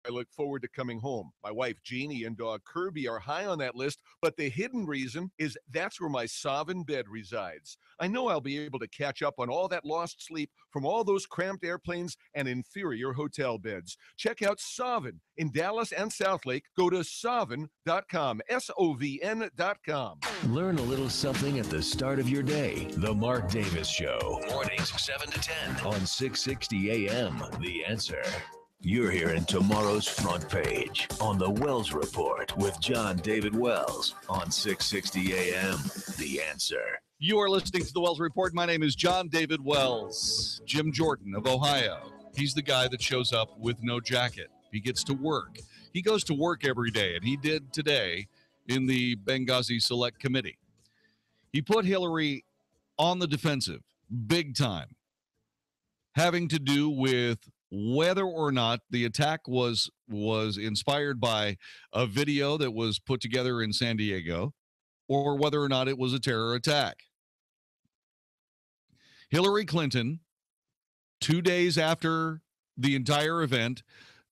I look forward to coming home. My wife Jeannie and dog Kirby are high on that list, but the hidden reason is that's where my Sovereign bed resides. I know I'll be able to catch up on all that lost sleep from all those cramped airplanes and inferior hotel beds. Check out Sovereign in Dallas and Southlake. Go to Sovereign.com, SOVN.com. Learn a little something at the start of your day. The Mark Davis Show. Mornings 7 to 10 on 660 AM. The Answer. You're hearing tomorrow's front page on the Wells Report with Jon-David Wells on 660 AM. The Answer. You are listening to the Wells Report. My name is Jon-David Wells. Jim Jordan of Ohio. He's the guy that shows up with no jacket. He gets to work. He goes to work every day, and he did today in the Benghazi Select Committee. He put Hillary on the defensive, big time, having to do with whether or not the attack was inspired by a video that was put together in San Diego, or whether or not it was a terror attack. Hillary Clinton, 2 days after the entire event,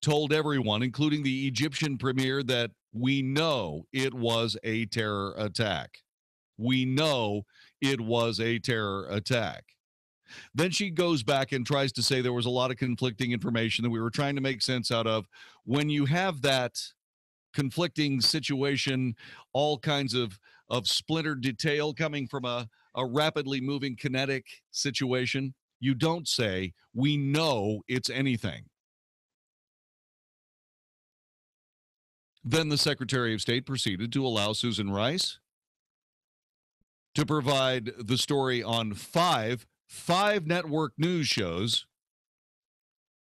told everyone, including the Egyptian premier, that we know it was a terror attack. We know it was a terror attack. Then she goes back and tries to say there was a lot of conflicting information that we were trying to make sense out of. When you have that conflicting situation, all kinds of splintered detail coming from a rapidly moving kinetic situation, you don't say, we know it's anything. Then the Secretary of State proceeded to allow Susan Rice to provide the story on five network news shows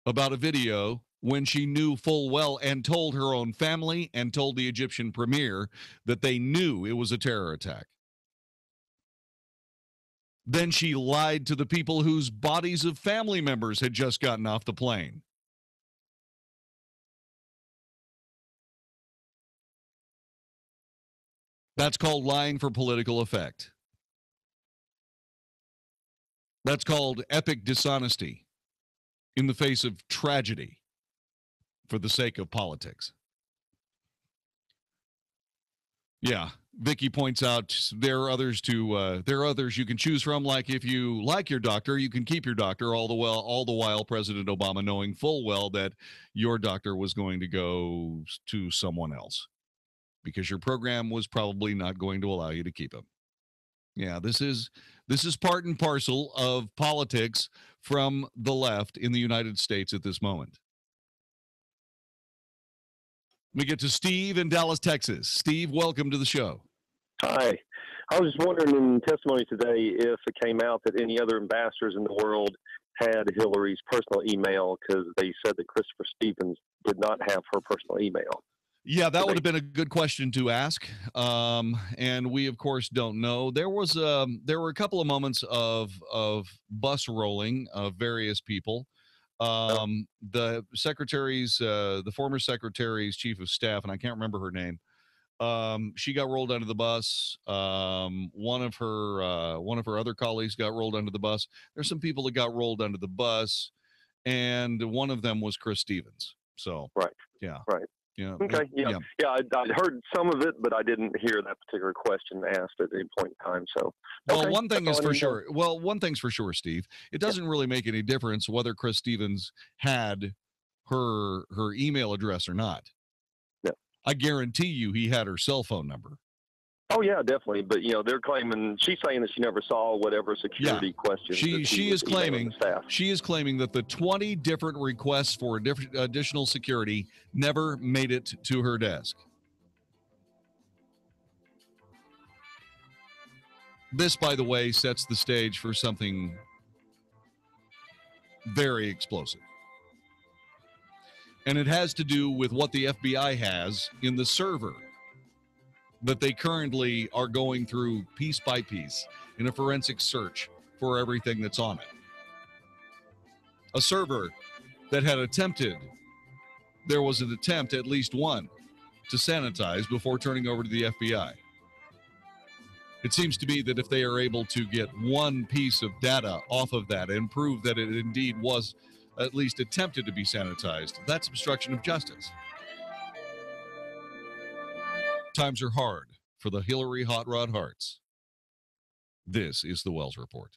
about a video when she knew full well and told her own family and told the Egyptian premier that they knew it was a terror attack. Then she lied to the people whose bodies of family members had just gotten off the plane. That's called lying for political effect. That's called epic dishonesty in the face of tragedy for the sake of politics. Yeah, Vicky points out there are others you can choose from. Like if you like your doctor, you can keep your doctor. All the while President Obama knowing full well that your doctor was going to go to someone else because your program was probably not going to allow you to keep him. Yeah, this is part and parcel of politics from the left in the United States at this moment. We get to Steve in Dallas, Texas. Steve, welcome to the show. Hi. I was just wondering in testimony today if it came out that any other ambassadors in the world had Hillary's personal email, because they said that Christopher Stevens did not have her personal email. Yeah, that would have been a good question to ask, and we of course don't know. There were a couple of moments of bus rolling of various people. The former secretary's chief of staff, and I can't remember her name. She got rolled under the bus. One of her other colleagues got rolled under the bus. There's some people that got rolled under the bus, and one of them was Chris Stevens. So right, yeah, right. Yeah. Okay. Yeah. I heard some of it, but I didn't hear that particular question asked at any point in time. So, well, one thing is for sure. Well, one thing's for sure, Steve. It doesn't really make any difference whether Chris Stevens had her email address or not. Yeah. I guarantee you, he had her cell phone number. Oh yeah, definitely. But they're claiming she's saying that she never saw whatever security questions. She is claiming that the 20 different requests for additional security never made it to her desk. This, by the way, sets the stage for something very explosive. And it has to do with what the FBI has in the server that they currently are going through piece by piece in a forensic search for everything that's on it. A server that had there was an attempt, at least one, to sanitize before turning over to the FBI. It seems to be that if they are able to get one piece of data off of that and prove that it indeed was at least attempted to be sanitized. That's obstruction of justice. Times are hard for the Hillary Hot Rod Hearts. This is the Wells Report.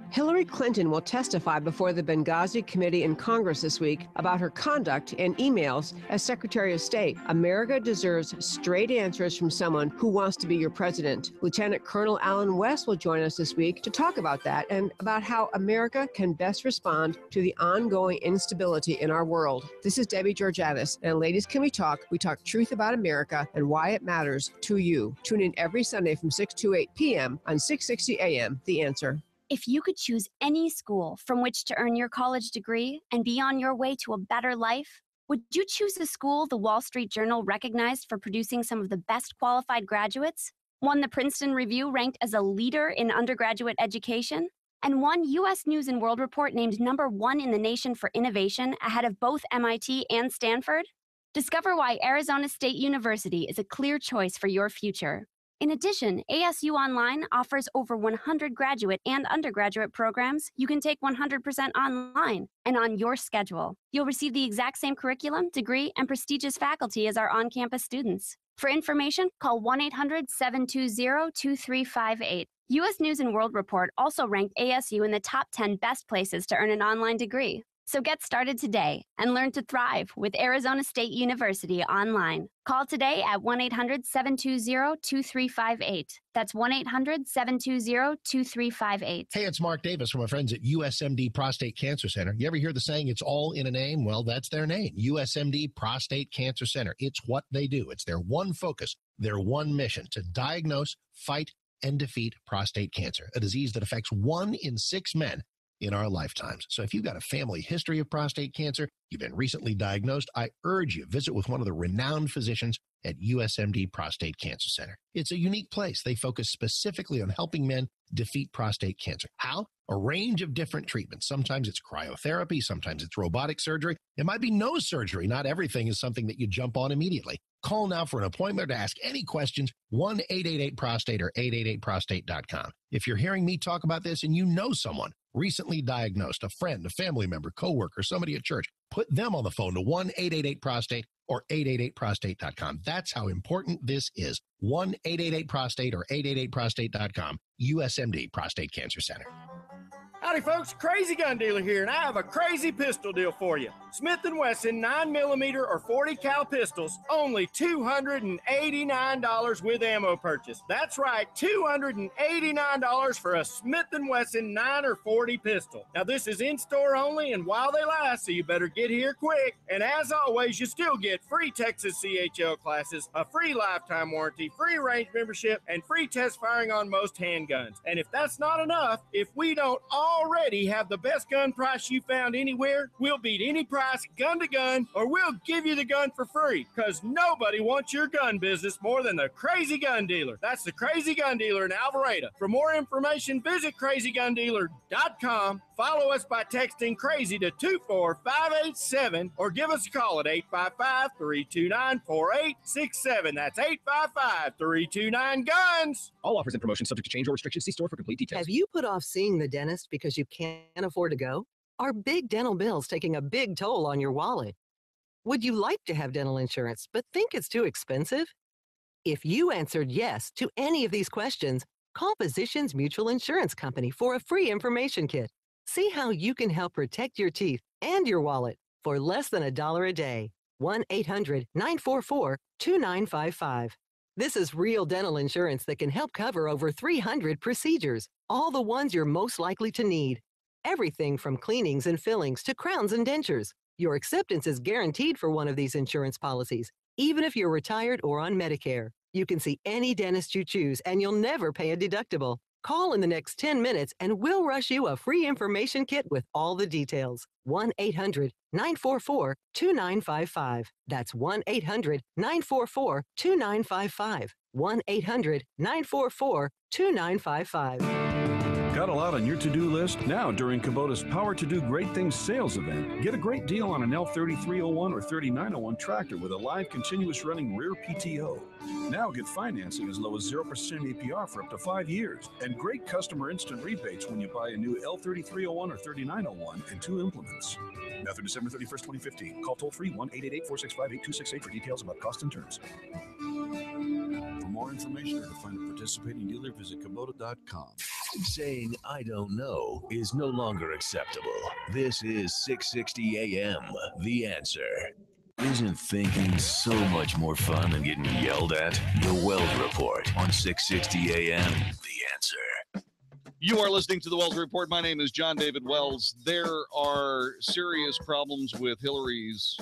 Hillary Clinton will testify before the Benghazi Committee in Congress this week about her conduct and emails as Secretary of State. America deserves straight answers from someone who wants to be your president. Lieutenant Colonel Alan West will join us this week to talk about that and about how America can best respond to the ongoing instability in our world. This is Debbie Georgatos, and ladies, can we talk? We talk truth about America and why it matters to you. Tune in every Sunday from 6 to 8 p.m. on 660 AM, The Answer. If you could choose any school from which to earn your college degree and be on your way to a better life, would you choose a school the Wall Street Journal recognized for producing some of the best qualified graduates? One the Princeton Review ranked as a leader in undergraduate education? And one U.S. News and World Report named #1 in the nation for innovation ahead of both MIT and Stanford? Discover why Arizona State University is a clear choice for your future. In addition, ASU Online offers over 100 graduate and undergraduate programs you can take 100% online and on your schedule. You'll receive the exact same curriculum, degree, and prestigious faculty as our on-campus students. For information, call 1-800-720-2358. U.S. News and World Report also ranked ASU in the top 10 best places to earn an online degree. So get started today and learn to thrive with Arizona State University online. Call today at 1-800-720-2358. That's 1-800-720-2358. Hey, it's Mark Davis from our friends at USMD Prostate Cancer Center. You ever hear the saying, it's all in a name? Well, that's their name, USMD Prostate Cancer Center. It's what they do. It's their one focus, their one mission, to diagnose, fight, and defeat prostate cancer, a disease that affects 1 in 6 men in our lifetimes. So if you've got a family history of prostate cancer, you've been recently diagnosed, I urge you, visit with one of the renowned physicians at USMD Prostate Cancer Center. It's a unique place. They focus specifically on helping men defeat prostate cancer. How? A range of different treatments. Sometimes it's cryotherapy, sometimes it's robotic surgery. It might be no surgery. Not everything is something that you jump on immediately. Call now for an appointment to ask any questions, 1-888-PROSTATE or 888prostate.com. If you're hearing me talk about this and you know someone recently diagnosed, a friend, a family member, coworker, somebody at church, put them on the phone to 1-888-PROSTATE or 888prostate.com. That's how important this is. 1-888-PROSTATE or 888prostate.com. USMD Prostate Cancer Center. Howdy folks, Crazy Gun Dealer here, and I have a crazy pistol deal for you. Smith & Wesson 9mm or 40 cal pistols, only $289 with ammo purchase. That's right, $289 for a Smith & Wesson 9 or 40 pistol. Now this is in-store only and while they last, so you better get here quick. And as always, you still get free Texas CHL classes, a free lifetime warranty, free range membership, and free test firing on most handguns. And if that's not enough, if we don't already have the best gun price you found anywhere, we'll beat any price gun to gun, or we'll give you the gun for free, because nobody wants your gun business more than the Crazy Gun Dealer. That's the Crazy Gun Dealer in Alvarado. For more information, visit crazygundealer.com. Follow us by texting crazy to 24587 or give us a call at 855-329-4867. That's 855-329-GUNS. All offers and promotions subject to change or restrictions. See store for complete details. Have you put off seeing the dentist because you can't afford to go? Are big dental bills taking a big toll on your wallet? Would you like to have dental insurance but think it's too expensive? If you answered yes to any of these questions, call Physicians Mutual Insurance Company for a free information kit. See how you can help protect your teeth and your wallet for less than $1 a day. 1-800-944-2955. This is real dental insurance that can help cover over 300 procedures, all the ones you're most likely to need. Everything from cleanings and fillings to crowns and dentures. Your acceptance is guaranteed for one of these insurance policies, even if you're retired or on Medicare. You can see any dentist you choose and you'll never pay a deductible. Call in the next 10 minutes and we'll rush you a free information kit with all the details. 1-800-944-2955. That's 1-800-944-2955. 1-800-944-2955. Got a lot on your to-do list? Now, during Kubota's Power to Do Great Things sales event, get a great deal on an L3301 or 3901 tractor with a live continuous running rear PTO. Now get financing as low as 0% APR for up to 5 years, and great customer instant rebates when you buy a new L3301 or 3901 and 2 implements. Now through December 31st, 2015. Call toll-free 1-888-465-8268 for details about cost and terms. For more information or to find a participating dealer, visit Kubota.com. Saying I don't know is no longer acceptable. This is 660 AM, The Answer. Isn't thinking so much more fun than getting yelled at? The Wells Report on 660 AM, The Answer. You are listening to the Wells Report. My name is Jon-David Wells. There are serious problems with Hillary's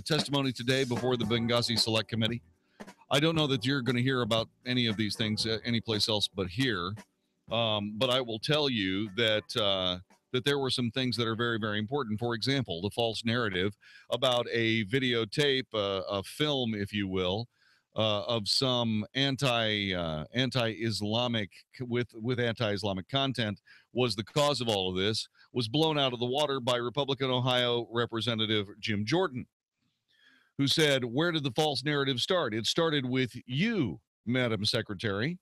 testimony today before the Benghazi Select Committee. I don't know that you're going to hear about any of these things anyplace else but here. But I will tell you that that there were some things that are very, very important. For example, the false narrative about a videotape, a film, if you will, of some anti-Islamic with anti-Islamic content was the cause of all of this, was blown out of the water by Republican Ohio Representative Jim Jordan, who said, where did the false narrative start? It started with you, Madam Secretary.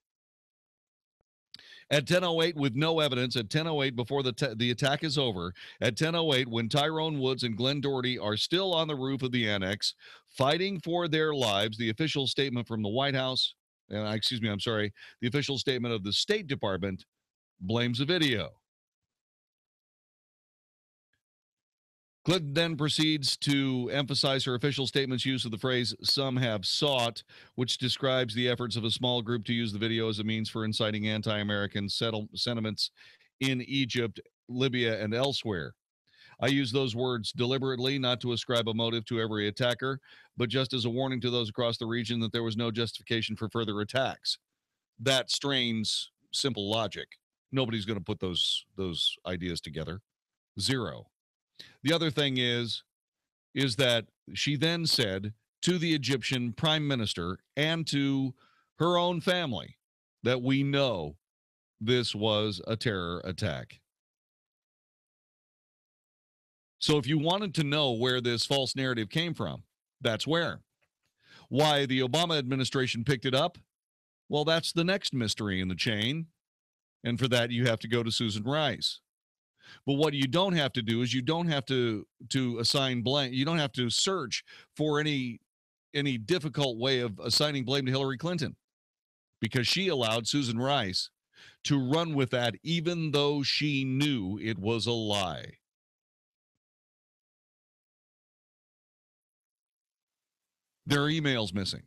At 10:08 with no evidence, at 10:08 before the attack is over, at 10:08 when Tyrone Woods and Glenn Doherty are still on the roof of the annex fighting for their lives, the official statement from the White House, the official statement of the State Department blames the video. Clinton then proceeds to emphasize her official statement's use of the phrase, some have sought, which describes the efforts of a small group to use the video as a means for inciting anti-American sentiments in Egypt, Libya, and elsewhere. I use those words deliberately, not to ascribe a motive to every attacker, but just as a warning to those across the region that there was no justification for further attacks. That strains simple logic. Nobody's going to put those ideas together. Zero. The other thing is that she then said to the Egyptian prime minister and to her own family that we know this was a terror attack. So if you wanted to know where this false narrative came from, that's where. Why the Obama administration picked it up? Well, that's the next mystery in the chain. And for that, you have to go to Susan Rice. But what you don't have to do is you don't have to assign blame. You don't have to search for any difficult way of assigning blame to Hillary Clinton, because she allowed Susan Rice to run with that even though she knew it was a lie. There are emails missing.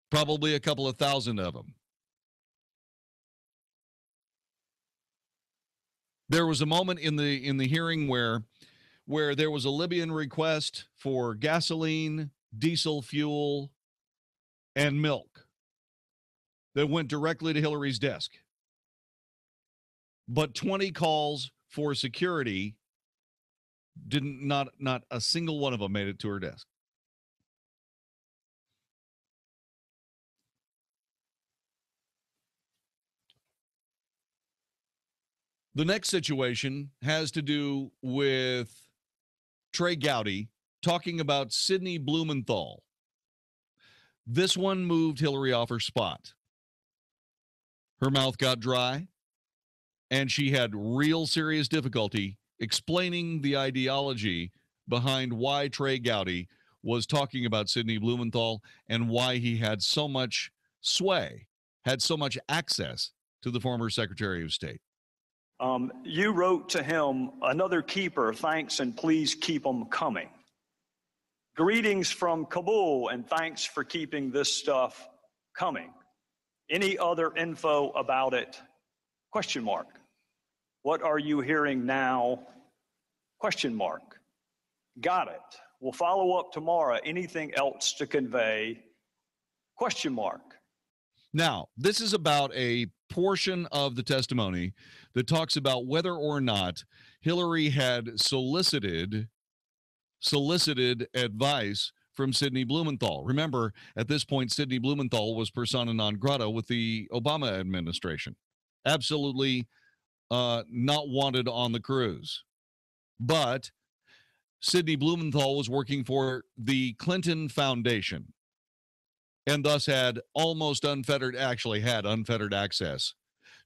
Probably a couple of thousand of them. There was a moment in the hearing where there was a Libyan request for gasoline, diesel fuel, and milk that went directly to Hillary's desk. But 20 calls for security not a single one of them made it to her desk. The next situation has to do with Trey Gowdy talking about Sidney Blumenthal. This one moved Hillary off her spot. Her mouth got dry, and she had real serious difficulty explaining the ideology behind why Trey Gowdy was talking about Sidney Blumenthal and why he had so much sway, had so much access to the former Secretary of State. You wrote to him, another keeper, thanks and please keep them coming. Greetings from Kabul and thanks for keeping this stuff coming. Any other info about it? Question mark. What are you hearing now? Question mark. Got it. We'll follow up tomorrow. Anything else to convey? Question mark. Now, this is about a portion of the testimony that talks about whether or not Hillary had solicited advice from Sidney Blumenthal. Remember, at this point, Sidney Blumenthal was persona non grata with the Obama administration. Absolutely not wanted on the cruise. But Sidney Blumenthal was working for the Clinton Foundation and thus had unfettered access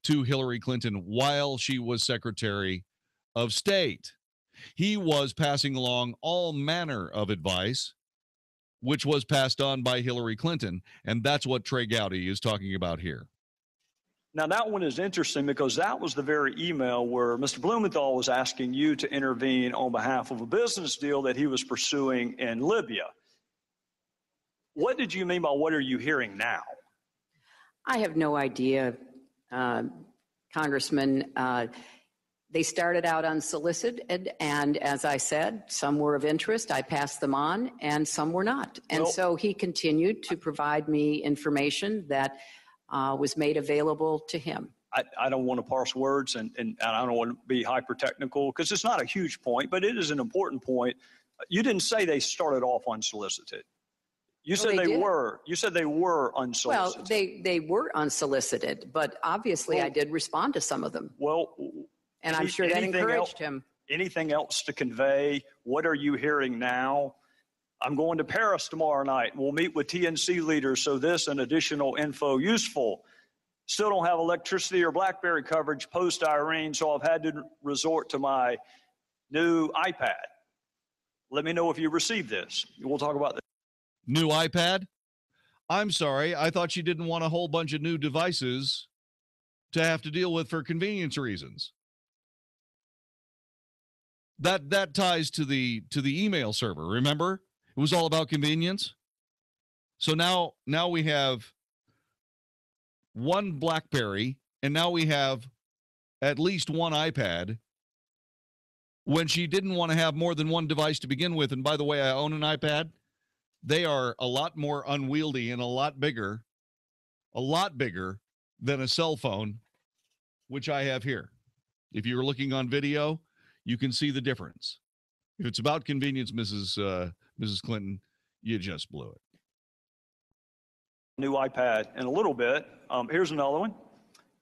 to Hillary Clinton while she was Secretary of State. He was passing along all manner of advice, which was passed on by Hillary Clinton, and that's what Trey Gowdy is talking about here. Now, that one is interesting because that was the very email where Mr. Blumenthal was asking you to intervene on behalf of a business deal that he was pursuing in Libya. What did you mean by what are you hearing now? I have no idea, Congressman. They started out unsolicited, and as I said, some were of interest. I passed them on, and some were not. And so he continued to provide me information that was made available to him. I don't want to parse words, and I don't want to be hyper-technical because it's not a huge point, but it is an important point. You didn't say they started off unsolicited. You said they were. You said they were unsolicited. Well, they were unsolicited, but obviously I did respond to some of them. Well, and I'm sure that encouraged him. Anything else to convey? What are you hearing now? I'm going to Paris tomorrow night. We'll meet with TNC leaders, so this and additional info useful. Still don't have electricity or BlackBerry coverage post-Irene, so I've had to resort to my new iPad. Let me know if you received this. We'll talk about this. New iPad? I'm sorry. I thought you didn't want a whole bunch of new devices to have to deal with for convenience reasons. That ties to the email server. Remember? It was all about convenience. So now we have one BlackBerry, and now we have at least one iPad when she didn't want to have more than one device to begin with. And by the way, I own an iPad. They are a lot more unwieldy and a lot bigger than a cell phone, which I have here. If you're looking on video, you can see the difference. If it's about convenience, Mrs. Clinton, you just blew it. New iPad in a little bit. Here's another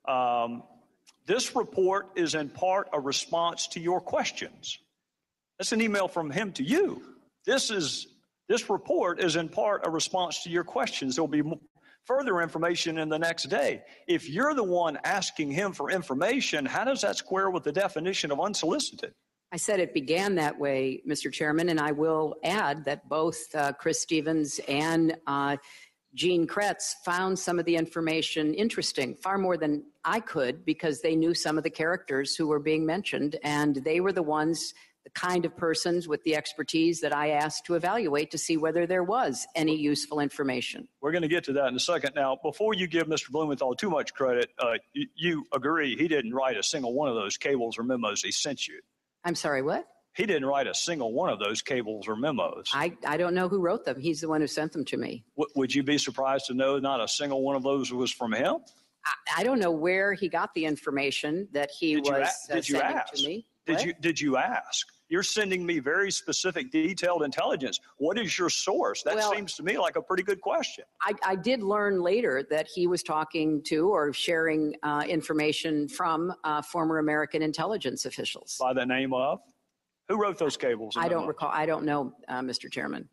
one. This report is in part a response to your questions. That's an email from him to you. This report is in part a response to your questions. There'll be further information in the next day. If you're the one asking him for information, how does that square with the definition of unsolicited? I said it began that way, Mr. Chairman, and I will add that both Chris Stevens and Gene Kretz found some of the information interesting, far more than I could, because they knew some of the characters who were being mentioned, and they were the kind of persons with the expertise that I asked to evaluate to see whether there was any useful information. We're going to get to that in a second. Now, before you give Mr. Blumenthal too much credit, you agree he didn't write a single one of those cables or memos he sent you. I'm sorry, what? He didn't write a single one of those cables or memos. I don't know who wrote them. He's the one who sent them to me. Would you be surprised to know not a single one of those was from him? I don't know where he got the information that he was sending to me. Did you ask? You're sending me very specific, detailed intelligence. What is your source? That seems to me like a pretty good question. I did learn later that he was talking to or sharing information from former American intelligence officials. By the name of? Who wrote those cables? I don't recall. I don't know, Mr. Chairman.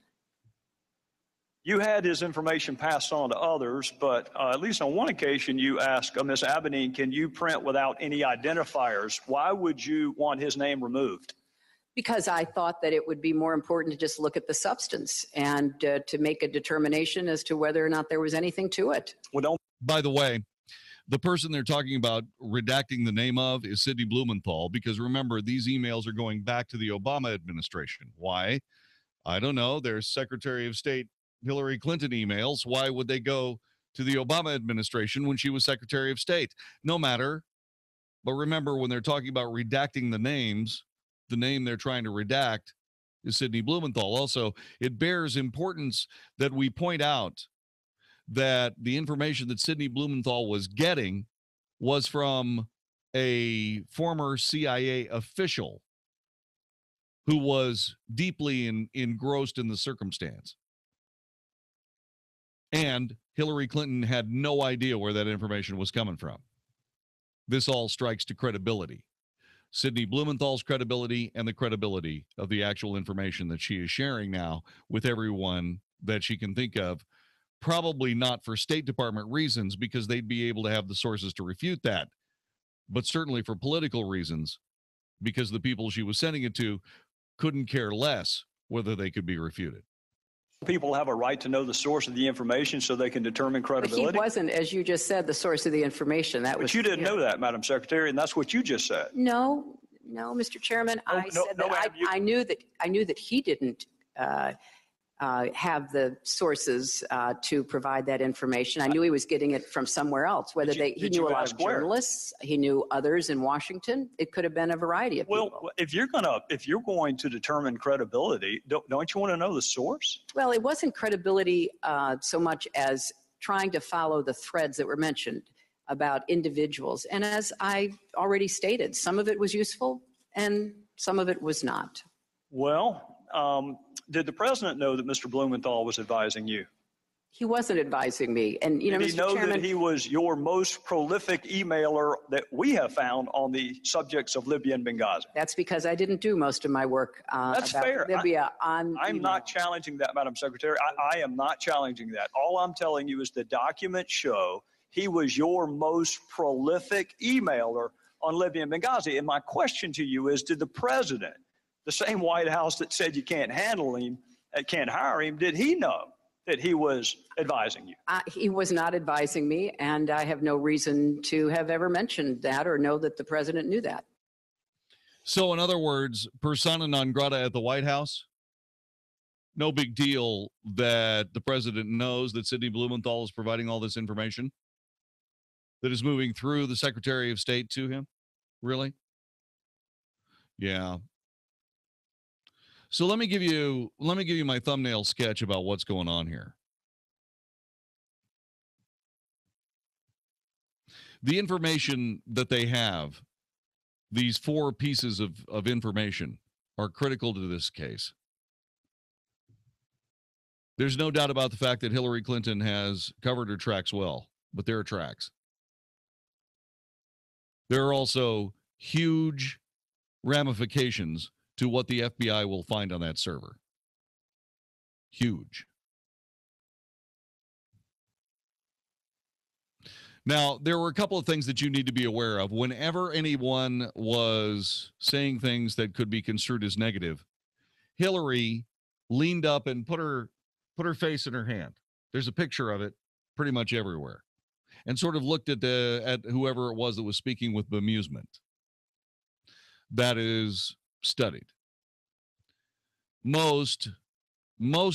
You had his information passed on to others, but at least on one occasion you asked Ms. Abedine, can you print without any identifiers? Why would you want his name removed? Because I thought that it would be more important to just look at the substance and to make a determination as to whether or not there was anything to it. Well, by the way, the person they're talking about redacting the name of is Sidney Blumenthal, because remember, these emails are going back to the Obama administration. Why? I don't know. There's Secretary of State Hillary Clinton emails. Why would they go to the Obama administration when she was Secretary of State? No matter. But remember, when they're talking about redacting the names, the name they're trying to redact is Sidney Blumenthal. Also, it bears importance that we point out that the information that Sidney Blumenthal was getting was from a former CIA official who was deeply engrossed in the circumstance. And Hillary Clinton had no idea where that information was coming from. this all strikes to credibility. Sidney Blumenthal's credibility and the credibility of the actual information that she is sharing now with everyone that she can think of. Probably not for State Department reasons, because they'd be able to have the sources to refute that, but certainly for political reasons, because the people she was sending it to couldn't care less whether they could be refuted. People have a right to know the source of the information so they can determine credibility. But he wasn't, as you just said, the source of the information. But you didn't know that, Madam Secretary, and that's what you just said. No, Mr. Chairman. I knew that he didn't have the sources to provide that information. I knew he was getting it from somewhere else. Whether he knew a lot of journalists, he knew others in Washington. It could have been a variety of people. Well, if you're going to determine credibility, don't you want to know the source? Well, it wasn't credibility so much as trying to follow the threads that were mentioned about individuals. And as I already stated, some of it was useful and some of it was not. Well, did the president know that Mr. Blumenthal was advising you? He wasn't advising me. And, Did he Mr. know Chairman, that he was your most prolific emailer that we have found on the subjects of Libya and Benghazi? That's because I didn't do most of my work That's about fair. Libya on I'm email. not challenging that, Madam Secretary. I am not challenging that. All I'm telling you is the documents show he was your most prolific emailer on Libya and Benghazi. And my question to you is, did the president, the same White House that said you can't handle him, can't hire him, did he know that he was advising you? He was not advising me, and I have no reason to have ever mentioned that or know that the president knew that. So, in other words, persona non grata at the White House? No big deal that the president knows that Sidney Blumenthal is providing all this information that is moving through the Secretary of State to him? Really? Yeah. So let me give you my thumbnail sketch about what's going on here. The information that they have, these 4 pieces of information, are critical to this case. There's no doubt about the fact that Hillary Clinton has covered her tracks well, but there are tracks. There are also huge ramifications to what the FBI will find on that server. Huge. Now, there were a couple of things that you need to be aware of. Whenever anyone was saying things that could be construed as negative, Hillary leaned up and put her face in her hand. There's a picture of it pretty much everywhere, and sort of looked at whoever it was that was speaking with bemusement. That is studied. Most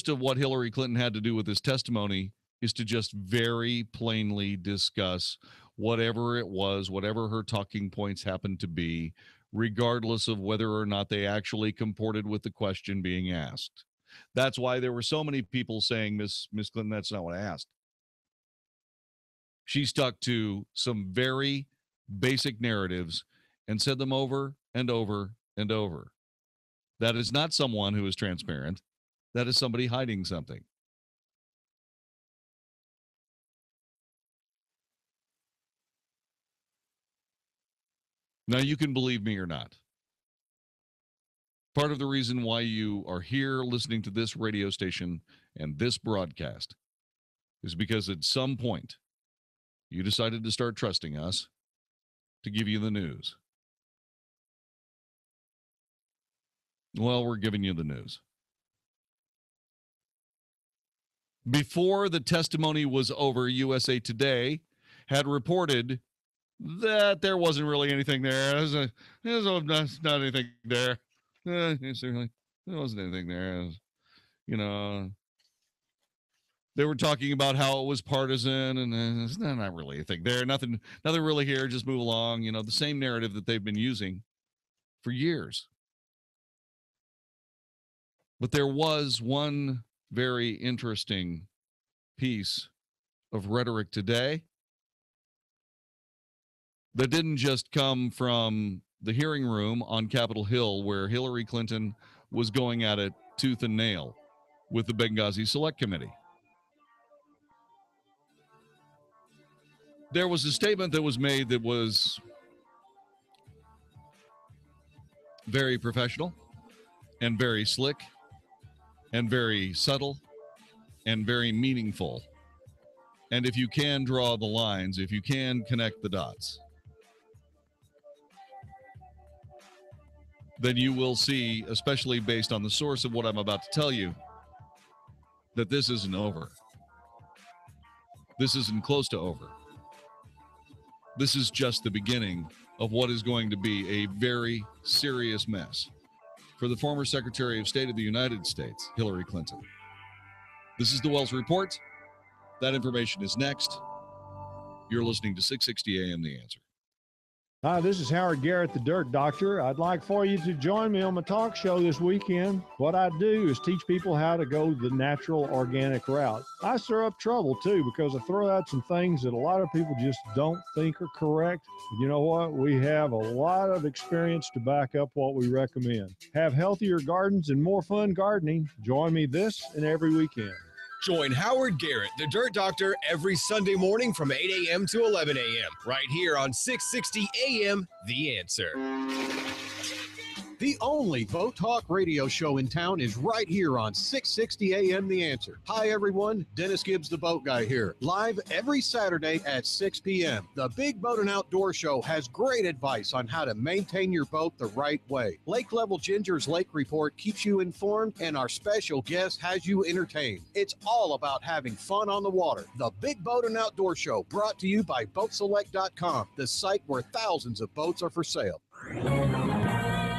of what Hillary Clinton had to do with this testimony is to just very plainly discuss whatever it was, whatever her talking points happened to be, regardless of whether or not they actually comported with the question being asked. That's why there were so many people saying, Miss Clinton, that's not what I asked. She stuck to some very basic narratives and said them over and over and over. That is not someone who is transparent. That is somebody hiding something. Now, you can believe me or not. Part of the reason why you are here listening to this radio station and this broadcast is because at some point you decided to start trusting us to give you the news. Well, we're giving you the news. Before the testimony was over, USA Today had reported that there wasn't really anything there. There's not anything there. Certainly, there wasn't anything there. They were talking about how it was partisan, and there's not really anything there. Nothing really here. Just move along. The same narrative that they've been using for years. But there was one very interesting piece of rhetoric today that didn't just come from the hearing room on Capitol Hill, where Hillary Clinton was going at it tooth and nail with the Benghazi Select Committee. There was a statement that was made that was very professional and very slick and very subtle and very meaningful. And if you can draw the lines, if you can connect the dots, then you will see, especially based on the source of what I'm about to tell you, that this isn't over. This isn't close to over. This is just the beginning of what is going to be a very serious mess for the former Secretary of State of the United States, Hillary Clinton. This is the Wells Report. That information is next. You're listening to 660 AM The Answer. Hi, this is Howard Garrett, the Dirt Doctor. I'd like for you to join me on my talk show this weekend. What I do is teach people how to go the natural, organic route. I stir up trouble, too, because I throw out some things that a lot of people just don't think are correct. You know what? We have a lot of experience to back up what we recommend. Have healthier gardens and more fun gardening. Join me this and every weekend. Join Howard Garrett, the Dirt Doctor, every Sunday morning from 8 a.m. to 11 a.m. right here on 660 a.m. The Answer. The only boat talk radio show in town is right here on 660 AM The Answer. Hi, everyone. Dennis Gibbs, the boat guy here. Live every Saturday at 6 p.m. The Big Boat and Outdoor Show has great advice on how to maintain your boat the right way. Lake Level Ginger's Lake Report keeps you informed, and our special guest has you entertained. It's all about having fun on the water. The Big Boat and Outdoor Show, brought to you by BoatSelect.com, the site where thousands of boats are for sale.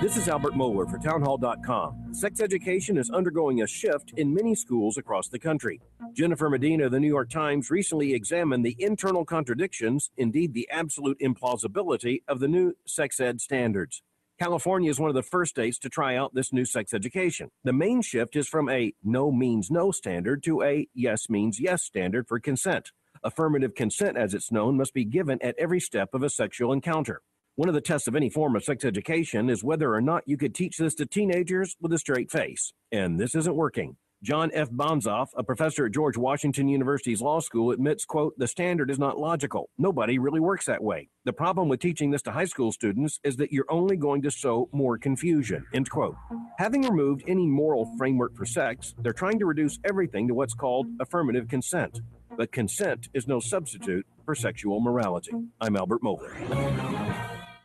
This is Albert Mohler for townhall.com. Sex education is undergoing a shift in many schools across the country. Jennifer Medina of the New York Times recently examined the internal contradictions, indeed the absolute implausibility, of the new sex ed standards. California is one of the first states to try out this new sex education. The main shift is from a no means no standard to a yes means yes standard for consent. Affirmative consent, as it's known, must be given at every step of a sexual encounter. One of the tests of any form of sex education is whether or not you could teach this to teenagers with a straight face. And this isn't working. John F. Bonzoff, a professor at George Washington University's law school, admits, quote, the standard is not logical. Nobody really works that way. The problem with teaching this to high school students is that you're only going to sow more confusion, end quote. Having removed any moral framework for sex, they're trying to reduce everything to what's called affirmative consent. But consent is no substitute for sexual morality. I'm Albert Mohler.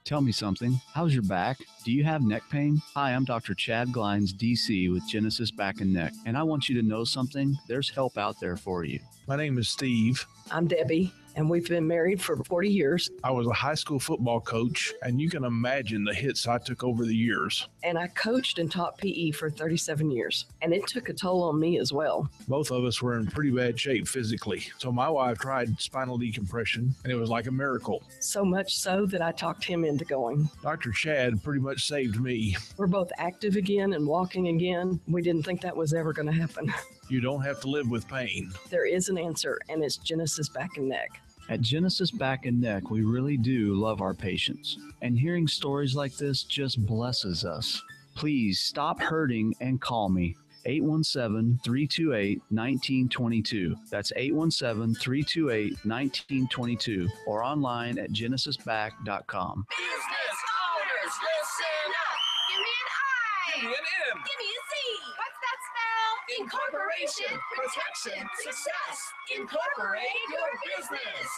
Tell me something. How's your back? Do you have neck pain? Hi, I'm Dr. Chad Glines, DC with Genesis Back and Neck, and I want you to know something. There's help out there for you. My name is Steve. I'm Debbie, and we've been married for 40 years. I was a high school football coach, and you can imagine the hits I took over the years. And I coached and taught PE for 37 years, and it took a toll on me as well. Both of us were in pretty bad shape physically, so my wife tried spinal decompression, and it was like a miracle. So much so that I talked him into going. Dr. Chad pretty much saved me. We're both active again and walking again. We didn't think that was ever going to happen. You don't have to live with pain. There is an answer, and it's Genesis Back and Neck. At Genesis Back and Neck, we really do love our patients, and hearing stories like this just blesses us. Please stop hurting and call me. 817-328-1922. That's 817-328-1922, or online at genesisback.com. Business owners, listen up. Give me an I. Give me an M. Give me a Z. What's that spell? Incorporation, protection, success. Incorporate your business.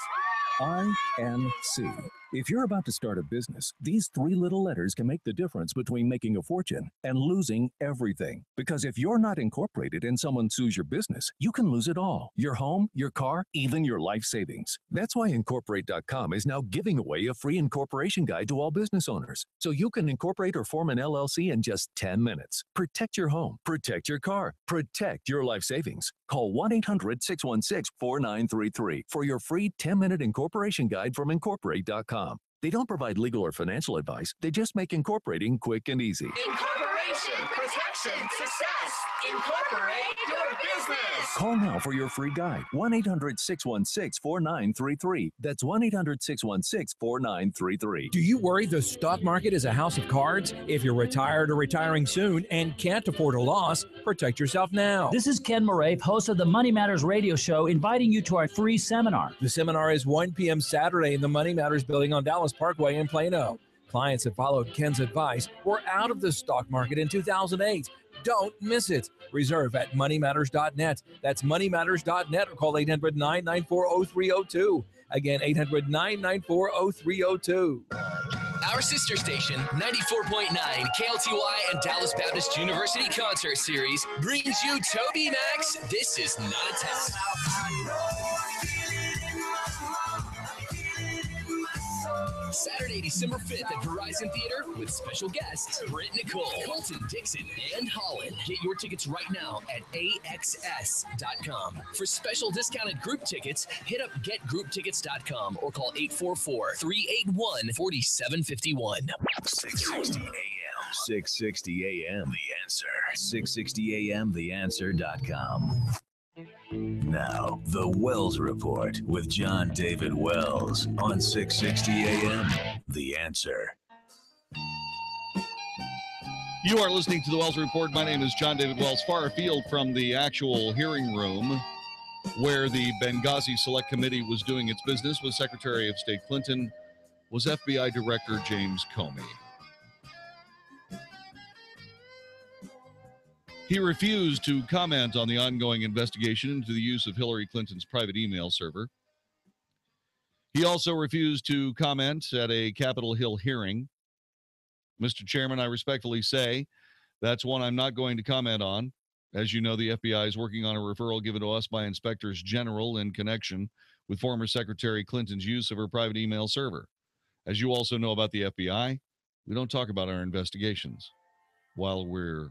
INC. If you're about to start a business, these three little letters can make the difference between making a fortune and losing everything. Because if you're not incorporated and someone sues your business, you can lose it all. Your home, your car, even your life savings. That's why Incorporate.com is now giving away a free incorporation guide to all business owners. So you can incorporate or form an LLC in just 10 minutes. Protect your home, protect your car, protect your life savings. Call 1-800-616-4933 for your free 10-minute incorporation guide from Incorporate.com. They don't provide legal or financial advice. They just make incorporating quick and easy. Incorporation, protection, success. Incorporate your business. Call now for your free guide. 1-800-616-4933. That's 1-800-616-4933. Do you worry the stock market is a house of cards? If you're retired or retiring soon and can't afford a loss, protect yourself now. This is Ken Moraif, host of the Money Matters radio show, inviting you to our free seminar. The seminar is 1 p.m. Saturday in the Money Matters building on Dallas Parkway in Plano. Clients that followed Ken's advice were out of the stock market in 2008. Don't miss it. Reserve at moneymatters.net. That's moneymatters.net, or call 800-994-0302. Again, 800-994-0302. Our sister station, 94.9 KLTY and Dallas Baptist University Concert Series brings you Toby Max, This Is Not a Test. Saturday, December 5th at Verizon Theater with special guests Britt Nicole, Colton Dixon, and Holland. Get your tickets right now at AXS.com. For special discounted group tickets, hit up getgrouptickets.com or call 844-381-4751. 660 AM. 660 AM. The Answer. 660 AM. TheAnswer.com. Now, the Wells Report with Jon-David Wells on 660 AM. The Answer. You are listening to the Wells Report. My name is Jon-David Wells, far afield from the actual hearing room where the Benghazi Select Committee was doing its business with Secretary of State Clinton was FBI Director James Comey. He refused to comment on the ongoing investigation into the use of Hillary Clinton's private email server. He also refused to comment at a Capitol Hill hearing. Mr. Chairman, I respectfully say that's one I'm not going to comment on. As you know, the FBI is working on a referral given to us by inspectors general in connection with former Secretary Clinton's use of her private email server. As you also know about the FBI, we don't talk about our investigations while we're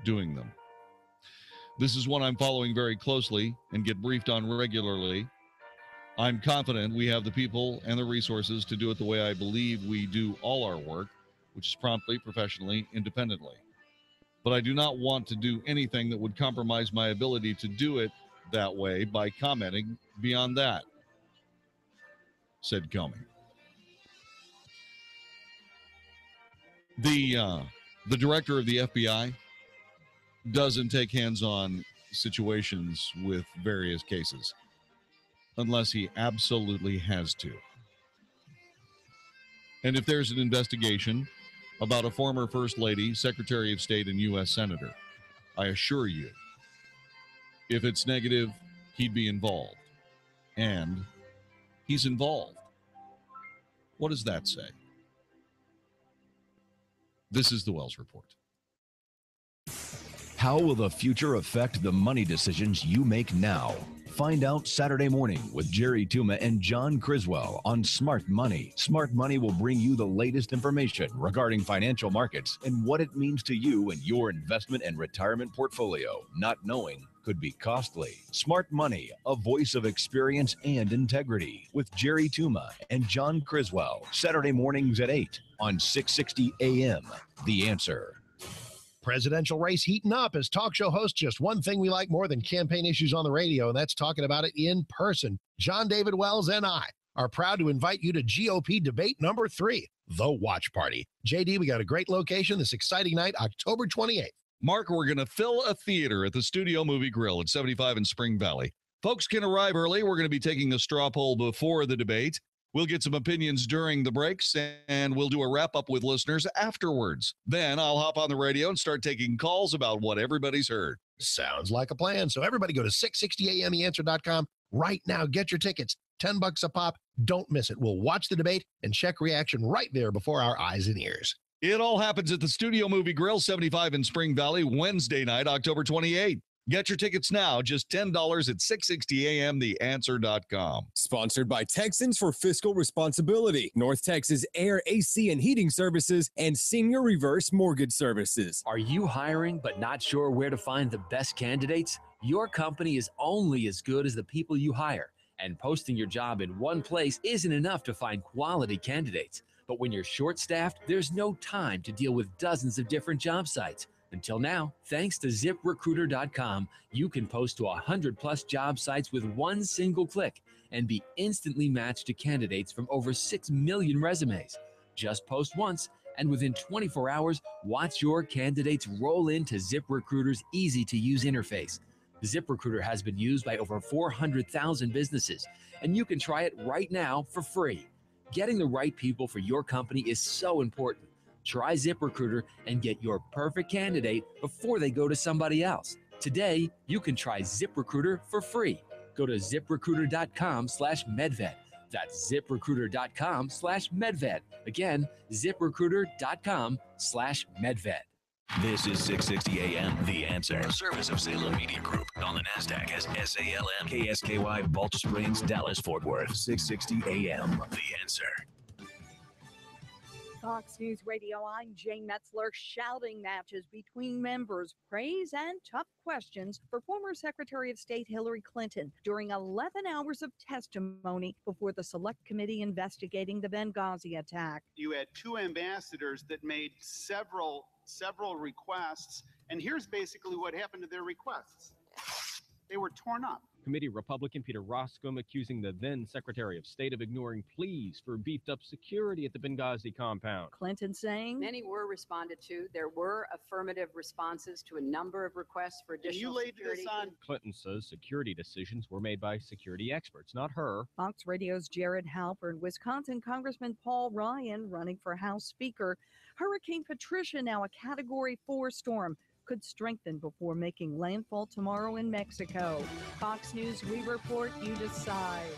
doing them. This is one I'm following very closely and get briefed on regularly. I'm confident we have the people and the resources to do it the way I believe we do all our work, which is promptly, professionally, independently. But I do not want to do anything that would compromise my ability to do it that way by commenting beyond that, said Comey. The director of the FBI doesn't take hands-on situations with various cases unless he absolutely has to. And if there's an investigation about a former First Lady, Secretary of State, and U.S. Senator, I assure you, if it's negative, he'd be involved. And he's involved. What does that say? This is the Wells Report. How will the future affect the money decisions you make now? Find out Saturday morning with Jerry Tuma and John Criswell on Smart Money. Smart Money will bring you the latest information regarding financial markets and what it means to you and your investment and retirement portfolio. Not knowing could be costly. Smart Money, a voice of experience and integrity, with Jerry Tuma and John Criswell. Saturday mornings at 8 on 660 AM. The Answer. Presidential race heating up. As talk show hosts, just one thing we like more than campaign issues on the radio, and that's talking about it in person. Jon-David Wells and I are proud to invite you to GOP debate number 3, The Watch Party. JD, we got a great location this exciting night, October 28th. Mark, we're going to fill a theater at the Studio Movie Grill at 75 in Spring Valley. Folks can arrive early. We're going to be taking a straw poll before the debate. We'll get some opinions during the breaks, and we'll do a wrap-up with listeners afterwards. Then I'll hop on the radio and start taking calls about what everybody's heard. Sounds like a plan. So everybody go to 660amtheanswer.com right now. Get your tickets. $10 a pop. Don't miss it. We'll watch the debate and check reaction right there before our eyes and ears. It all happens at the Studio Movie Grill, 75 in Spring Valley, Wednesday night, October 28th. Get your tickets now, just $10 at 660amtheanswer.com. Sponsored by Texans for Fiscal Responsibility, North Texas Air, AC, and Heating Services, and Senior Reverse Mortgage Services. Are you hiring but not sure where to find the best candidates? Your company is only as good as the people you hire, and posting your job in one place isn't enough to find quality candidates. But when you're short-staffed, there's no time to deal with dozens of different job sites. Until now, thanks to ZipRecruiter.com, you can post to 100+ job sites with one single click and be instantly matched to candidates from over 6 million resumes. Just post once, and within 24 hours, watch your candidates roll into ZipRecruiter's easy-to-use interface. ZipRecruiter has been used by over 400,000 businesses, and you can try it right now for free. Getting the right people for your company is so important. Try ZipRecruiter and get your perfect candidate before they go to somebody else. Today, you can try ZipRecruiter for free. Go to ziprecruiter.com/medved. That's ziprecruiter.com/medved. Again, ziprecruiter.com/medved. This is 660 AM, The Answer. A service of Salem Media Group on the NASDAQ as SALM, KSKY, Balch Springs, Dallas, Fort Worth. 660 AM, The Answer. Fox News Radio, I'm Jane Metzler. Shouting matches between members, praise and tough questions for former Secretary of State Hillary Clinton during 11 hours of testimony before the Select Committee investigating the Benghazi attack. You had two ambassadors that made several requests, and here's basically what happened to their requests. They were torn up. Committee Republican Peter Roskam accusing the then Secretary of State of ignoring pleas for beefed up security at the Benghazi compound. Clinton saying many were responded to. There were affirmative responses to a number of requests for additional security. Clinton says security decisions were made by security experts, not her. Fox Radio's Jared Halpern, Wisconsin Congressman Paul Ryan running for House Speaker. Hurricane Patricia, now a Category 4 storm, could strengthen before making landfall tomorrow in Mexico. Fox News, we report, you decide.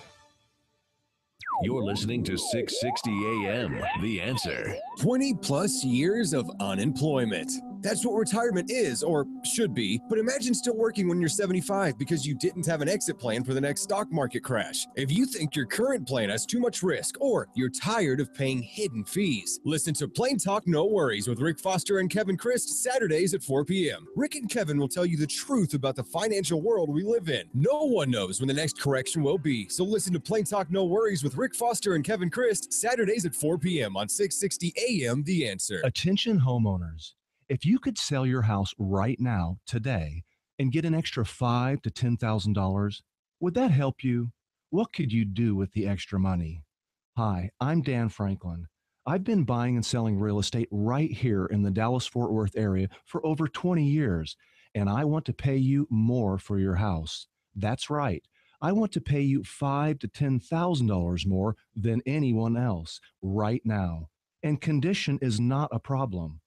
You're listening to 660 AM, The Answer. 20 plus years of unemployment. That's what retirement is, or should be. But imagine still working when you're 75 because you didn't have an exit plan for the next stock market crash. If you think your current plan has too much risk, or you're tired of paying hidden fees, listen to Plain Talk No Worries with Rick Foster and Kevin Christ Saturdays at 4 p.m. Rick and Kevin will tell you the truth about the financial world we live in. No one knows when the next correction will be, so listen to Plain Talk No Worries with Rick Foster and Kevin Christ Saturdays at 4 p.m. on 660 AM The Answer. Attention homeowners. If you could sell your house right now, today, and get an extra $5,000 to $10,000, would that help you? What could you do with the extra money? Hi, I'm Dan Franklin. I've been buying and selling real estate right here in the Dallas-Fort Worth area for over 20 years, and I want to pay you more for your house. That's right. I want to pay you $5,000 to $10,000 more than anyone else right now. And condition is not a problem.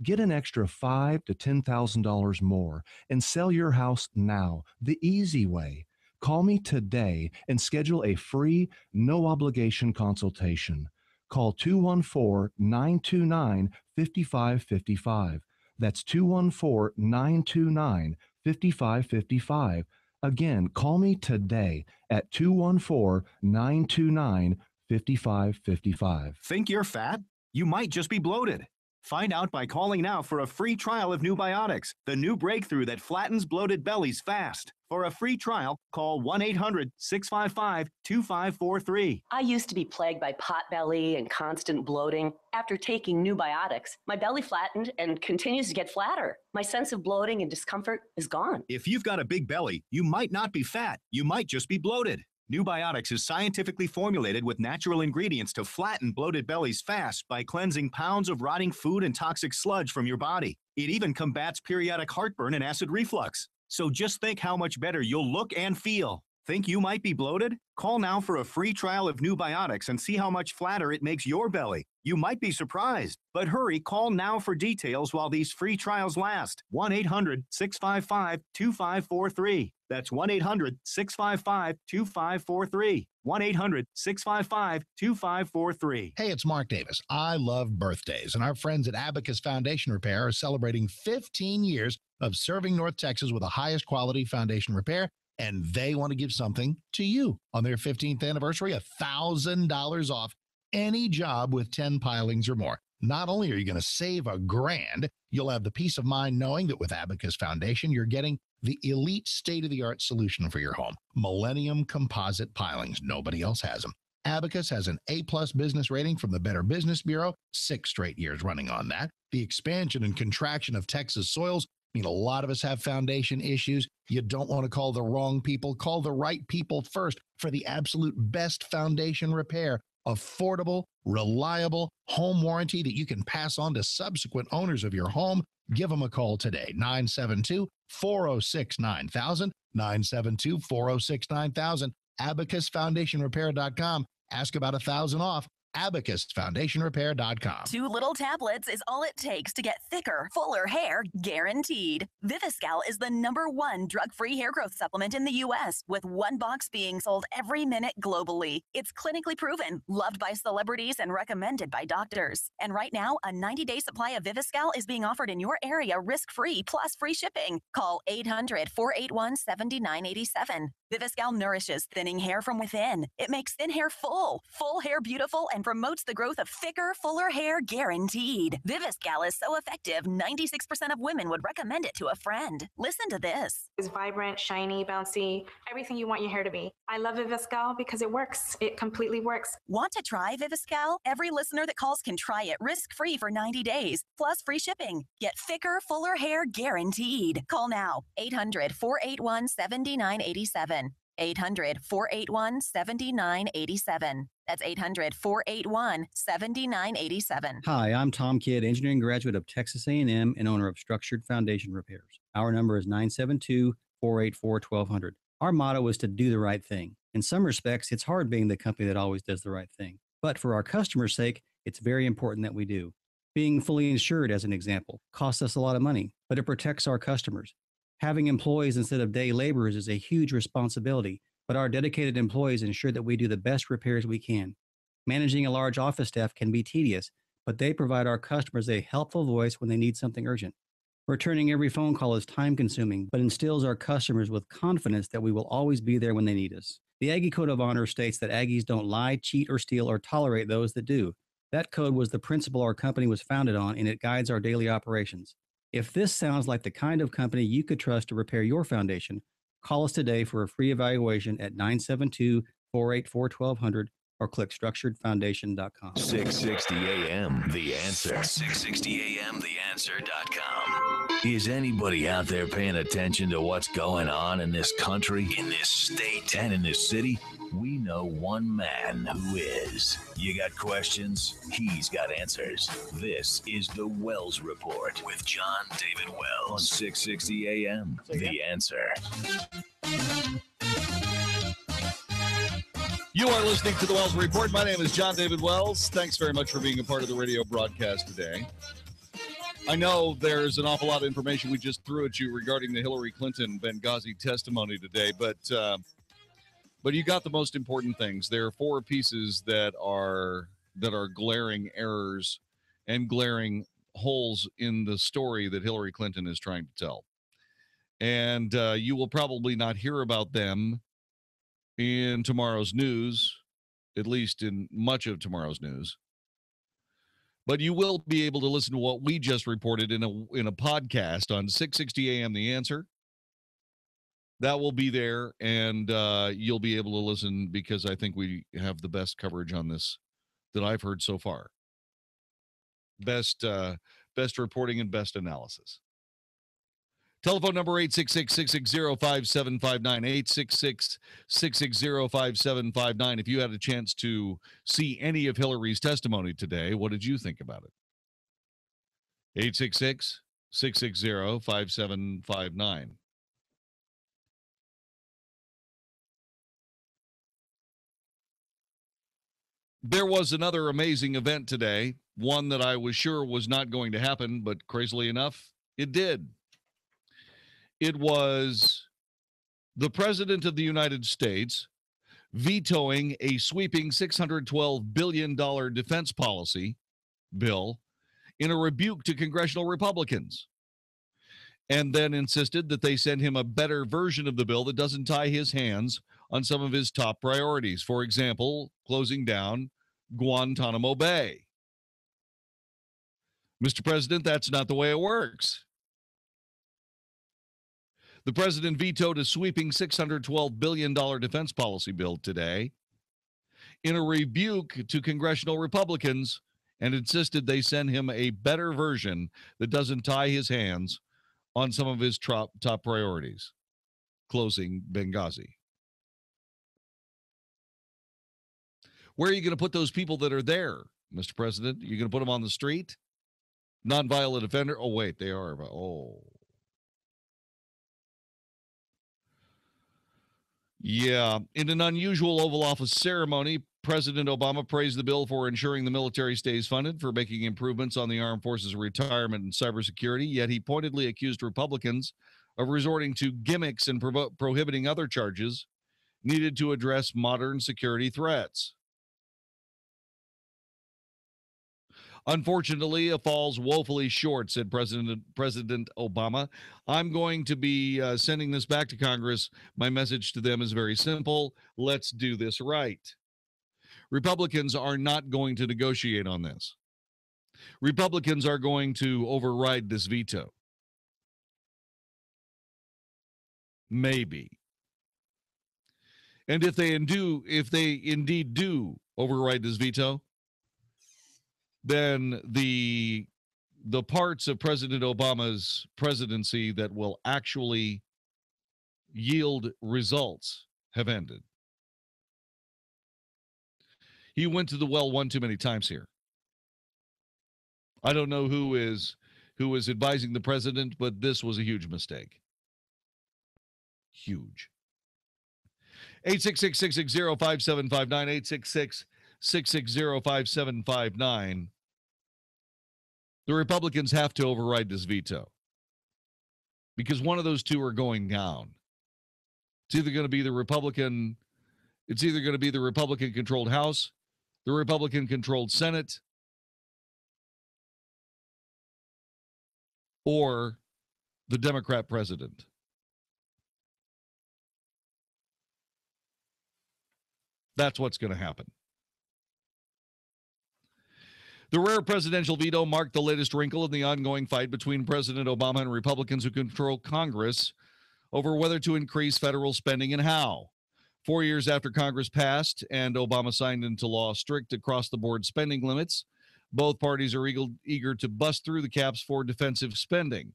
Get an extra $5,000 to $10,000 more and sell your house now, the easy way. Call me today and schedule a free, no-obligation consultation. Call 214-929-5555. That's 214-929-5555. Again, call me today at 214-929-5555. Think you're fat? You might just be bloated. Find out by calling now for a free trial of New Biotics, the new breakthrough that flattens bloated bellies fast. For a free trial, call 1-800-655-2543. I used to be plagued by pot belly and constant bloating. After taking New Biotics, my belly flattened and continues to get flatter. My sense of bloating and discomfort is gone. If you've got a big belly, you might not be fat. You might just be bloated. New Biotics is scientifically formulated with natural ingredients to flatten bloated bellies fast by cleansing pounds of rotting food and toxic sludge from your body. It even combats periodic heartburn and acid reflux. So just think how much better you'll look and feel. Think you might be bloated? Call now for a free trial of New Biotics and see how much flatter it makes your belly. You might be surprised, but hurry, call now for details while these free trials last. 1-800-655-2543. That's 1-800-655-2543. 1-800-655-2543. Hey, it's Mark Davis. I love birthdays, and our friends at Abacus Foundation Repair are celebrating 15 years of serving North Texas with the highest quality foundation repair, and they want to give something to you. On their 15th anniversary, $1,000 off any job with 10 pilings or more. Not only are you going to save $1,000, you'll have the peace of mind knowing that with Abacus Foundation, you're getting the elite state-of-the-art solution for your home. Millennium composite pilings. Nobody else has them. Abacus has an A-plus business rating from the Better Business Bureau, 6 straight years running on that. The expansion and contraction of Texas soils mean a lot of us have foundation issues. You don't want to call the wrong people. Call the right people first for the absolute best foundation repair. Affordable, reliable home warranty that you can pass on to subsequent owners of your home. Give them a call today, 972-406-9000, 972-406-9000, abacusfoundationrepair.com. Ask about $1,000 off. abacusfoundationrepair.com. 2 little tablets is all it takes to get thicker, fuller hair guaranteed. Viviscal is the #1 drug-free hair growth supplement in the U.S., with 1 box being sold every minute globally. It's clinically proven, loved by celebrities, and recommended by doctors. And right now, a 90-day supply of Viviscal is being offered in your area risk-free plus free shipping. Call 800-481-7987. Viviscal nourishes thinning hair from within. It makes thin hair full hair beautiful, and promotes the growth of thicker, fuller hair guaranteed. Viviscal is so effective, 96% of women would recommend it to a friend. Listen to this. It's vibrant, shiny, bouncy, everything you want your hair to be. I love Viviscal because it works. It completely works. Want to try Viviscal? Every listener that calls can try it risk-free for 90 days, plus free shipping. Get thicker, fuller hair guaranteed. Call now, 800-481-7987. 800-481-7987. That's 800-481-7987. Hi, I'm Tom Kidd, engineering graduate of Texas A&M and owner of Structured Foundation Repairs. Our number is 972-484-1200. Our motto is to do the right thing. In some respects, it's hard being the company that always does the right thing. But for our customers' sake, it's very important that we do. Being fully insured, as an example, costs us a lot of money, but it protects our customers. Having employees instead of day laborers is a huge responsibility, but our dedicated employees ensure that we do the best repairs we can. Managing a large office staff can be tedious, but they provide our customers a helpful voice when they need something urgent. Returning every phone call is time-consuming, but instills our customers with confidence that we will always be there when they need us. The Aggie Code of Honor states that Aggies don't lie, cheat, or steal, or tolerate those that do. That code was the principle our company was founded on, and it guides our daily operations. If this sounds like the kind of company you could trust to repair your foundation, call us today for a free evaluation at 972-484-1200 or click structuredfoundation.com. 660 AM, The Answer. 660 AM, TheAnswer.com. Is anybody out there paying attention to what's going on in this country, in this state, and in this city? We know one man who is. You got questions? He's got answers. This is the Wells Report with Jon-David Wells on 660 AM, The Answer. You are listening to the Wells Report. My name is Jon-David Wells. Thanks very much for being a part of the radio broadcast today. I know there's an awful lot of information we just threw at you regarding the Hillary Clinton Benghazi testimony today, but you got the most important things. There are 4 pieces that are glaring errors and glaring holes in the story that Hillary Clinton is trying to tell. And you will probably not hear about them in tomorrow's news, at least in much of tomorrow's news. But you will be able to listen to what we just reported in a podcast on 660 AM The Answer. That will be there, and you'll be able to listen because I think we have the best coverage on this that I've heard so far. Best reporting and best analysis. Telephone number 866-660-5759, 866-660-5759. If you had a chance to see any of Hillary's testimony today, what did you think about it? 866-660-5759. There was another amazing event today, one that I was sure was not going to happen, but crazily enough, it did. It was the President of the United States vetoing a sweeping $612 billion defense policy bill in a rebuke to congressional Republicans, and then insisted that they send him a better version of the bill that doesn't tie his hands on some of his top priorities. For example, closing down Guantanamo Bay. Mr. President, that's not the way it works. The president vetoed a sweeping $612 billion defense policy bill today in a rebuke to congressional Republicans and insisted they send him a better version that doesn't tie his hands on some of his top priorities, closing Benghazi. Where are you going to put those people that are there, Mr. President? You're going to put them on the street? Nonviolent offender? Oh, wait, they are. Oh. Yeah. In an unusual Oval Office ceremony, President Obama praised the bill for ensuring the military stays funded, for making improvements on the armed forces retirement and cybersecurity, yet he pointedly accused Republicans of resorting to gimmicks and prohibiting other charges needed to address modern security threats. Unfortunately, it falls woefully short, said President Obama. I'm going to be sending this back to Congress. My message to them is very simple. Let's do this right. Republicans are not going to negotiate on this. Republicans are going to override this veto. Maybe. And if they indeed do override this veto, then the parts of President Obama's presidency that will actually yield results have ended. He went to the well one too many times here. I don't know who is advising the president, but this was a huge mistake. Huge. 866-660-5759, 866-660-5759. The Republicans have to override this veto because one of those two are going down. It's either going to be the Republican-controlled House, the Republican-controlled Senate, or the Democrat president. That's what's going to happen. The rare presidential veto marked the latest wrinkle in the ongoing fight between President Obama and Republicans who control Congress over whether to increase federal spending and how. 4 years after Congress passed and Obama signed into law strict across-the-board spending limits, both parties are eager to bust through the caps for defensive spending.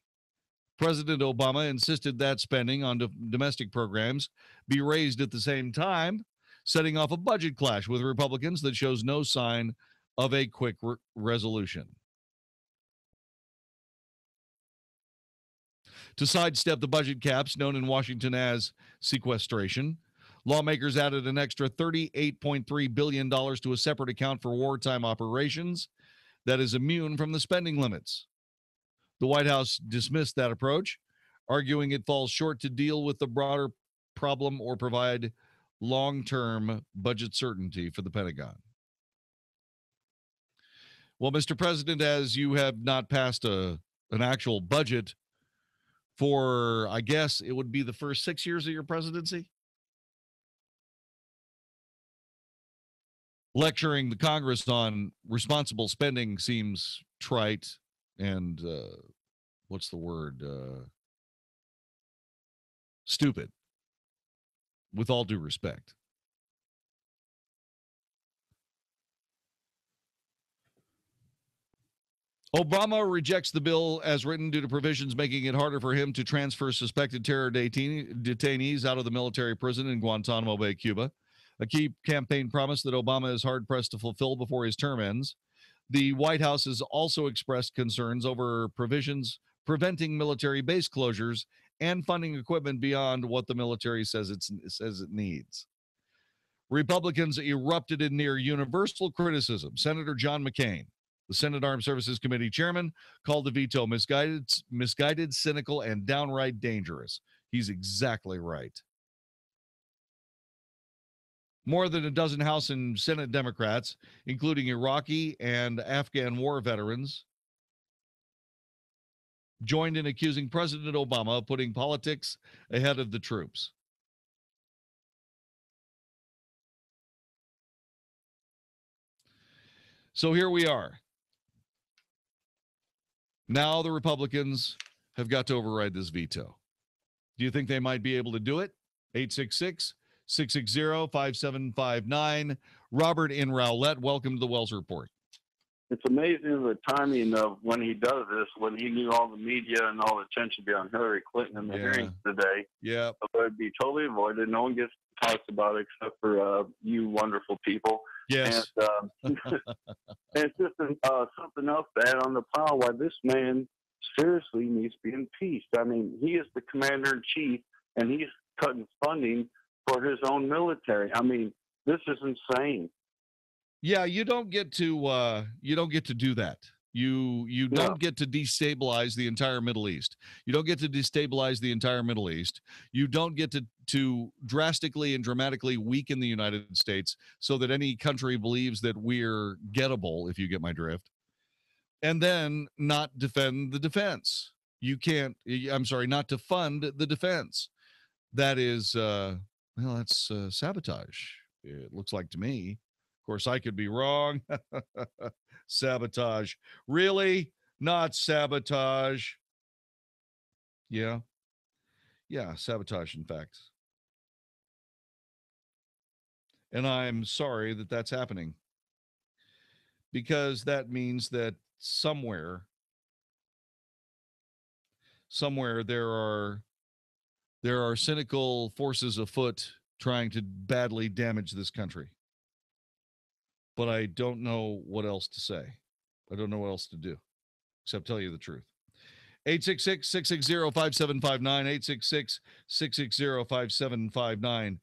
President Obama insisted that spending on domestic programs be raised at the same time, setting off a budget clash with Republicans that shows no sign of a quick resolution. To sidestep the budget caps, known in Washington as sequestration, lawmakers added an extra $38.3 billion to a separate account for wartime operations that is immune from the spending limits. The White House dismissed that approach, arguing it falls short to deal with the broader problem or provide long-term budget certainty for the Pentagon. Well, Mr. President, as you have not passed an actual budget for, I guess it would be the first 6 years of your presidency, lecturing the Congress on responsible spending seems trite and, stupid, with all due respect. Obama rejects the bill as written due to provisions making it harder for him to transfer suspected terror detainees out of the military prison in Guantanamo Bay, Cuba, a key campaign promise that Obama is hard-pressed to fulfill before his term ends. The White House has also expressed concerns over provisions preventing military base closures and funding equipment beyond what the military says it needs. Republicans erupted in near universal criticism. Senator John McCain, the Senate Armed Services Committee chairman, called the veto misguided, cynical, and downright dangerous. He's exactly right. More than a dozen House and Senate Democrats, including Iraqi and Afghan war veterans, joined in accusing President Obama of putting politics ahead of the troops. So here we are. Now the Republicans have got to override this veto. Do you think they might be able to do it? 866-660-5759. Robert in Rowlett, welcome to the Wells Report. It's amazing the timing of when he does this, when he knew all the media and all the attention be on Hillary Clinton in the hearings today. Yeah. It would be totally avoided. No one gets talked about except for you wonderful people. Yes. And it's just something else to add on the pile why this man seriously needs to be impeached. I mean, he is the commander-in-chief, and he's cutting funding for his own military. I mean, this is insane. Yeah, you don't get to do that. You don't get to destabilize the entire Middle East. You don't get to destabilize the entire Middle East. You don't get to drastically and dramatically weaken the United States so that any country believes that we're gettable, if you get my drift, and then not defend the defense. You can't, I'm sorry, not to fund the defense. That is, that's sabotage, it looks like to me. Of course, I could be wrong. Sabotage. Really? Not sabotage. Yeah. Yeah, sabotage, in fact. And I'm sorry that that's happening. Because that means that somewhere there are cynical forces afoot trying to badly damage this country. But I don't know what else to say. I don't know what else to do except tell you the truth. 866-660-5759, 866-660-5759.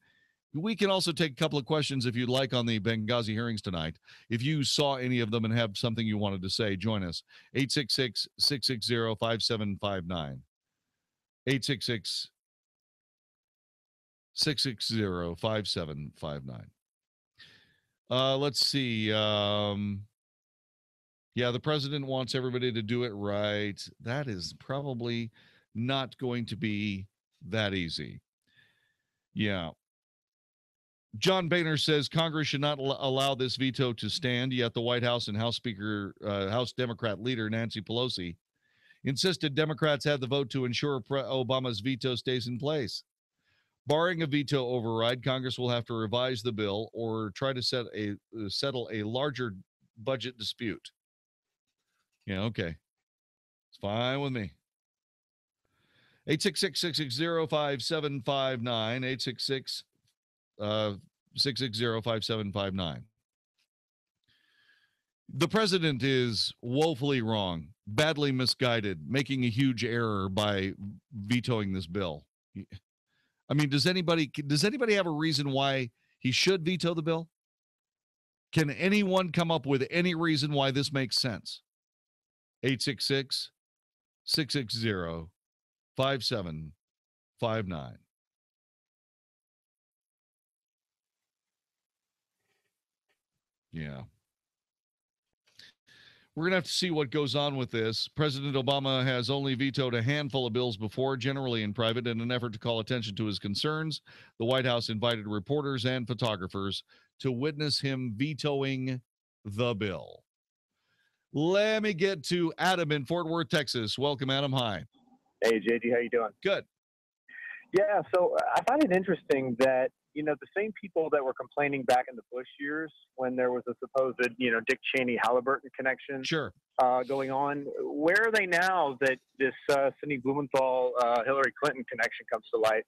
We can also take a couple of questions if you'd like on the Benghazi hearings tonight. If you saw any of them and have something you wanted to say, join us. 866-660-5759. 866-660-5759. Let's see. Yeah, the president wants everybody to do it right. That is probably not going to be that easy. Yeah. John Boehner says Congress should not allow this veto to stand, yet the White House and House Democrat leader Nancy Pelosi insisted Democrats had the vote to ensure Obama's veto stays in place. Barring a veto override, Congress will have to revise the bill or try to settle a larger budget dispute. Yeah, okay. It's fine with me. 866-660-5759, 866-660-5759. The president is woefully wrong, badly misguided, making a huge error by vetoing this bill. I mean, does anybody have a reason why he should veto the bill? Can anyone come up with any reason why this makes sense? 866-660-5759. Yeah. We're going to have to see what goes on with this. President Obama has only vetoed a handful of bills before, generally in private, in an effort to call attention to his concerns. The White House invited reporters and photographers to witness him vetoing the bill. Let me get to Adam in Fort Worth, Texas. Welcome, Adam. Hi. Hey, JD. How you doing? Good. Yeah, so I find it interesting that, the same people that were complaining back in the Bush years when there was a supposed, Dick Cheney-Halliburton connection going on, where are they now that this Sidney Blumenthal, Hillary Clinton connection comes to light?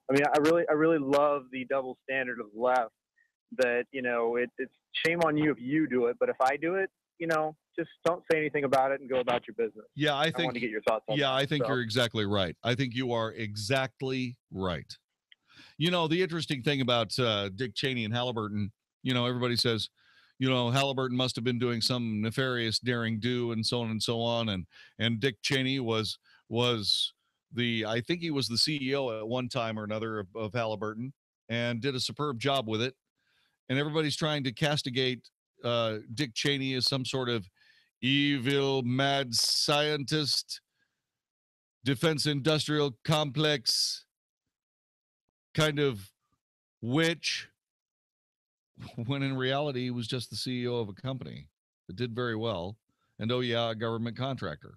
I mean, I really love the double standard of the left that, it's shame on you if you do it, but if I do it, just don't say anything about it and go about your business. Yeah, I want to get your thoughts on that. Yeah, I think you're exactly right. I think you are exactly right. The interesting thing about Dick Cheney and Halliburton, everybody says, Halliburton must have been doing some nefarious daring do and so on and so on. And Dick Cheney was I think he was the CEO at one time or another of Halliburton and did a superb job with it. And everybody's trying to castigate Dick Cheney as some sort of evil, mad scientist, defense industrial complex kind of witch, when in reality he was just the CEO of a company that did very well, and a government contractor.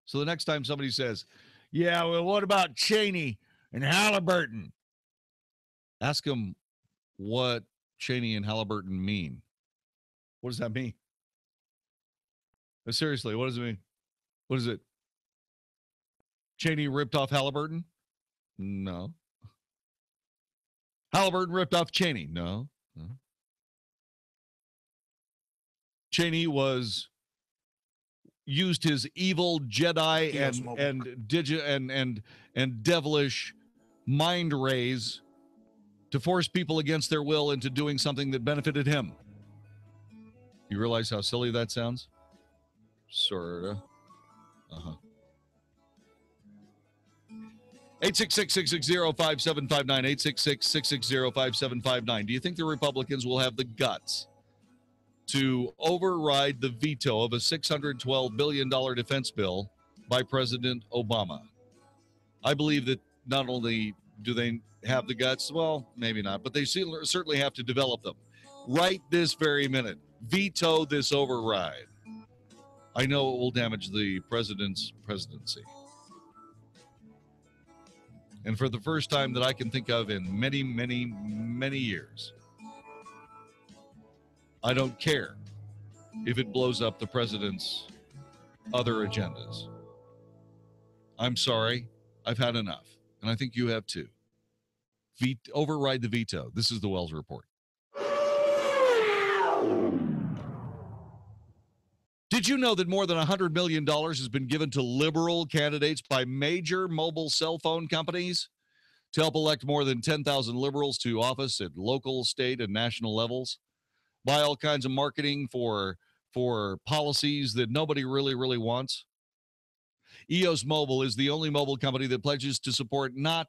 So the next time somebody says, yeah, well, what about Cheney and Halliburton? Ask them what Cheney and Halliburton mean. What does that mean? Seriously, what does it mean? What is it? Cheney ripped off Halliburton? No. Halliburton ripped off Cheney? No. Cheney used his evil Jedi and devilish mind rays to force people against their will into doing something that benefited him. You realize how silly that sounds? Sorta. 866-660-5759, 866-660-5759. Do you think the Republicans will have the guts to override the veto of a $612 billion defense bill by President Obama? I believe that not only do they have the guts, well, maybe not, but they certainly have to develop them. Right this very minute, veto this override. I know it will damage the president's presidency. And for the first time that I can think of in many, many, many years, I don't care if it blows up the president's other agendas. I'm sorry. I've had enough. And I think you have too. Override the veto. This is the Wells Report. Did you know that more than $100 million has been given to liberal candidates by major mobile cell phone companies to help elect more than 10,000 liberals to office at local, state, and national levels? Buy all kinds of marketing for policies that nobody really wants? EOS Mobile is the only mobile company that pledges to support not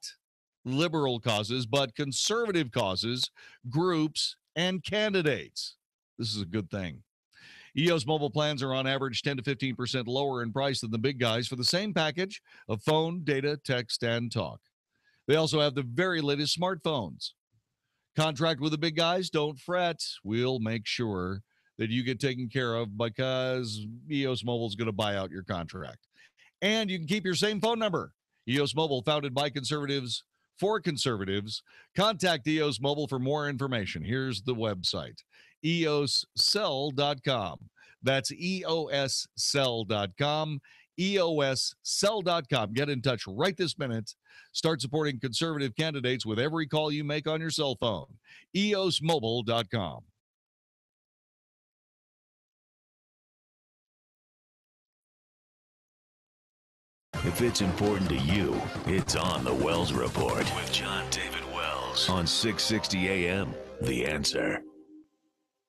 liberal causes, but conservative causes, groups, and candidates. This is a good thing. EOS mobile plans are on average 10 to 15% lower in price than the big guys for the same package of phone, data, text, and talk. They also have the very latest smartphones. Contract with the big guys? Don't fret. We'll make sure that you get taken care of because EOS Mobile is going to buy out your contract. And you can keep your same phone number. EOS Mobile, founded by conservatives for conservatives. Contact EOS Mobile for more information. Here's the website, eoscell.com. That's eoscell.com, eoscell.com. Get in touch right this minute. Start supporting conservative candidates with every call you make on your cell phone. eosmobile.com. If it's important to you, it's on the Wells Report with Jon-David Wells on 660 AM. The Answer.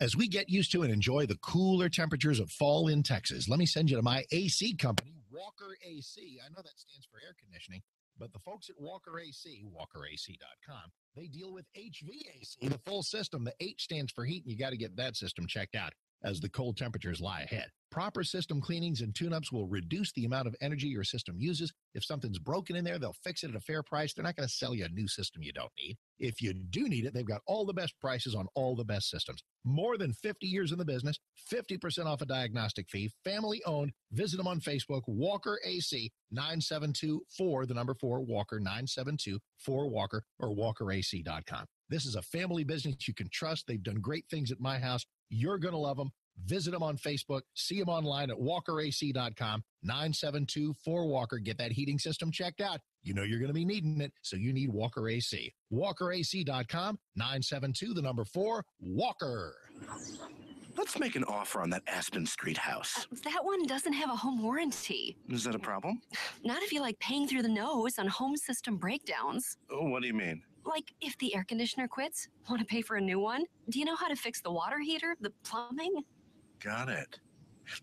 As we get used to and enjoy the cooler temperatures of fall in Texas, let me send you to my AC company, Walker AC. I know that stands for air conditioning, but the folks at Walker AC, walkerac.com, they deal with HVAC, the full system. The H stands for heat, and you got to get that system checked out as the cold temperatures lie ahead. Proper system cleanings and tune-ups will reduce the amount of energy your system uses. If something's broken in there, they'll fix it at a fair price. They're not going to sell you a new system you don't need. If you do need it, they've got all the best prices on all the best systems. More than 50 years in the business, 50% off a diagnostic fee, family-owned. Visit them on Facebook, Walker AC, 972-4, the number 4, Walker, 972-4-WALKER, or walkerac.com. This is a family business you can trust. They've done great things at my house. You're going to love them. Visit them on Facebook. See them online at walkerac.com, 972-4-WALKER. Get that heating system checked out. You know you're going to be needing it, so you need Walker AC. walkerac.com, 972, the number 4, Walker. Let's make an offer on that Aspen Street house. That one doesn't have a home warranty. Is that a problem? Not if you like paying through the nose on home system breakdowns. Oh, what do you mean? Like if the air conditioner quits, want to pay for a new one? Do you know how to fix the water heater, the plumbing? Got it.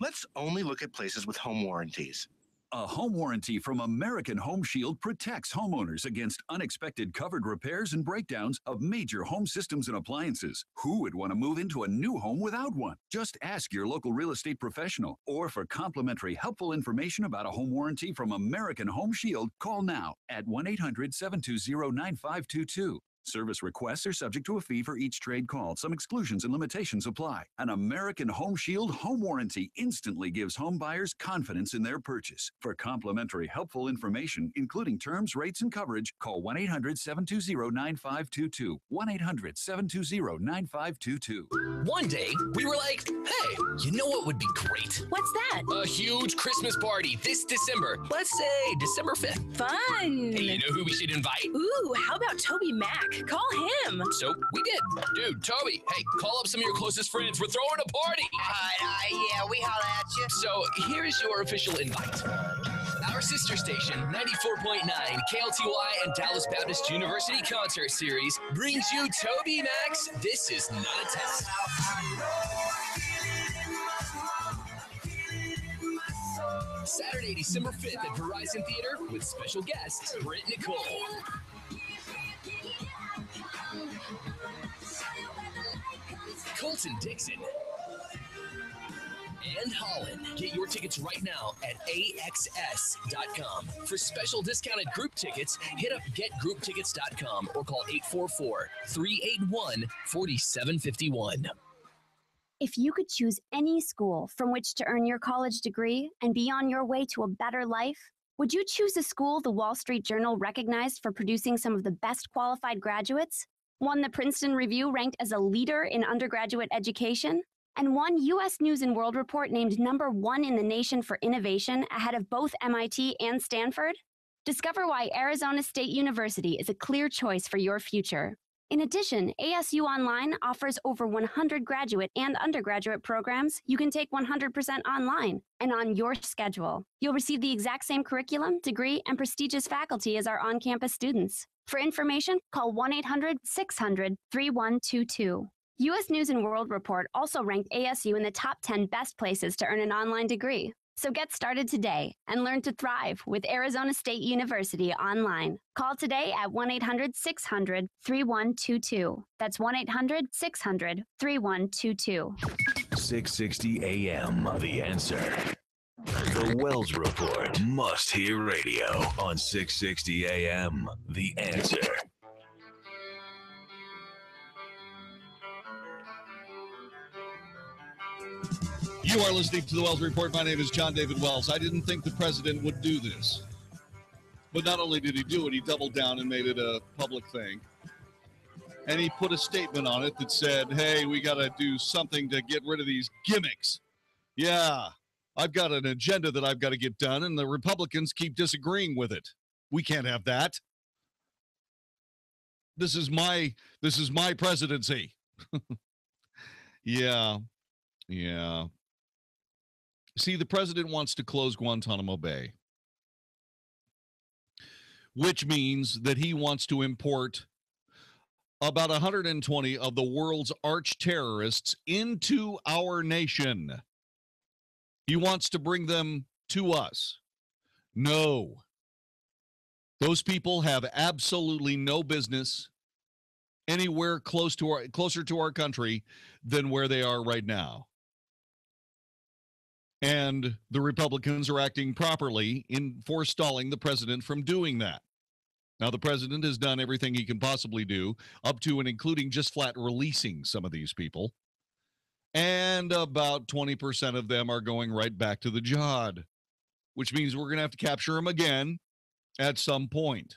Let's only look at places with home warranties. A home warranty from American Home Shield protects homeowners against unexpected covered repairs and breakdowns of major home systems and appliances. Who would want to move into a new home without one? Just ask your local real estate professional, or for complimentary helpful information about a home warranty from American Home Shield, call now at 1-800-720-9522. Service requests are subject to a fee for each trade call. Some exclusions and limitations apply. An American Home Shield home warranty instantly gives home buyers confidence in their purchase. For complimentary helpful information, including terms, rates, and coverage, call 1-800-720-9522. 1-800-720-9522. One day, we were like, hey, you know what would be great? What's that? A huge Christmas party this December. Let's say December 5th. Fun. Hey, you know who we should invite? Ooh, how about Toby Mac? Call him. So we did. Dude, Toby, hey, call up some of your closest friends. We're throwing a party. Yeah, we holla at you. So here's your official invite. Our sister station, 94.9 KLTY and Dallas Baptist University Concert Series brings you Toby Mac's This Is Not a Test. Saturday, December 5th at Verizon Theater with special guest Britt Nicole. Colton Dixon and Holland. Get your tickets right now at AXS.com. For special discounted group tickets, hit up getgrouptickets.com or call 844-381-4751. If you could choose any school from which to earn your college degree and be on your way to a better life, would you choose a school the Wall Street Journal recognized for producing some of the best qualified graduates? One the Princeton Review ranked as a leader in undergraduate education? And one U.S. News & World Report named #1 in the nation for innovation ahead of both MIT and Stanford? Discover why Arizona State University is a clear choice for your future. In addition, ASU Online offers over 100 graduate and undergraduate programs you can take 100% online and on your schedule. You'll receive the exact same curriculum, degree, and prestigious faculty as our on-campus students. For information, call 1-800-600-3122. U.S. News & World Report also ranked ASU in the top 10 best places to earn an online degree. So get started today and learn to thrive with Arizona State University online. Call today at 1-800-600-3122. That's 1-800-600-3122. 660 AM, The Answer. The Wells Report, must-hear radio on 660 AM, The Answer. You are listening to the Wells Report. My name is Jon-David Wells. I didn't think the president would do this. But not only did he do it, he doubled down and made it a public thing. And he put a statement on it that said, hey, we got to do something to get rid of these gimmicks. Yeah, I've got an agenda that I've got to get done, and the Republicans keep disagreeing with it. We can't have that. This is my presidency. Yeah. See, the president wants to close Guantanamo Bay, which means that he wants to import about 120 of the world's arch terrorists into our nation. He wants to bring them to us. No. Those people have absolutely no business anywhere closer to our country than where they are right now. And the Republicans are acting properly in forestalling the president from doing that. Now, the president has done everything he can possibly do, up to and including just flat releasing some of these people. And about 20% of them are going right back to the jihad, which means we're going to have to capture them again at some point.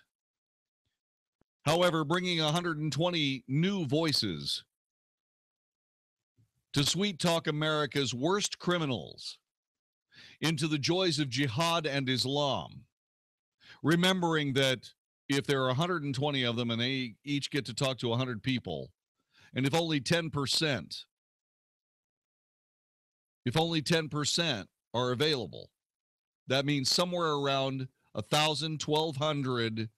However, bringing 120 new voices to sweet talk America's worst criminals into the joys of jihad and Islam, remembering that if there are 120 of them and they each get to talk to 100 people, and if only 10% are available, that means somewhere around 1,000, 1,200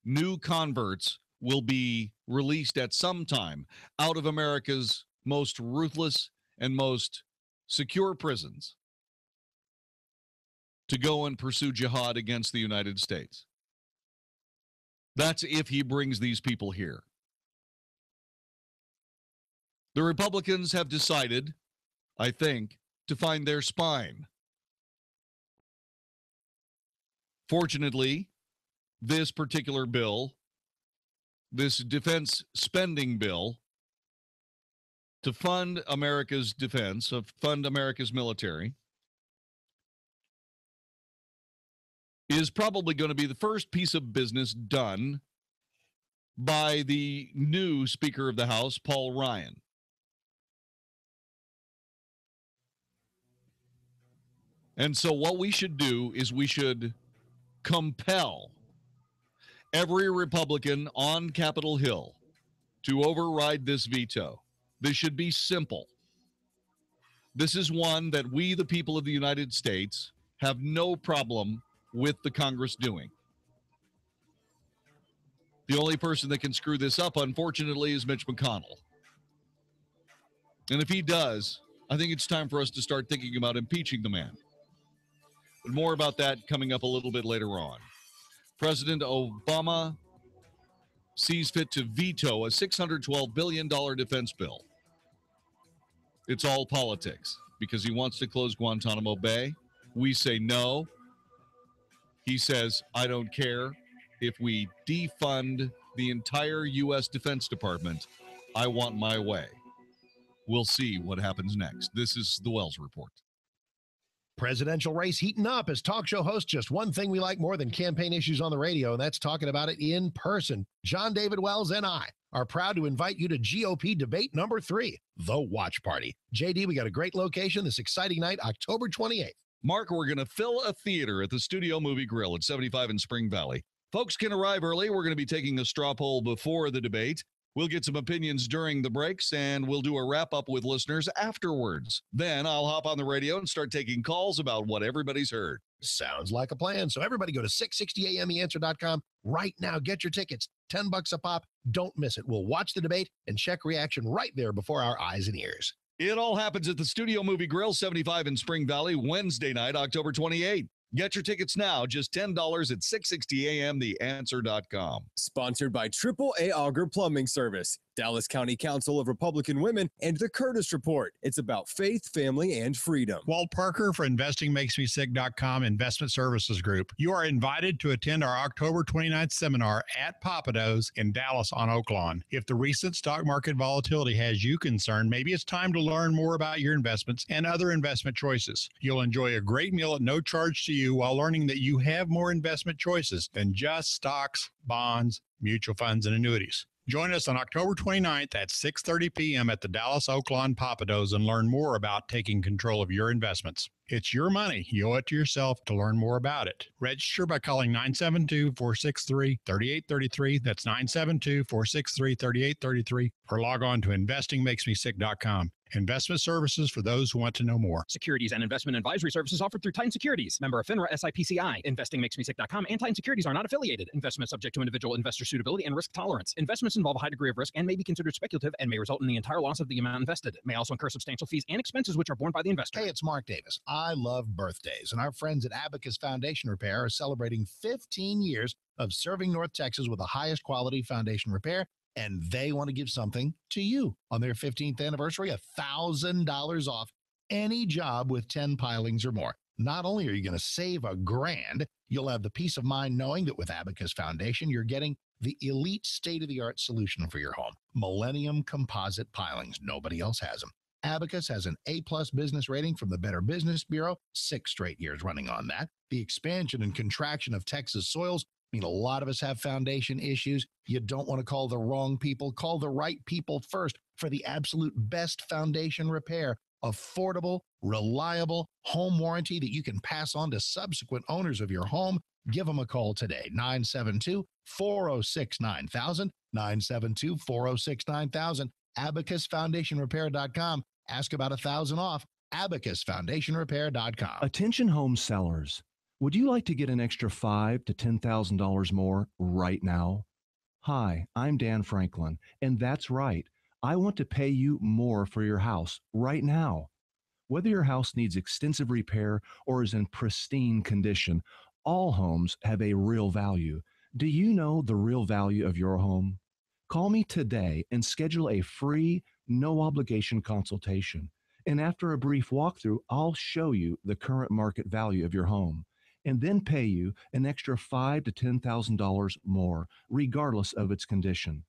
new converts will be released at some time out of America's most ruthless and most secure prisons to go and pursue jihad against the United States. That's if he brings these people here. The Republicans have decided, I think, to find their spine. Fortunately, this particular bill, this defense spending bill, to fund America's defense, to fund America's military, is probably going to be the first piece of business done by the new Speaker of the House, Paul Ryan. And so what we should do is we should compel every Republican on Capitol Hill to override this veto. This should be simple. This is one that we, the people of the United States, have no problem with the Congress doing. The only person that can screw this up, unfortunately, is Mitch McConnell. And if he does, I think it's time for us to start thinking about impeaching the man. But more about that coming up a little bit later on. President Obama sees fit to veto a $612 billion defense bill. It's all politics because he wants to close Guantanamo Bay. We say no. He says, I don't care if we defund the entire U.S. Defense Department. I want my way. We'll see what happens next. This is the Wells Report. Presidential race heating up. As talk show hosts, just one thing we like more than campaign issues on the radio, and that's talking about it in person. Jon-David Wells and I are proud to invite you to GOP debate number 3, The Watch Party. JD, we got a great location this exciting night, October 28th. Mark, we're going to fill a theater at the Studio Movie Grill at 75 in Spring Valley. Folks can arrive early. We're going to be taking a straw poll before the debate. We'll get some opinions during the breaks, and we'll do a wrap-up with listeners afterwards. Then I'll hop on the radio and start taking calls about what everybody's heard. Sounds like a plan. So everybody go to 660amtheanswer.com right now. Get your tickets. $10 a pop. Don't miss it. We'll watch the debate and check reaction right there before our eyes and ears. It all happens at the Studio Movie Grill, 75 in Spring Valley, Wednesday night, October 28th. Get your tickets now, just $10 at 660amtheanswer.com. Sponsored by AAA Auger Plumbing Service, Dallas County Council of Republican Women, and The Curtis Report. It's about faith, family, and freedom. Walt Parker for InvestingMakesMeSick.com Investment Services Group. You are invited to attend our October 29th seminar at Papados in Dallas on Oak Lawn. If the recent stock market volatility has you concerned, maybe it's time to learn more about your investments and other investment choices. You'll enjoy a great meal at no charge to you while learning that you have more investment choices than just stocks, bonds, mutual funds, and annuities. Join us on October 29th at 6:30 p.m. at the Dallas Oak Lawn Papados and learn more about taking control of your investments. It's your money. You owe it to yourself to learn more about it. Register by calling 972-463-3833. That's 972-463-3833. Or log on to InvestingMakesMeSick.com. Investment services for those who want to know more. Securities and investment advisory services offered through Titan Securities. Member of FINRA SIPCI. InvestingMakesMeSick.com and Titan Securities are not affiliated. Investment subject to individual investor suitability and risk tolerance. Investments involve a high degree of risk and may be considered speculative and may result in the entire loss of the amount invested. May also incur substantial fees and expenses which are borne by the investor. Hey, it's Mark Davis. I love birthdays, and our friends at Abacus Foundation Repair are celebrating 15 years of serving North Texas with the highest quality foundation repair, and they want to give something to you. On their 15th anniversary, $1,000 off any job with 10 pilings or more. Not only are you going to save $1,000, you'll have the peace of mind knowing that with Abacus Foundation, you're getting the elite state-of-the-art solution for your home. Millennium composite pilings. Nobody else has them. Abacus has an A-plus business rating from the Better Business Bureau, 6 straight years running on that. The expansion and contraction of Texas soils mean a lot of us have foundation issues. You don't want to call the wrong people. Call the right people first for the absolute best foundation repair. Affordable, reliable home warranty that you can pass on to subsequent owners of your home. Give them a call today, 972-406-9000, 972-406-9000, AbacusFoundationRepair.com. Ask about $1,000 off, AbacusFoundationRepair.com. Attention home sellers. Would you like to get an extra $5,000 to $10,000 more right now? Hi, I'm Dan Franklin, and that's right. I want to pay you more for your house right now. Whether your house needs extensive repair or is in pristine condition, all homes have a real value. Do you know the real value of your home? Call me today and schedule a free, no-obligation consultation. And after a brief walkthrough, I'll show you the current market value of your home and then pay you an extra $5,000 to $10,000 more, regardless of its condition.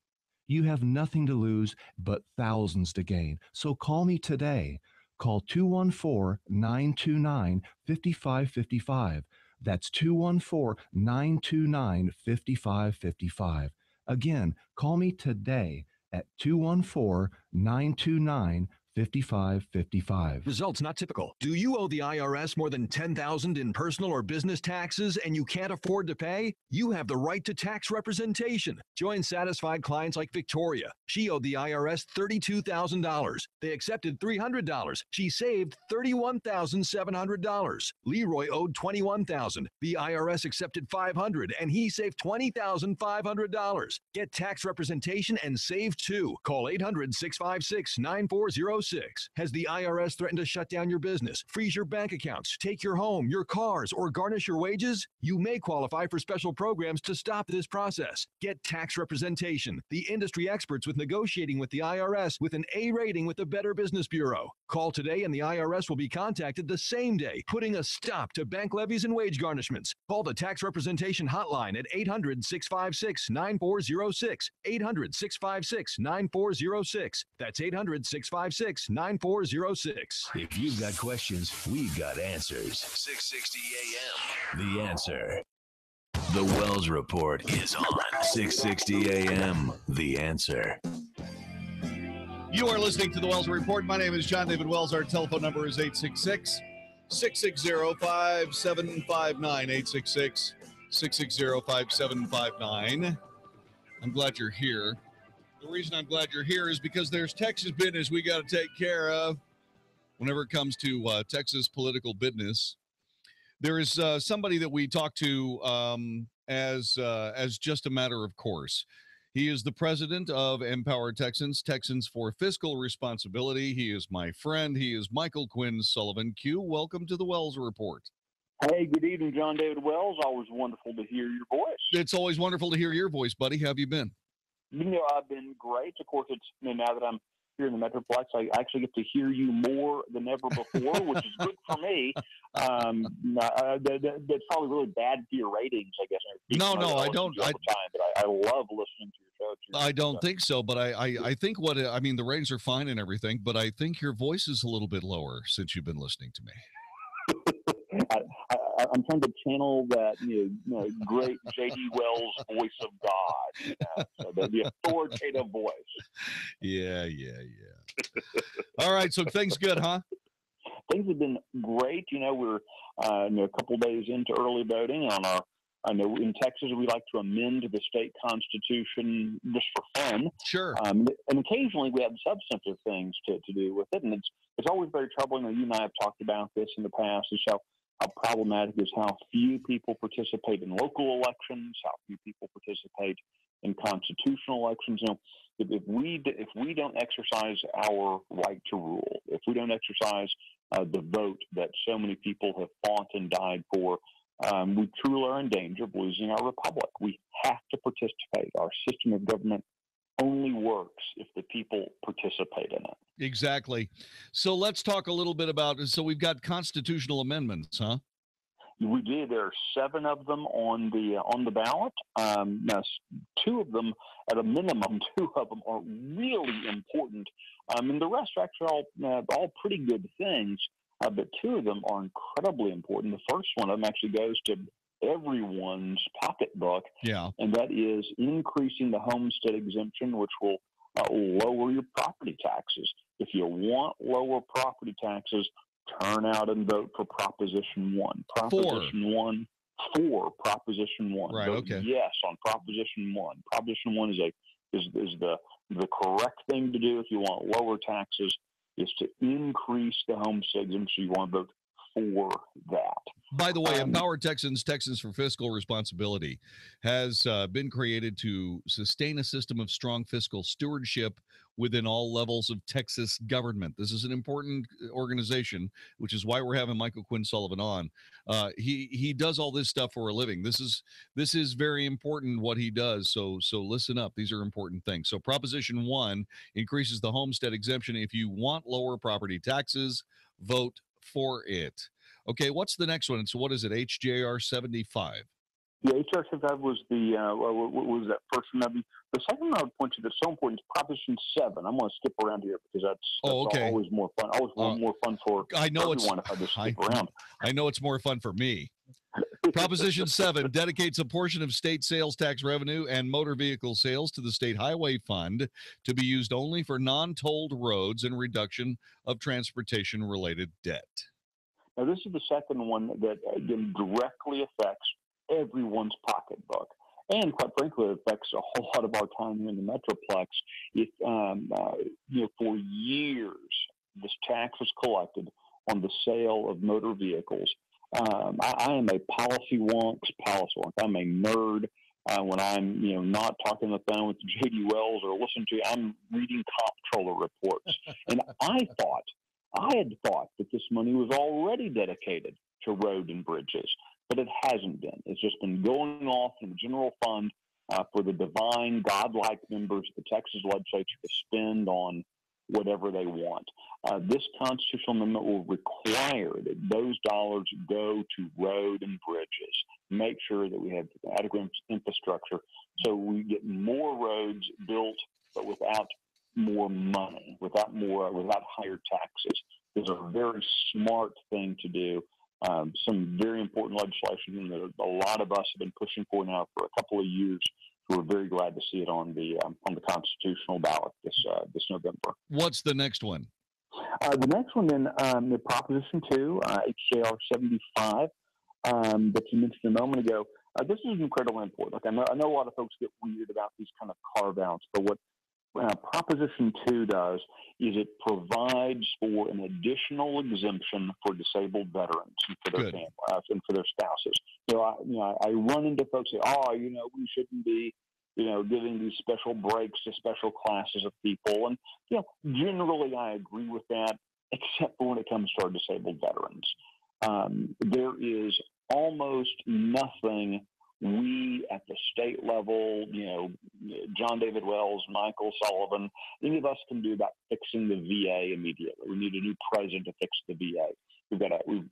You have nothing to lose, but thousands to gain. So call me today. Call 214-929-5555. That's 214-929-5555. Again, call me today at 214-929-5555. 5555. Results not typical. Do you owe the IRS more than $10,000 in personal or business taxes and you can't afford to pay? You have the right to tax representation. Join satisfied clients like Victoria. She owed the IRS $32,000. They accepted $300. She saved $31,700. Leroy owed $21,000. The IRS accepted $500 and he saved $20,500. Get tax representation and save too. Call 800-656-9406. 94006. Has the IRS threatened to shut down your business, freeze your bank accounts, take your home, your cars, or garnish your wages? You may qualify for special programs to stop this process. Get tax representation, the industry experts with negotiating with the IRS with an A rating with the Better Business Bureau. Call today and the IRS will be contacted the same day, putting a stop to bank levies and wage garnishments. Call the tax representation hotline at 800-656-9406. 800-656-9406. That's 800-656-9406. If you've got questions, we've got answers. 660 AM. The Answer. The Wells Report is on 660 AM. The Answer. You are listening to the Wells Report. My name is Jon-David Wells. Our telephone number is 866-660-5759. 866-660-5759. I'm glad you're here. The reason I'm glad you're here is because there's Texas business we got to take care of whenever it comes to Texas political business. There is somebody that we talk to as just a matter of course. He is the president of Empower Texans, Texans for Fiscal Responsibility. He is my friend. He is Michael Quinn Sullivan. Q, welcome to the Wells Report. Hey, good evening, Jon-David Wells. Always wonderful to hear your voice. It's always wonderful to hear your voice, buddy. How have you been? You know, I've been great. Of course, it's now that I'm here in the Metroplex, I actually get to hear you more than ever before, which is good for me. That's probably really bad for your ratings, I guess. No, I don't. But I love listening to your show. I don't think so, but I think the ratings are fine and everything, but I think your voice is a little bit lower since you've been listening to me. I'm trying to channel that great J.D. Wells voice of God, so the authoritative voice. Yeah. All right, so things good, huh? Things have been great. We're a couple days into early voting on our. I know in Texas we like to amend the state constitution just for fun. Sure. And occasionally we have substantive things to do with it, and it's always very troubling. You and I have talked about this in the past. Is how problematic is how few people participate in local elections, how few people participate in constitutional elections. If we don't exercise our right to rule, if we don't exercise the vote that so many people have fought and died for, we truly are in danger of losing our republic. We have to participate. Our system of government only works if the people participate in it. Exactly. So let's talk a little bit about it. So we've got constitutional amendments, huh? We did. There are 7 of them on the ballot. Now, 2 of them, at a minimum, 2 of them are really important. And the rest are actually all pretty good things. But 2 of them are incredibly important. The first one of them actually goes to everyone's pocketbook. Yeah. And that is increasing the homestead exemption, which will lower your property taxes. If you want lower property taxes, turn out and vote for Proposition 1. Proposition 1. Right, Vote okay. yes on Proposition 1. Proposition 1 is the correct thing to do if you want lower taxes, is to increase the homestead exemption. You want to vote for that. By the way, Empower Texans, Texans for Fiscal Responsibility has been created to sustain a system of strong fiscal stewardship within all levels of Texas government. This is an important organization, which is why we're having Michael Quinn Sullivan on. He does all this stuff for a living. This is very important what he does. So listen up. These are important things. So Proposition 1 increases the homestead exemption. If you want lower property taxes, vote for it. Okay, what's the next one? So what is it? HJR 75. Yeah, HR 75 was was that first one. The second one I would point to that's so important is Proposition 7. I'm going to skip around here because that's always more fun. Always more fun for everyone if I just skip around. I know it's more fun for me. Proposition 7 dedicates a portion of state sales tax revenue and motor vehicle sales to the state highway fund to be used only for non-tolled roads and reduction of transportation-related debt. Now, this is the second one that, again, directly affects everyone's pocketbook. And quite frankly, it affects a whole lot of our time here in the Metroplex. If, for years, this tax was collected on the sale of motor vehicles. I am a policy wonk. I'm a nerd. when I'm, not talking on the phone with J.D. Wells or listening to, I'm reading comptroller reports. And I had thought that this money was already dedicated to road and bridges, but it hasn't been. It's just been going off in the general fund for the divine, godlike members of the Texas legislature to spend on whatever they want. This constitutional amendment will require that those dollars go to road and bridges. Make sure that we have adequate infrastructure so we get more roads built, but without more money, without higher taxes. It's a very smart thing to do. Some very important legislation that a lot of us have been pushing for now for a couple of years. We're very glad to see it on the constitutional ballot this November. What's the next one? The next one, then, the Proposition 2, HJR 75, that you mentioned a moment ago. This is incredibly important. Like, I know a lot of folks get weird about these kind of carve-outs, but what Proposition 2 does is it provides for an additional exemption for disabled veterans and for their family and for their spouses. I run into folks say, we shouldn't be, giving these special breaks to special classes of people. And, generally I agree with that, except for when it comes to our disabled veterans. There is almost nothing we at the state level, Jon-David Wells, Michael Sullivan, any of us can do about fixing the VA immediately. We need a new president to fix the VA.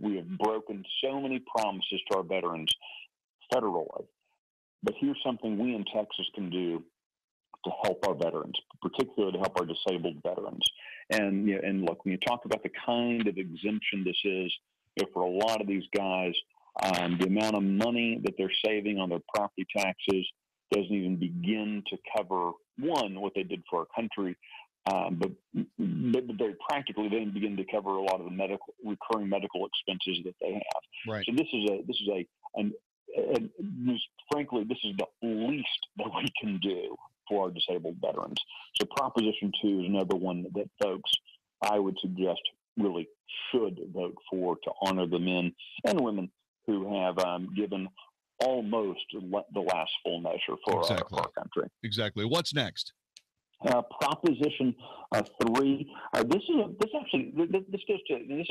We have broken so many promises to our veterans federally. But here's something we in Texas can do to help our veterans, particularly to help our disabled veterans. And look, when you talk about the kind of exemption this is, for a lot of these guys, the amount of money that they're saving on their property taxes doesn't even begin to cover, one, what they did for our country, but very practically, they begin to cover a lot of the recurring medical expenses that they have. Right. So frankly, this is the least that we can do for our disabled veterans. So Proposition 2 is another one that folks, I would suggest, really should vote for to honor the men and women who have given almost the last full measure for our country. Exactly. What's next? Proposition 3. This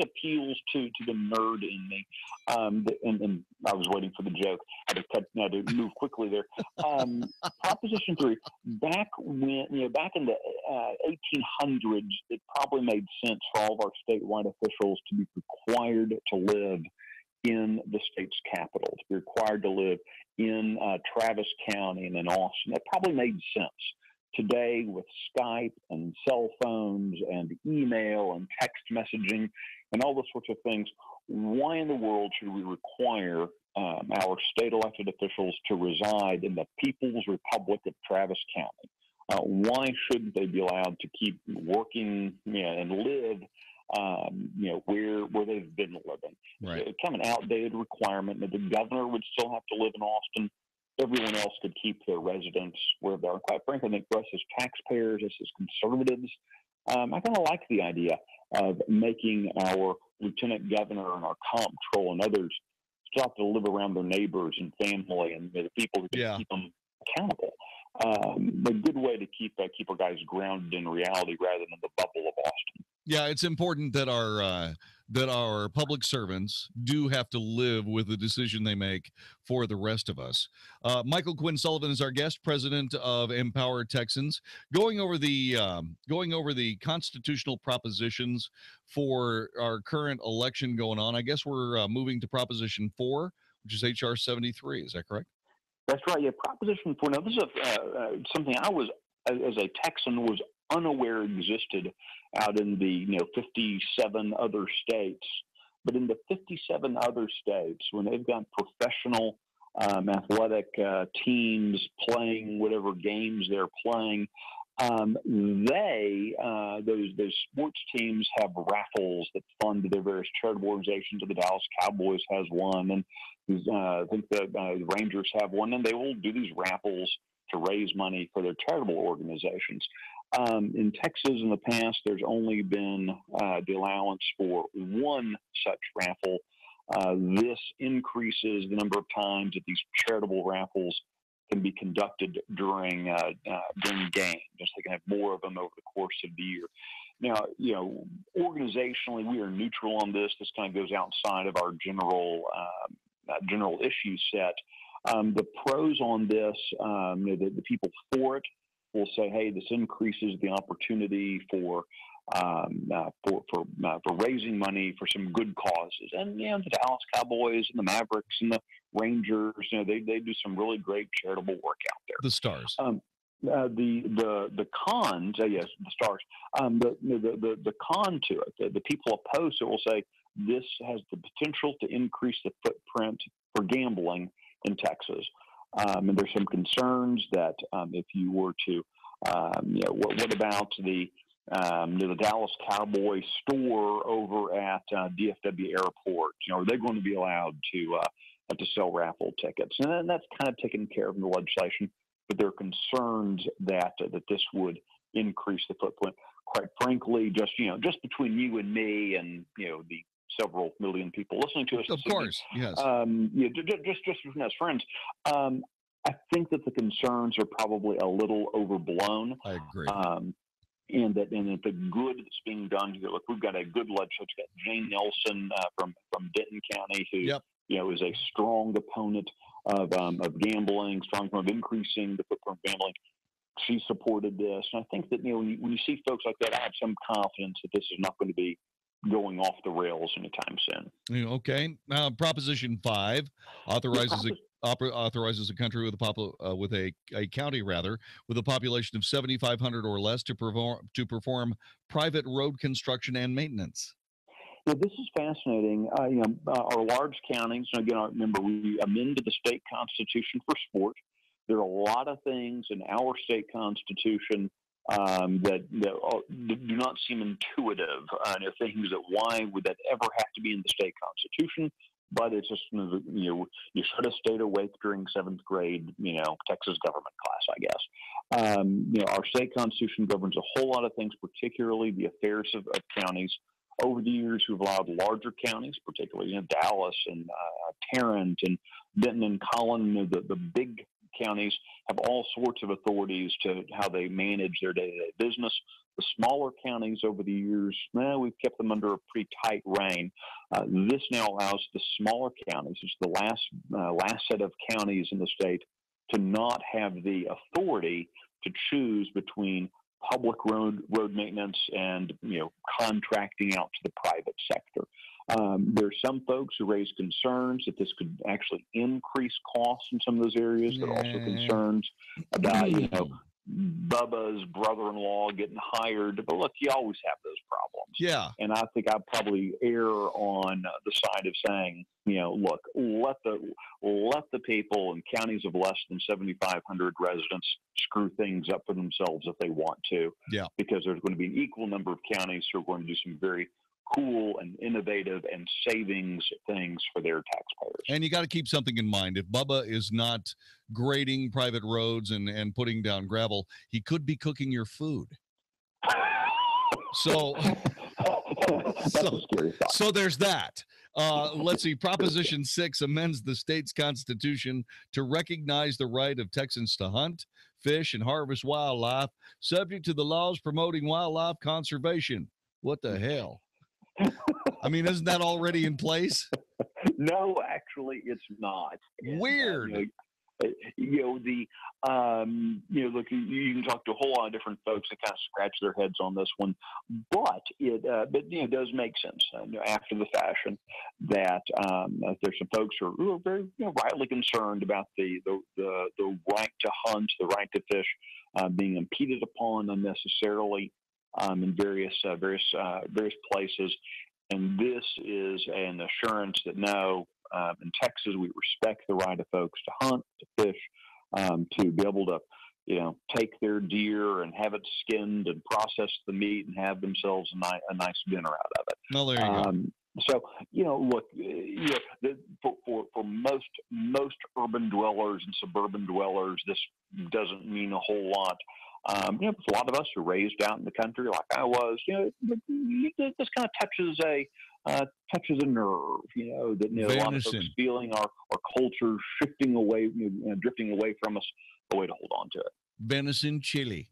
appeals to the nerd in me, and I was waiting for the joke. I had to move quickly there. Proposition 3. Back in the 1800s, it probably made sense for all of our statewide officials to be required to live in the state's capital, to be required to live in Travis County and in Austin. That probably made sense. Today, with Skype and cell phones and email and text messaging and all those sorts of things, why in the world should we require our state elected officials to reside in the People's Republic of Travis County? Why shouldn't they be allowed to keep working and live where they've been living? Right. It's kind of an outdated requirement that the governor would still have to live in Austin. Everyone else could keep their residence where they are. Quite frankly, I think for us as taxpayers, as conservatives, I kind of like the idea of making our lieutenant governor and our comptroller and others still have to live around their neighbors and family and the people who can keep them accountable. A good way to keep our guys grounded in reality rather than the bubble of Austin. Yeah, it's important that our public servants do have to live with the decision they make for the rest of us. Michael Quinn Sullivan is our guest, president of Empower Texans, going over the constitutional propositions for our current election going on. I guess we're moving to Proposition 4, which is HR 73. Is that correct? That's right. Yeah, Proposition 4. Now, this is something I was, as a Texan, was unaware existed out in the 57 other states. But in the 57 other states, when they've got professional athletic teams playing whatever games they're playing, those sports teams have raffles that fund their various charitable organizations. The Dallas Cowboys has one, and I think the Rangers have one, and they will do these raffles to raise money for their charitable organizations. In Texas, in the past, there's only been the allowance for one such raffle. This increases the number of times that these charitable raffles can be conducted during games. Just they can have more of them over the course of the year. Now, organizationally, we are neutral on this. This kind of goes outside of our general issue set. The pros on this, the people for it will say, hey, this increases the opportunity for raising money for some good causes. And, the Dallas Cowboys and the Mavericks and the Rangers, they do some really great charitable work out there. The Stars. The cons, yes, the Stars. The con to it, the people opposed to it will say this has the potential to increase the footprint for gambling in Texas. And there's some concerns that if you were to, what about the Dallas Cowboy store over at DFW Airport? Are they going to be allowed to sell raffle tickets? And that's kind of taken care of in the legislation. But there are concerns that this would increase the footprint. Quite frankly, just between you and me and the several million people listening to us, of course, yes, just between us friends, I think that the concerns are probably a little overblown. I agree. And that the good that's being done here. Look, we've got a good legislature. We've got Jane Nelson from Denton County, who is a strong opponent of gambling, strong opponent of increasing the footprint of gambling. She supported this, and I think that when you see folks like that, I have some confidence that this is not going to be going off the rails anytime soon. Okay, Proposition 5 authorizes a country with a county with a population of 7,500 or less to perform private road construction and maintenance. Yeah, this is fascinating. Our large counties, again, remember, we amended the state constitution for sport. There are a lot of things in our state constitution that do not seem intuitive. Things that why would that ever have to be in the state constitution? But it's just, you should have stayed awake during 7th grade, Texas government class, I guess. Our state constitution governs a whole lot of things, particularly the affairs of counties. Over the years, we've allowed larger counties, particularly Dallas and Tarrant and Benton and Collin, the big counties have all sorts of authorities to how they manage their day-to-day business. The smaller counties over the years, we've kept them under a pretty tight rein. This now allows the smaller counties, it's the last set of counties in the state, to not have the authority to choose between public road maintenance and contracting out to the private sector. There are some folks who raise concerns that this could actually increase costs in some of those areas. There are also concerns about Bubba's brother-in-law getting hired. But look, you always have those problems. Yeah. And I think I'd probably err on the side of saying, look, let the people in counties of less than 7,500 residents screw things up for themselves if they want to. Yeah. Because there's going to be an equal number of counties who are going to do some very cool and innovative and savings things for their taxpayers. And you got to keep something in mind. If Bubba is not grading private roads and putting down gravel, he could be cooking your food. So there's that. Let's see. Proposition 6 amends the state's constitution to recognize the right of Texans to hunt, fish, and harvest wildlife, subject to the laws promoting wildlife conservation. What the hell? I mean, isn't that already in place? No, actually, it's not. Weird. Look, you can talk to a whole lot of different folks that kind of scratch their heads on this one, but it does make sense after the fashion that there's some folks who are very rightly concerned about the right to hunt, the right to fish being impeded upon unnecessarily in various places, and this is an assurance that in Texas we respect the right of folks to hunt, to fish, to be able to take their deer and have it skinned and process the meat and have themselves a nice dinner out of it. Well, there you go. So, look, for most urban dwellers and suburban dwellers, this doesn't mean a whole lot. For a lot of us who are raised out in the country, like I was, this kind of touches a touches a nerve, that a lot of folks feeling our culture shifting away, drifting away from us, a way to hold on to it. Venison chili.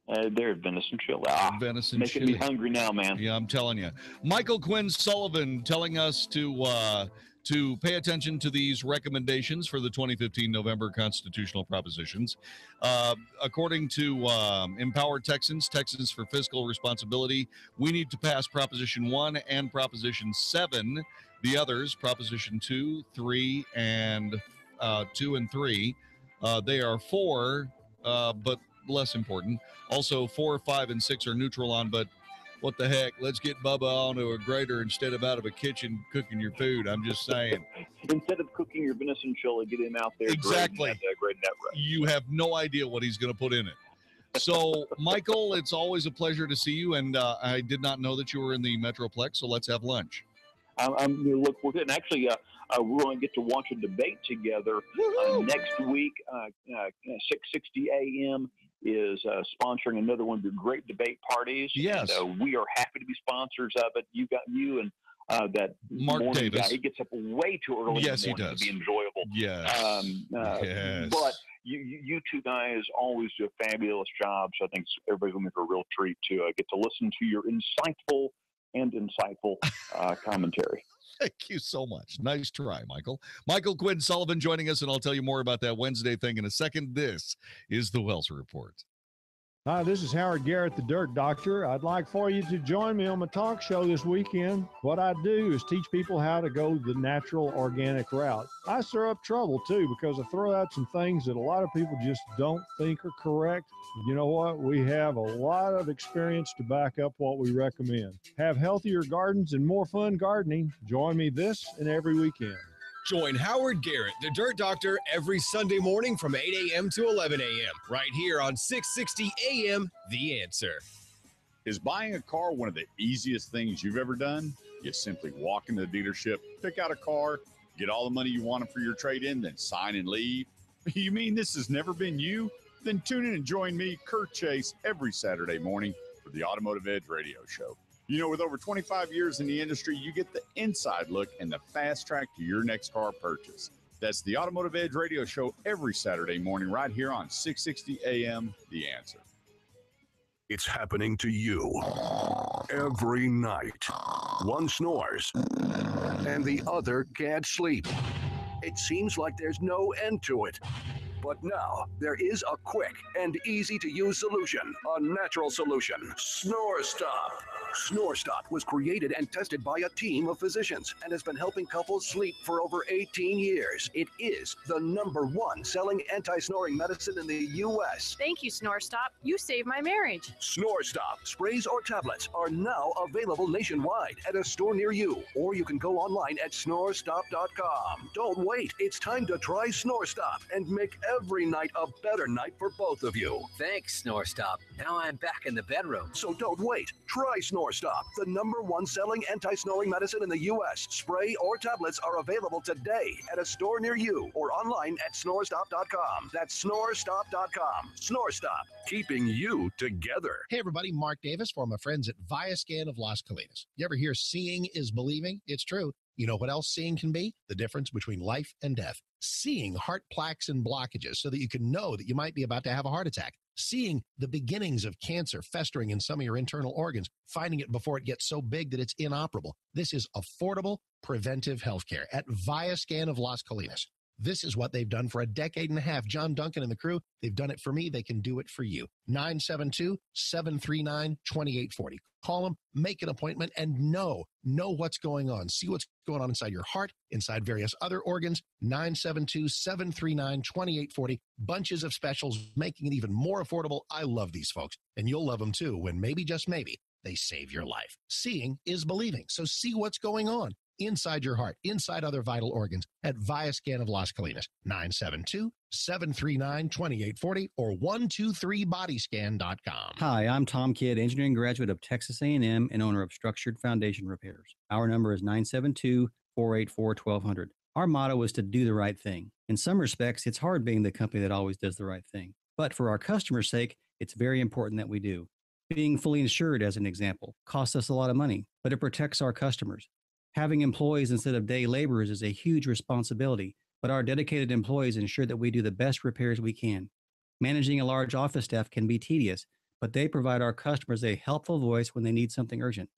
There's venison chili. Venison making chili. me hungry now, man. Yeah, I'm telling you. Michael Quinn Sullivan telling us to pay attention to these recommendations for the 2015 November constitutional propositions. According to Empower Texans for Fiscal Responsibility, we need to pass Proposition 1 and Proposition 7. The others, Proposition 2, 3, and 2 and 3, they are 4, but less important. Also, 4, 5, and 6 are neutral on, but what the heck? Let's get Bubba onto a grater instead of out of a kitchen cooking your food. I'm just saying. Instead of cooking your venison chili, get him out there. Exactly. Grating that roast. You have no idea what he's going to put in it. So, Michael, it's always a pleasure to see you, and I did not know that you were in the Metroplex, so let's have lunch. Look, we're good. And actually, we're going to get to watch a debate together next week. 660 AM is sponsoring another one of your great debate parties. Yes. And, we are happy to be sponsors of it. You and that Mark Davis. Guy. He gets up way too early. Yes, in the morning he does. To be enjoyable. Yes. Yes. But you two guys always do a fabulous job. So I think everybody's going to make a real treat to get to listen to your insightful commentary. Thank you so much. Nice try, Michael. Michael Quinn Sullivan joining us, and I'll tell you more about that Wednesday thing in a second. This is the Wells Report. Hi, this is Howard Garrett, the Dirt Doctor. I'd like for you to join me on my talk show this weekend. What I do is teach people how to go the natural, organic route. I stir up trouble, too, because I throw out some things that a lot of people just don't think are correct. You know what? We have a lot of experience to back up what we recommend. Have healthier gardens and more fun gardening. Join me this and every weekend. Join Howard Garrett, the Dirt Doctor, every Sunday morning from 8 a.m. to 11 a.m. right here on 660 a.m. The Answer. Is buying a car one of the easiest things you've ever done? You simply walk into the dealership, pick out a car, get all the money you wanted for your trade-in, then sign and leave? You mean this has never been you? Then tune in and join me, Kurt Chase, every Saturday morning for the Automotive Edge radio show. You know, with over 25 years in the industry, you get the inside look and the fast track to your next car purchase. That's the Automotive Edge radio show every Saturday morning right here on 660 AM, The Answer. It's happening to you every night. One snores and the other can't sleep. It seems like there's no end to it. But now, there is a quick and easy-to-use solution, a natural solution. Snore Stop. Snore Stop was created and tested by a team of physicians and has been helping couples sleep for over 18 years. It is the #1 selling anti-snoring medicine in the U.S. Thank you, Snore Stop. You saved my marriage. Snore Stop sprays or tablets are now available nationwide at a store near you, or you can go online at snorestop.com. Don't wait. It's time to try Snore Stop and make every night a better night for both of you. Thanks, Snore Stop. Now I'm back in the bedroom. So don't wait. Try Snore Stop, the #1 selling anti-snoring medicine in the U.S. Spray or tablets are available today at a store near you or online at snorestop.com. That's snorestop.com. Snore Stop, keeping you together. Hey, everybody, Mark Davis for my friends at Viascan of Las Colinas. You ever hear seeing is believing? It's true. You know what else seeing can be? The difference between life and death. Seeing heart plaques and blockages so that you can know that you might be about to have a heart attack. Seeing the beginnings of cancer festering in some of your internal organs, finding it before it gets so big that it's inoperable. This is affordable preventive health care at Viascan of Las Colinas. This is what they've done for a decade and a half. John Duncan and the crew, they've done it for me. They can do it for you. 972-739-2840. Call them, make an appointment, and know what's going on. See what's going on inside your heart, inside various other organs. 972-739-2840. Bunches of specials, making it even more affordable. I love these folks, and you'll love them too when maybe, just maybe, they save your life. Seeing is believing. So see what's going on inside your heart, inside other vital organs at Viascan of Las Colinas. 972-739-2840 or 123bodyscan.com. Hi, I'm Tom Kidd, engineering graduate of Texas A&M and owner of Structured Foundation Repairs. Our number is 972-484-1200. Our motto is to do the right thing. In some respects, it's hard being the company that always does the right thing. But for our customers' sake, it's very important that we do. Being fully insured, as an example, costs us a lot of money, but it protects our customers. Having employees instead of day laborers is a huge responsibility, but our dedicated employees ensure that we do the best repairs we can. Managing a large office staff can be tedious, but they provide our customers a helpful voice when they need something urgent.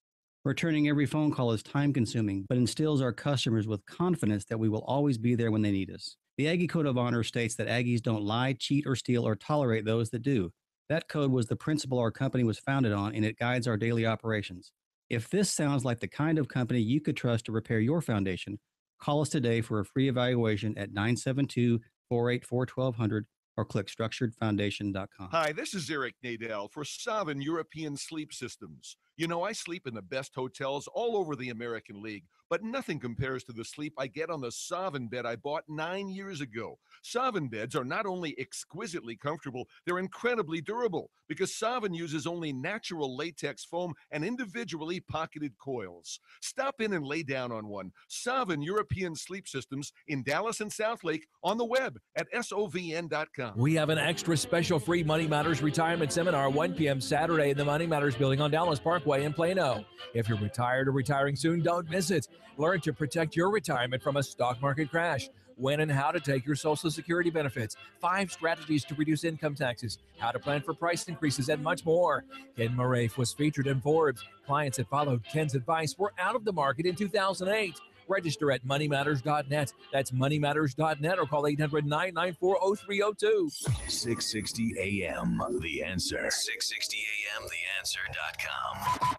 Returning every phone call is time-consuming, but instills our customers with confidence that we will always be there when they need us. The Aggie Code of Honor states that Aggies don't lie, cheat, or steal, or tolerate those that do. That code was the principle our company was founded on, and it guides our daily operations. If this sounds like the kind of company you could trust to repair your foundation, call us today for a free evaluation at 972-484-1200 or click structuredfoundation.com. Hi, this is Eric Nadel for Savin European Sleep Systems. You know, I sleep in the best hotels all over the American League, but nothing compares to the sleep I get on the Savin bed I bought 9 years ago. Savin beds are not only exquisitely comfortable, they're incredibly durable because Savin uses only natural latex foam and individually pocketed coils. Stop in and lay down on one. Savin European Sleep Systems in Dallas and Southlake on the web at sovn.com. We have an extra special free Money Matters retirement seminar 1 p.m. Saturday in the Money Matters building on Dallas Parkway in Plano. If you're retired or retiring soon, don't miss it. Learn to protect your retirement from a stock market crash. When and how to take your Social Security benefits, 5 strategies to reduce income taxes, how to plan for price increases, and much more. Ken Moraif was featured in Forbes. Clients that followed Ken's advice were out of the market in 2008. Register at moneymatters.net. That's moneymatters.net or call 800-994-0302. 660 AM, The Answer. 660 AMTheAnswer.com.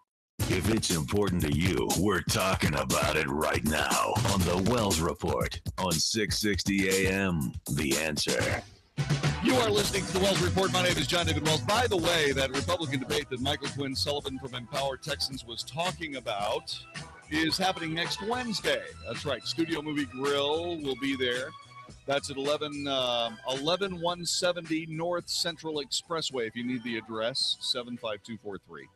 If it's important to you, we're talking about it right now on the Wells Report on 660 AM, The Answer. You are listening to the Wells Report. My name is Jon-David Wells. By the way, that Republican debate that Michael Quinn Sullivan from Empower Texans was talking about is happening next Wednesday. That's right. Studio Movie Grill will be there. That's at 11170 North Central Expressway. If you need the address, 75243.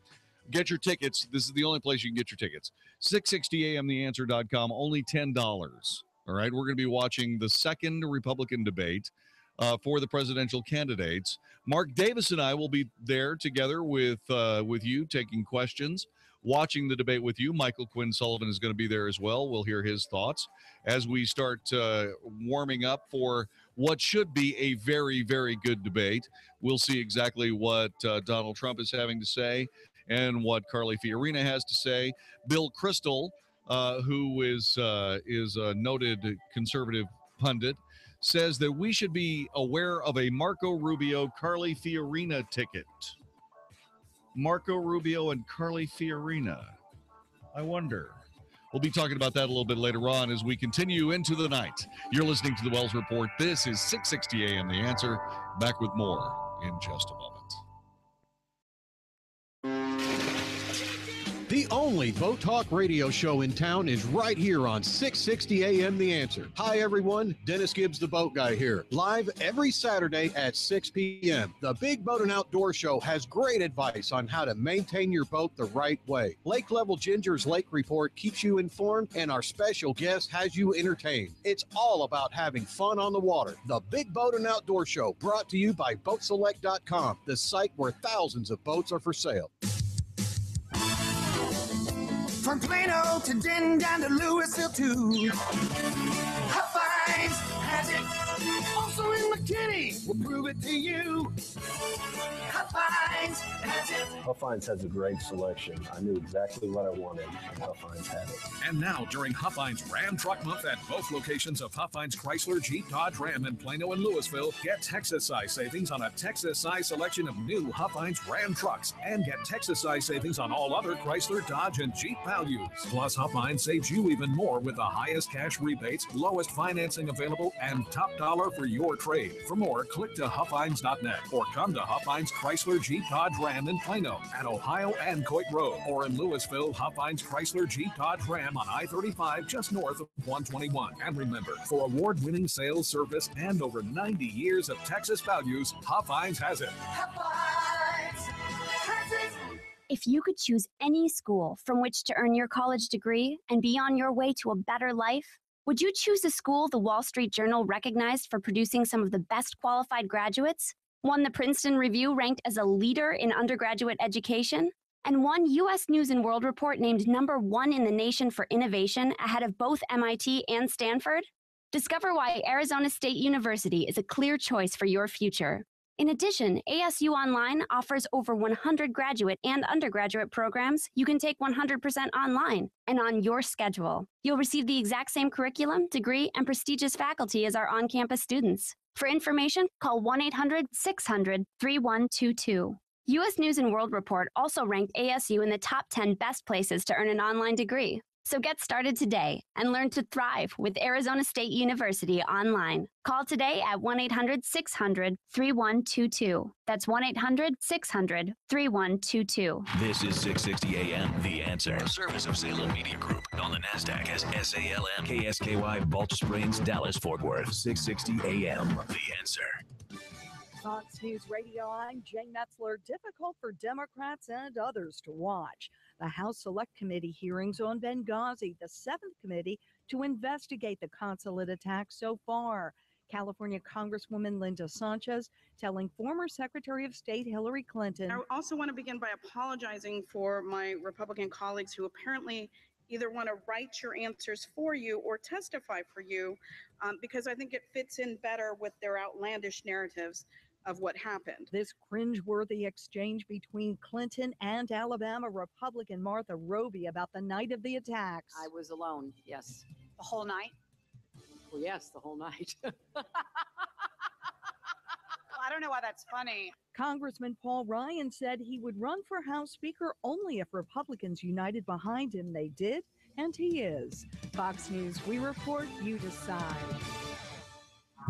Get your tickets. This is the only place you can get your tickets. 660amtheanswer.com, only $10. All right, we're going to be watching the second Republican debate for the presidential candidates. Mark Davis and I will be there together with you, taking questions, watching the debate with you. Michael Quinn Sullivan is going to be there as well. We'll hear his thoughts as we start warming up for what should be a very, very good debate. We'll see exactly what Donald Trump is having to say and what Carly Fiorina has to say. Bill Kristol, who is a noted conservative pundit, says that we should be aware of a Marco Rubio, Carly Fiorina ticket. Marco Rubio and Carly Fiorina. I wonder. We'll be talking about that a little bit later on as we continue into the night. You're listening to the Wells Report. This is 660 AM The Answer. Back with more in just a moment. The only Boat Talk radio show in town is right here on 660 AM The Answer. Hi, everyone. Dennis Gibbs, the boat guy here. Live every Saturday at 6 p.m. The Big Boat and Outdoor Show has great advice on how to maintain your boat the right way. Lake Level Ginger's Lake Report keeps you informed, and our special guest has you entertained. It's all about having fun on the water. The Big Boat and Outdoor Show, brought to you by BoatSelect.com, the site where thousands of boats are for sale. From Plano to Denton down to Louisville too. Hot-Finds has it. Also in McKinney, we'll prove it to you. Hot-Finds has it. Hot-Finds has a great selection. I knew exactly what I wanted, and Hot-Finds had it. And now, during Hot-Finds Ram Truck Month at both locations of Hot-Finds Chrysler, Jeep, Dodge, Ram in Plano and Louisville, get Texas-size savings on a Texas-size selection of new Hot-Finds Ram trucks, and get Texas-size savings on all other Chrysler, Dodge, and Jeep values. Plus, Hot-Finds saves you even more with the highest cash rebates, lowest financing available, and top dollar for your trade. For more, click to Hotfinds.net or come to Hotfinds Chrysler, Jeep, Dodge, Ram in Plano, at Ohio and Coit Road, or in Louisville, Hotfinds Chrysler, Jeep, Dodge, Ram on I-35 just north of 121. And remember, for award-winning sales, service, and over 90 years of Texas values, Hotfinds has it. Hot-Finds has it. If you could choose any school from which to earn your college degree and be on your way to a better life, would you choose a school the Wall Street Journal recognized for producing some of the best qualified graduates? One the Princeton Review ranked as a leader in undergraduate education, and one U.S. News & World Report named #1 in the nation for innovation ahead of both MIT and Stanford? Discover why Arizona State University is a clear choice for your future. In addition, ASU Online offers over 100 graduate and undergraduate programs you can take 100% online and on your schedule. You'll receive the exact same curriculum, degree, and prestigious faculty as our on-campus students. For information, call 1-800-600-3122. U.S. News & World Report also ranked ASU in the top 10 best places to earn an online degree. So get started today and learn to thrive with Arizona State University online. Call today at 1-800-600-3122. That's 1-800-600-3122. This is 660 AM, The Answer. A service of Salem Media Group on the NASDAQ as SALM. KSKY, Balch Springs, Dallas, Fort Worth. 660 AM, The Answer. Fox News Radio, I'm Jay Metzler. Difficult for Democrats and others to watch. The House Select Committee hearings on Benghazi, the 7th committee to investigate the consulate attack so far. California Congresswoman Linda Sanchez telling former Secretary of State Hillary Clinton. I also want to begin by apologizing for my Republican colleagues who apparently either want to write your answers for you or testify for you, because I think it fits in better with their outlandish narratives of what happened. This cringeworthy exchange between Clinton and Alabama Republican Martha Roby about the night of the attacks. I was alone, yes. The whole night? Well, yes, the whole night. Well, I don't know why that's funny. Congressman Paul Ryan said he would run for House Speaker only if Republicans united behind him. They did, and he is. Fox News, we report, you decide.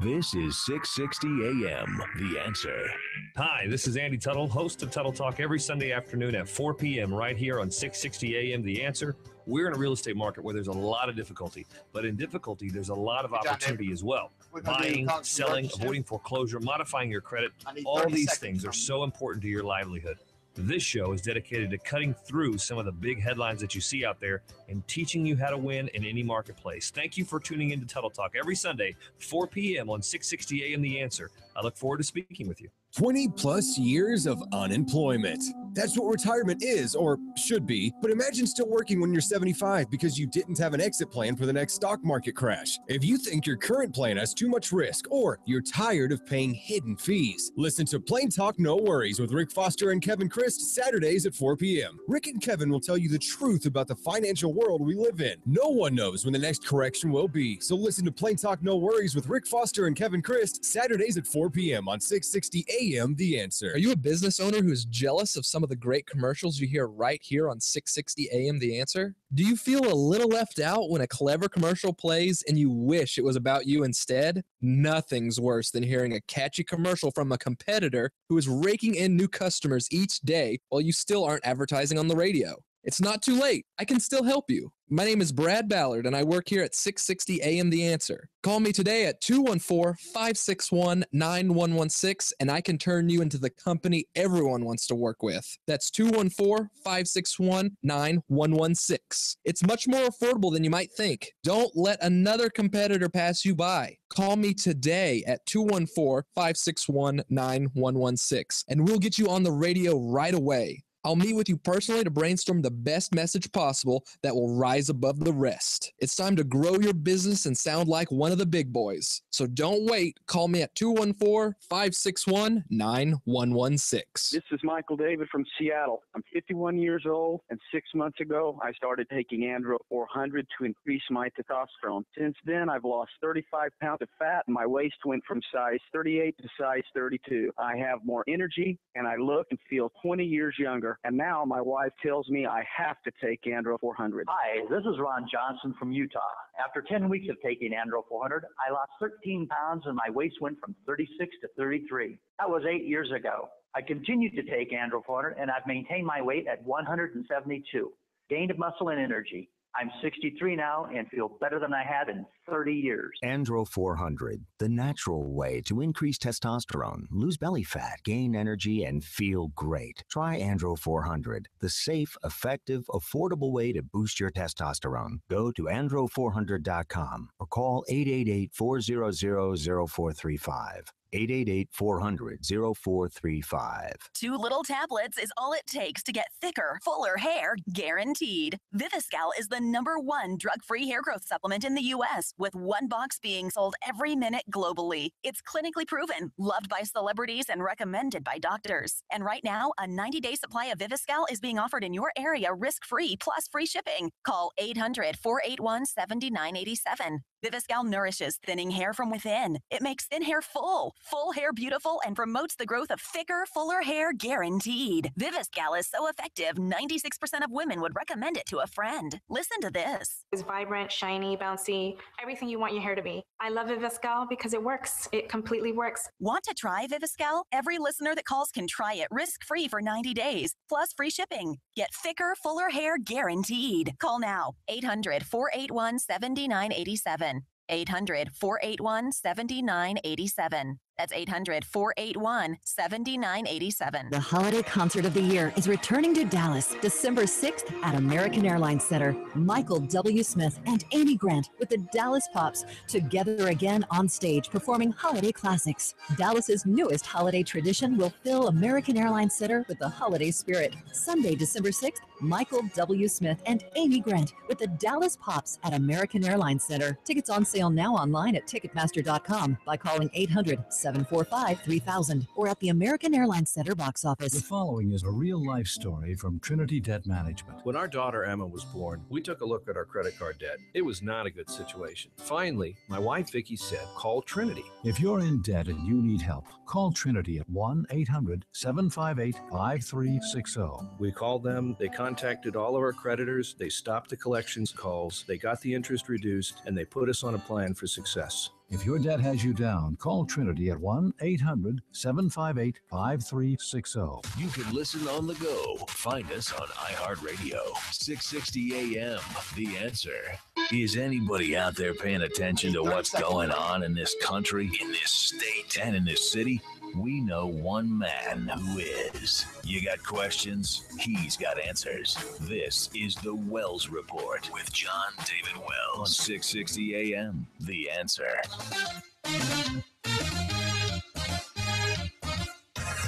This is 660 AM, The Answer. Hi, this is Andy Tuttle, host of Tuttle Talk every Sunday afternoon at 4 p.m. right here on 660 AM, The Answer. We're in a real estate market where there's a lot of difficulty, but in difficulty, there's a lot of opportunity as well. Buying, selling, avoiding foreclosure, modifying your credit, all these things are so important to your livelihood. This show is dedicated to cutting through some of the big headlines that you see out there and teaching you how to win in any marketplace. Thank you for tuning in to Tuttle Talk every Sunday, 4 p.m. on 660 AM The Answer. I look forward to speaking with you. 20 plus years of unemployment. That's what retirement is, or should be. But imagine still working when you're 75 because you didn't have an exit plan for the next stock market crash. If you think your current plan has too much risk, or you're tired of paying hidden fees, listen to Plain Talk No Worries with Rick Foster and Kevin Christ Saturdays at 4 p.m. Rick and Kevin will tell you the truth about the financial world we live in. No one knows when the next correction will be. So listen to Plain Talk No Worries with Rick Foster and Kevin Christ Saturdays at 4 p.m. on 660 AM The Answer. Are you a business owner who's jealous of some of the great commercials you hear right here on 660 AM The Answer? Do you feel a little left out when a clever commercial plays and you wish it was about you instead? Nothing's worse than hearing a catchy commercial from a competitor who is raking in new customers each day while you still aren't advertising on the radio. It's not too late. I can still help you. My name is Brad Ballard, and I work here at 660 AM The Answer. Call me today at 214-561-9116, and I can turn you into the company everyone wants to work with. That's 214-561-9116. It's much more affordable than you might think. Don't let another competitor pass you by. Call me today at 214-561-9116, and we'll get you on the radio right away. I'll meet with you personally to brainstorm the best message possible that will rise above the rest. It's time to grow your business and sound like one of the big boys. So don't wait. Call me at 214-561-9116. This is Michael David from Seattle. I'm 51 years old, and 6 months ago, I started taking Andro 400 to increase my testosterone. Since then, I've lost 35 pounds of fat, and my waist went from size 38 to size 32. I have more energy, and I look and feel 20 years younger. And now my wife tells me I have to take Andro 400. Hi, this is Ron Johnson from Utah. After 10 weeks of taking Andro 400, I lost 13 pounds and my waist went from 36 to 33. That was 8 years ago. I continued to take Andro 400 and I've maintained my weight at 172. Gained muscle and energy. I'm 63 now and feel better than I had in 30 years. Andro 400, the natural way to increase testosterone, lose belly fat, gain energy, and feel great. Try Andro 400, the safe, effective, affordable way to boost your testosterone. Go to andro400.com or call 888-400-0435. 888-400-0435. 2 little tablets is all it takes to get thicker, fuller hair, guaranteed. Viviscal is the #1 drug-free hair growth supplement in the U.S., with 1 box being sold every minute globally. It's clinically proven, loved by celebrities, and recommended by doctors. And right now, a 90-day supply of Viviscal is being offered in your area risk-free plus free shipping. Call 800-481-7987. Viviscal nourishes thinning hair from within. It makes thin hair full hair beautiful, and promotes the growth of thicker, fuller hair guaranteed. Viviscal is so effective, 96% of women would recommend it to a friend. Listen to this. It's vibrant, shiny, bouncy, everything you want your hair to be. I love Viviscal because it works. It completely works. Want to try Viviscal? Every listener that calls can try it risk-free for 90 days, plus free shipping. Get thicker, fuller hair guaranteed. Call now, 800-481-7987. 800-481-7987. That's 800-481-7987. The holiday concert of the year is returning to Dallas December 6th at American Airlines Center. Michael W. Smith and Amy Grant with the Dallas Pops together again on stage performing holiday classics. Dallas's newest holiday tradition will fill American Airlines Center with the holiday spirit. Sunday, December 6th, Michael W. Smith and Amy Grant with the Dallas Pops at American Airlines Center. Tickets on sale now online at Ticketmaster.com by calling 800-745-3000 or at the American Airlines Center box office. The following is a real-life story from Trinity Debt Management. When our daughter Emma was born, we took a look at our credit card debt. It was not a good situation. Finally, my wife Vicki said, call Trinity. If you're in debt and you need help, call Trinity at 1-800-758-5360. We called them, they contacted all of our creditors, they stopped the collections calls, they got the interest reduced, and they put us on a plan for success. If your debt has you down, call Trinity at 1-800-758-5360. You can listen on the go. Find us on iHeartRadio. 660 AM. The Answer. Is anybody out there paying attention to what's going on in this country, in this state, and in this city? We know one man who is. You got questions? He's got answers. This is the Wells Report with Jon-David Wells on 660 AM. The Answer.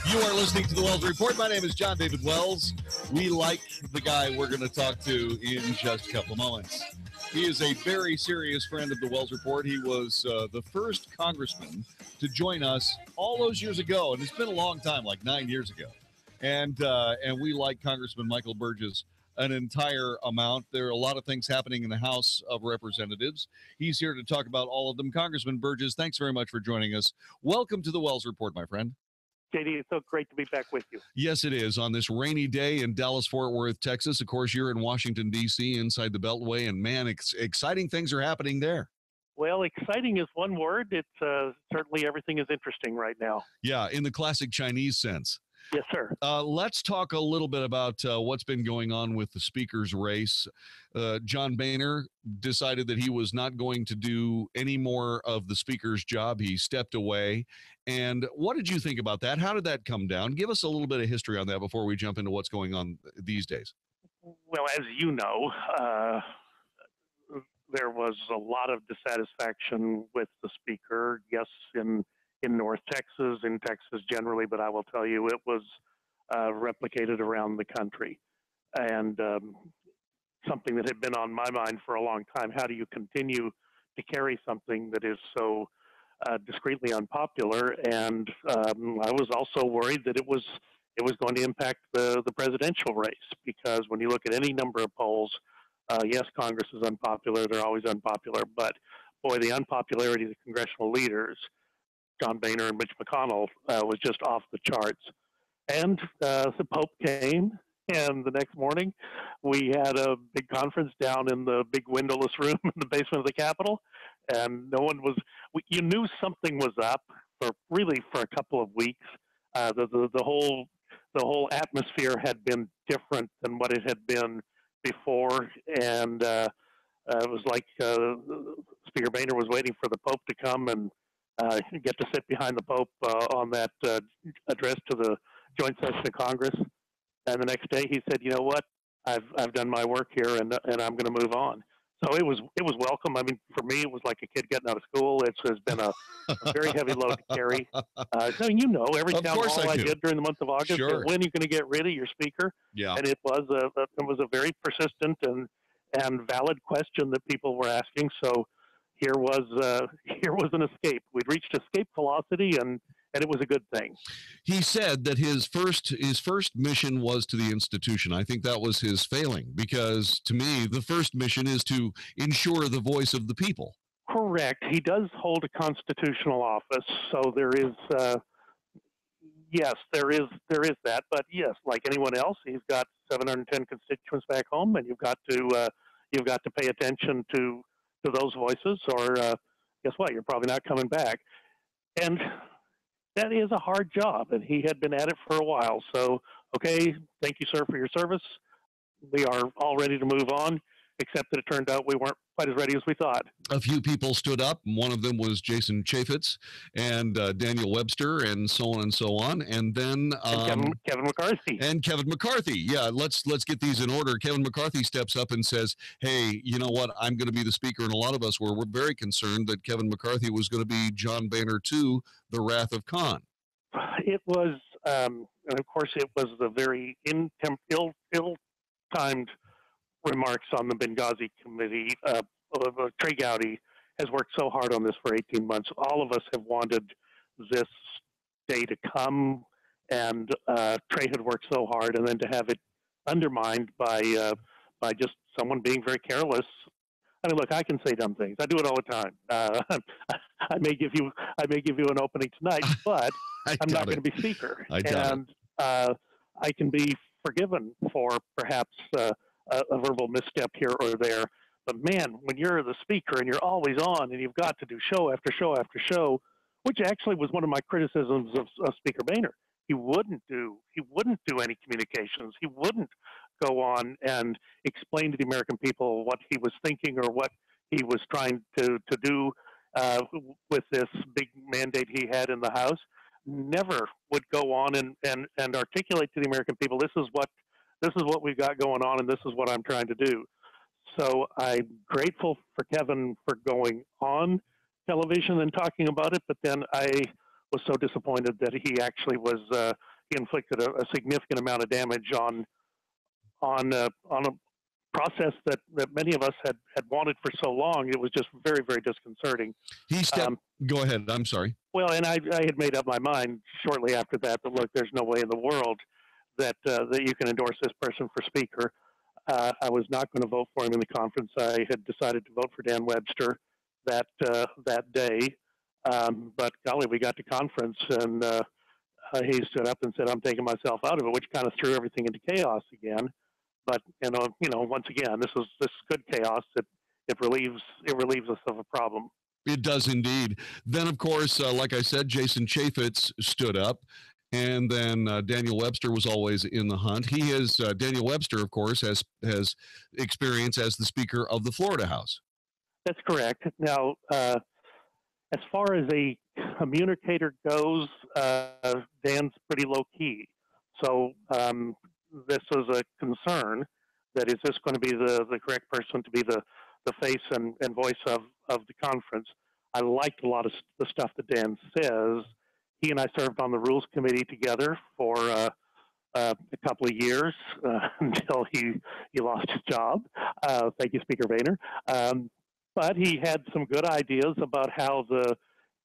You are listening to the Wells Report. My name is Jon-David Wells. We like the guy we're going to talk to in just a couple of moments. He is a very serious friend of the Wells Report. He was the first congressman to join us all those years ago, and it's been a long time, like 9 years ago. And we like Congressman Michael Burgess an entire amount. There are a lot of things happening in the House of Representatives. He's here to talk about all of them. Congressman Burgess, thanks very much for joining us. Welcome to the Wells Report, my friend. JD, it's so great to be back with you. Yes, it is. On this rainy day in Dallas-Fort Worth, Texas. Of course, you're in Washington, D.C., inside the Beltway, and man, exciting things are happening there. Well, exciting is one word. It's certainly everything is interesting right now. Yeah, in the classic Chinese sense. Yes, sir. Let's talk a little bit about what's been going on with the speaker's race. John Boehner decided that he was not going to do any more of the speaker's job. He stepped away. And what did you think about that? How did that come down? Give us a little bit of history on that before we jump into what's going on these days. Well, as you know, there was a lot of dissatisfaction with the speaker. Yes, in North Texas, in Texas generally, but I will tell you it was replicated around the country. And something that had been on my mind for a long time, how do you continue to carry something that is so discreetly unpopular? And I was also worried that it was going to impact the presidential race, because when you look at any number of polls, yes, Congress is unpopular, they're always unpopular, but boy, the unpopularity of the congressional leaders, John Boehner and Mitch McConnell, was just off the charts. And the Pope came, and the next morning we had a big conference down in the big windowless room in the basement of the Capitol, and no one was, you knew something was up for a couple of weeks. The whole atmosphere had been different than what it had been before, and it was like Speaker Boehner was waiting for the Pope to come and get to sit behind the Pope on that address to the joint session of Congress. And the next day he said, you know what, I've done my work here, and I'm going to move on. So it was welcome. I mean, for me, it was like a kid getting out of school. It has been a very heavy load to carry. So every Of town course hall I I do. did during the month of August. Sure. When are you going to get rid of your speaker? Yeah. And it was a very persistent and valid question that people were asking. So here was an escape. We'd reached escape velocity, and it was a good thing. He said that his first mission was to the institution. I think that was his failing, because to me, the first mission is to ensure the voice of the people. Correct. He does hold a constitutional office, so there is. Yes, there is that. But yes, like anyone else, he's got 710 constituents back home, and you've got to pay attention to those voices, or guess what? You're probably not coming back. And that is a hard job, and he had been at it for a while. So, okay, thank you, sir, for your service. We are all ready to move on, except that it turned out we weren't quite as ready as we thought. A few people stood up. One of them was Jason Chaffetz and Daniel Webster, and so on and so on. And then Kevin McCarthy. And Kevin McCarthy. Yeah, let's get these in order. Kevin McCarthy steps up and says, "Hey, you know what? I'm going to be the speaker." And a lot of us were very concerned that Kevin McCarthy was going to be John Boehner 2, the Wrath of Khan. It was, and of course, it was the very ill-timed remarks on the Benghazi committee. Trey Gowdy has worked so hard on this for 18 months. All of us have wanted this day to come, and Trey had worked so hard, and then to have it undermined by just someone being very careless. I mean, look, I can say dumb things. I do it all the time. I may give you an opening tonight, but I'm not going to be speaker, and I can be forgiven for perhaps a verbal misstep here or there. But man, when you're the speaker and you're always on, and you've got to do show after show after show, which actually was one of my criticisms of Speaker Boehner. He wouldn't do any communications. He wouldn't go on and explain to the American people what he was thinking or what he was trying to do with this big mandate he had in the House. Never would go on and articulate to the American people, this is what we've got going on, and this is what I'm trying to do. So I'm grateful for Kevin for going on television and talking about it, but then I was so disappointed that he actually he inflicted a significant amount of damage on a process that many of us had wanted for so long. It was just very, very disconcerting. He stepped. Go ahead. I'm sorry. Well, and I had made up my mind shortly after that look, there's no way in the world that you can endorse this person for speaker. I was not going to vote for him in the conference. I had decided to vote for Dan Webster that day. But golly, we got to conference, and he stood up and said, "I'm taking myself out of it," which kind of threw everything into chaos again. But once again, this is good chaos. It relieves us of a problem. It does indeed. Then, of course, like I said, Jason Chaffetz stood up. And then Daniel Webster was always in the hunt. Daniel Webster, of course, has experience as the Speaker of the Florida House. That's correct. Now, as far as a communicator goes, Dan's pretty low key. So this was a concern that is this going to be the correct person to be the face and voice of the conference. I liked a lot of the stuff that Dan says. He and I served on the Rules Committee together for a couple of years until he lost his job. Thank you, Speaker Boehner. But he had some good ideas about how the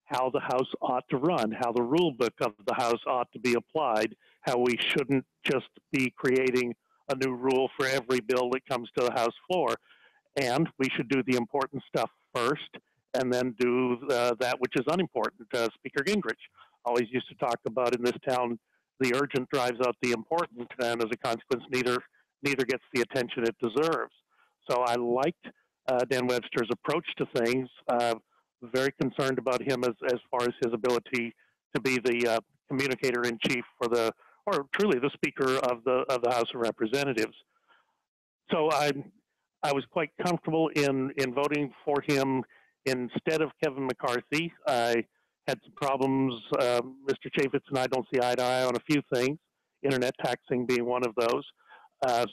House ought to run, how the rule book of the House ought to be applied, how we shouldn't just be creating a new rule for every bill that comes to the House floor. And we should do the important stuff first and then do that which is unimportant. Speaker Gingrich always used to talk about, in this town, the urgent drives out the important, and as a consequence, neither gets the attention it deserves. So I liked Dan Webster's approach to things. Very concerned about him as far as his ability to be the communicator in chief or truly the Speaker of the House of Representatives. So I was quite comfortable in voting for him instead of Kevin McCarthy. I had some problems. Mr. Chaffetz and I don't see eye to eye on a few things, internet taxing being one of those.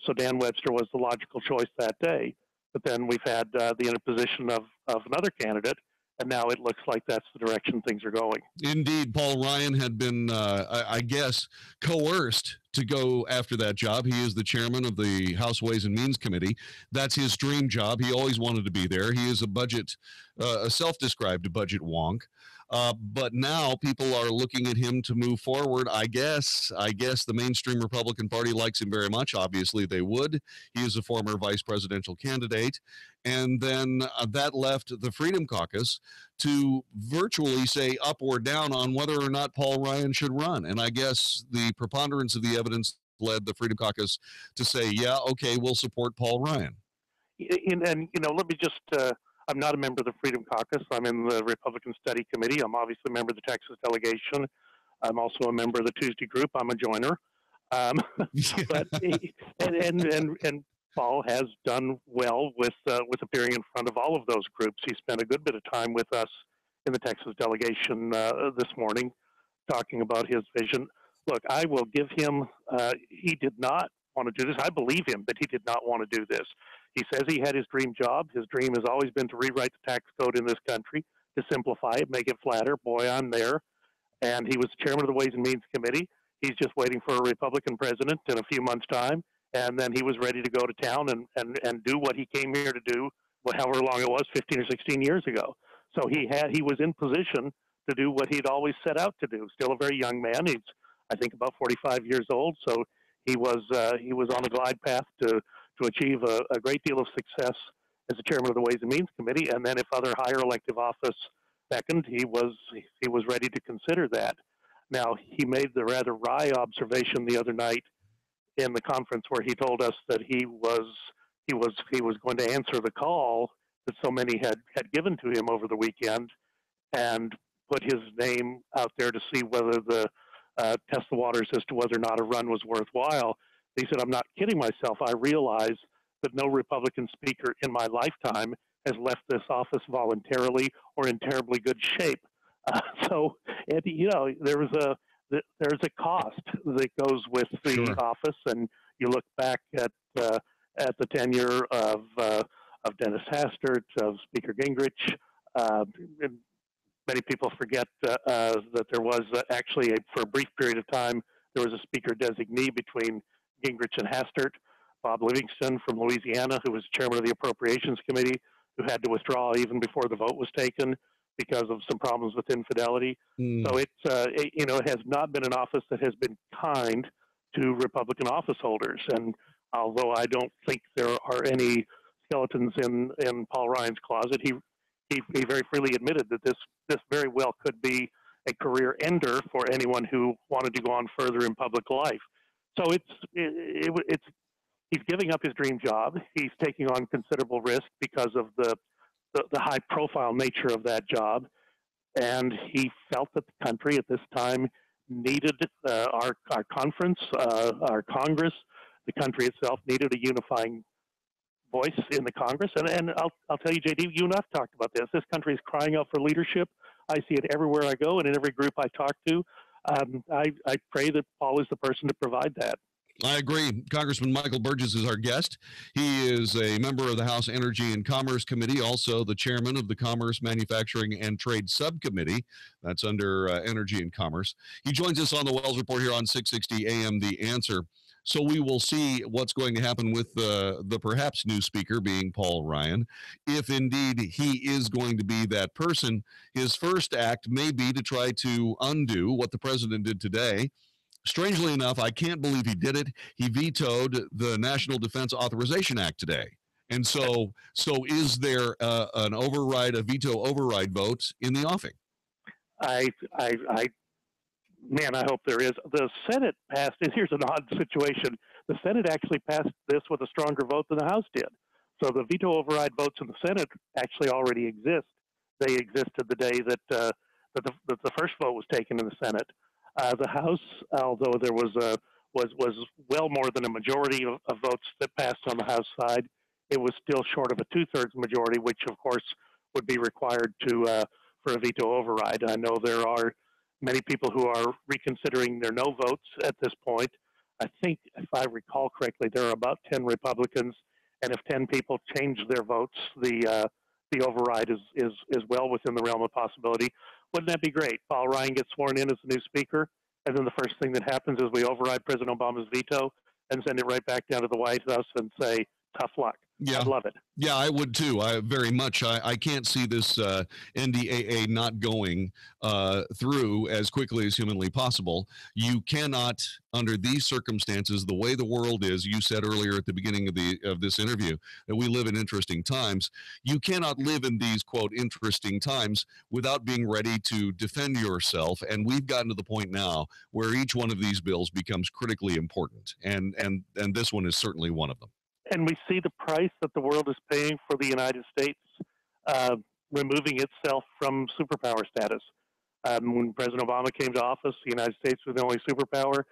So Dan Webster was the logical choice that day. But then we've had the interposition of another candidate, and now it looks like that's the direction things are going. Indeed, Paul Ryan had been, I guess, coerced to go after that job. He is the chairman of the House Ways and Means Committee. That's his dream job. He always wanted to be there. He is a self-described budget wonk. But now people are looking at him to move forward. I guess the mainstream Republican Party likes him very much. Obviously, they would. He is a former vice presidential candidate. And then that left the Freedom Caucus to virtually say up or down on whether or not Paul Ryan should run. And I guess the preponderance of the evidence led the Freedom Caucus to say, yeah, okay, we'll support Paul Ryan. And let me just, I'm not a member of the Freedom Caucus. I'm in the Republican Study Committee. I'm obviously a member of the Texas delegation. I'm also a member of the Tuesday group. I'm a joiner. And Paul has done well with appearing in front of all of those groups. He spent a good bit of time with us in the Texas delegation this morning, talking about his vision. Look, I will give him. He did not want to do this. I believe him that he did not want to do this. He says he had his dream job. His dream has always been to rewrite the tax code in this country, to simplify it, make it flatter. Boy, I'm there. And he was chairman of the Ways and Means Committee. He's just waiting for a Republican president in a few months' time. And then he was ready to go to town and do what he came here to do, however long it was, 15 or 16 years ago. So he was in position to do what he'd always set out to do. Still a very young man. He's, I think, about 45 years old. So he was on a glide path to achieve a great deal of success as the chairman of the Ways and Means Committee. And then if other higher elective office beckoned, he was ready to consider that. Now, he made the rather wry observation the other night in the conference where he told us that he was going to answer the call that so many had given to him over the weekend and put his name out there to see whether test the waters as to whether or not a run was worthwhile. He said, I'm not kidding myself. I realize that no Republican speaker in my lifetime has left this office voluntarily or in terribly good shape. There's a cost that goes with the office, and you look back at the tenure of Dennis Hastert, of Speaker Gingrich. Many people forget that there was actually, for a brief period of time, there was a speaker designee between Gingrich and Hastert. Bob Livingston from Louisiana, who was chairman of the Appropriations Committee, who had to withdraw even before the vote was taken because of some problems with infidelity. So it has not been an office that has been kind to Republican office holders. And although I don't think there are any skeletons in Paul Ryan's closet, he very freely admitted that this very well could be a career ender for anyone who wanted to go on further in public life. So he's giving up his dream job. He's taking on considerable risk because of the high profile nature of that job. And he felt that the country at this time needed our conference, our Congress, the country itself needed a unifying voice in the Congress. And I'll tell you, JD, you and I've talked about this. This country is crying out for leadership. I see it everywhere I go and in every group I talk to. I pray that Paul is the person to provide that. I agree. Congressman Michael Burgess is our guest. He is a member of the House Energy and Commerce Committee, also the chairman of the Commerce, Manufacturing, and Trade Subcommittee. That's under Energy and Commerce. He joins us on the Wells Report here on 660 AM The Answer. So we will see what's going to happen with the perhaps new speaker being Paul Ryan. If indeed he is going to be that person, his first act may be to try to undo what the president did today. Strangely enough, I can't believe he did it. He vetoed the National Defense Authorization Act today. And so is there an override, a veto override vote in the offing? I hope there is. The Senate passed, and here's an odd situation. The Senate actually passed this with a stronger vote than the House did. So the veto override votes in the Senate actually already exist. They existed the day that the first vote was taken in the Senate. The House, although there was well more than a majority of votes that passed on the House side, it was still short of a 2/3 majority, which of course would be required for a veto override. I know there are many people who are reconsidering their no votes at this point. I think, if I recall correctly, there are about 10 Republicans And if 10 people change their votes, the override is well within the realm of possibility. Wouldn't that be great? Paul Ryan gets sworn in as the new speaker, and then the first thing that happens is we override President Obama's veto and send it right back down to the White House and say, tough luck. Yeah. I'd love it. Yeah, I would too. I very much. I can't see this NDAA not going through as quickly as humanly possible. You cannot, under these circumstances, the way the world is. You said earlier at the beginning of this interview that we live in interesting times. You cannot live in these quote interesting times without being ready to defend yourself. And we've gotten to the point now where each one of these bills becomes critically important, and this one is certainly one of them. And we see the price that the world is paying for the United States removing itself from superpower status. When President Obama came to office, the United States was the only superpower.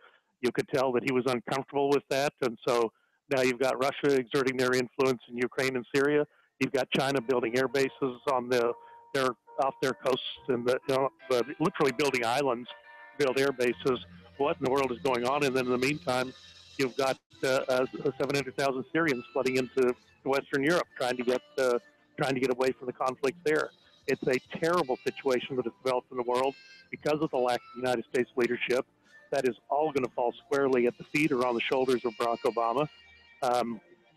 You could tell that he was uncomfortable with that. And so now you've got Russia exerting their influence in Ukraine and Syria. You've got China building air bases on off their coasts and literally building islands, build air bases. What in the world is going on? And then in the meantime, you've got 700,000 Syrians flooding into Western Europe, trying to get away from the conflict there. It's a terrible situation that has developed in the world because of the lack of United States leadership. That is all going to fall squarely at the feet or on the shoulders of Barack Obama.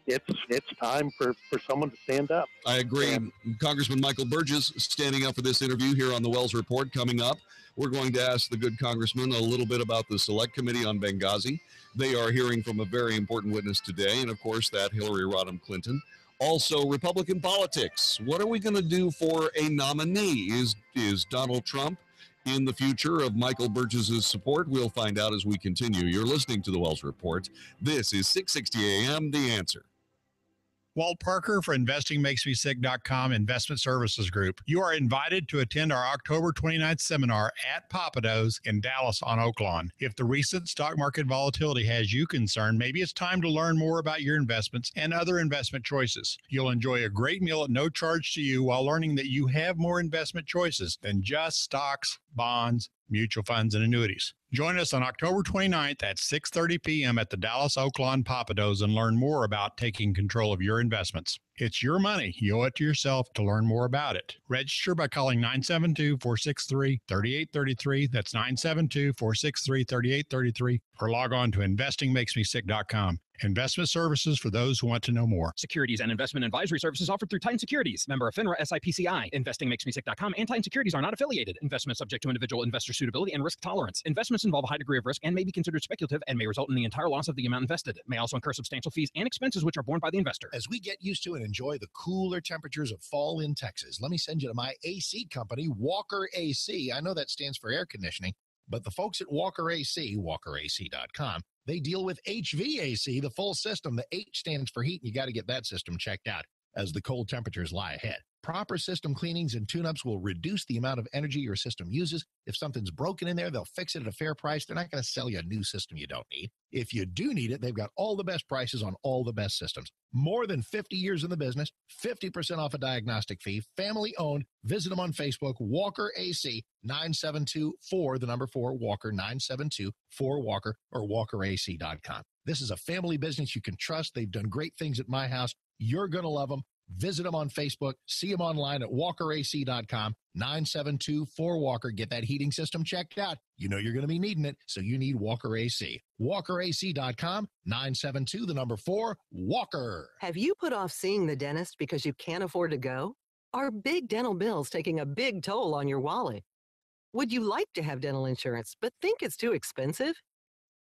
It's time for someone to stand up. I agree. Congressman Michael Burgess standing up for this interview here on the Wells Report. Coming up, we're going to ask the good congressman a little bit about the Select Committee on Benghazi. They are hearing from a very important witness today, and of course that Hillary Rodham Clinton. Also, Republican politics. What are we going to do for a nominee? Is Donald Trump in the future of Michael Burgess's support? We'll find out as we continue. You're listening to the Wells Report. This is 660 AM, The Answer. Walt Parker for InvestingMakesMeSick.com Investment Services Group. You are invited to attend our October 29th seminar at Papados in Dallas on Oaklawn. If the recent stock market volatility has you concerned, maybe it's time to learn more about your investments and other investment choices. You'll enjoy a great meal at no charge to you while learning that you have more investment choices than just stocks, bonds, mutual funds, and annuities. Join us on October 29th at 6:30 p.m. at the Dallas Oaklawn Papados and learn more about taking control of your investments. It's your money. You owe it to yourself to learn more about it. Register by calling 972-463-3833. That's 972-463-3833. Or log on to InvestingMakesMeSick.com. Investment services for those who want to know more. Securities and investment advisory services offered through Titan Securities. Member of FINRA SIPCI. InvestingMakesMeSick.com and Titan Securities are not affiliated. Investment subject to individual investor suitability and risk tolerance. Investments involve a high degree of risk and may be considered speculative and may result in the entire loss of the amount invested. May also incur substantial fees and expenses which are borne by the investor. As we get used to and enjoy the cooler temperatures of fall in Texas, let me send you to my AC company, Walker AC. I know that stands for air conditioning, but the folks at Walker AC, WalkerAC.com, they deal with HVAC, the full system. The H stands for heat, and you got to get that system checked out as the cold temperatures lie ahead. Proper system cleanings and tune-ups will reduce the amount of energy your system uses. If something's broken in there, they'll fix it at a fair price. They're not going to sell you a new system you don't need. If you do need it, they've got all the best prices on all the best systems. More than 50 years in the business, 50% off a diagnostic fee, family-owned. Visit them on Facebook, Walker AC, 972-4, Walker, 972-4-Walker, or WalkerAC.com. This is a family business you can trust. They've done great things at my house. You're going to love them. Visit them on Facebook. See them online at WalkerAC.com, 972-4-Walker. Get that heating system checked out. You know you're going to be needing it, so you need Walker AC. WalkerAC.com, 972-4-Walker. Have you put off seeing the dentist because you can't afford to go? Are big dental bills taking a big toll on your wallet? Would you like to have dental insurance but think it's too expensive?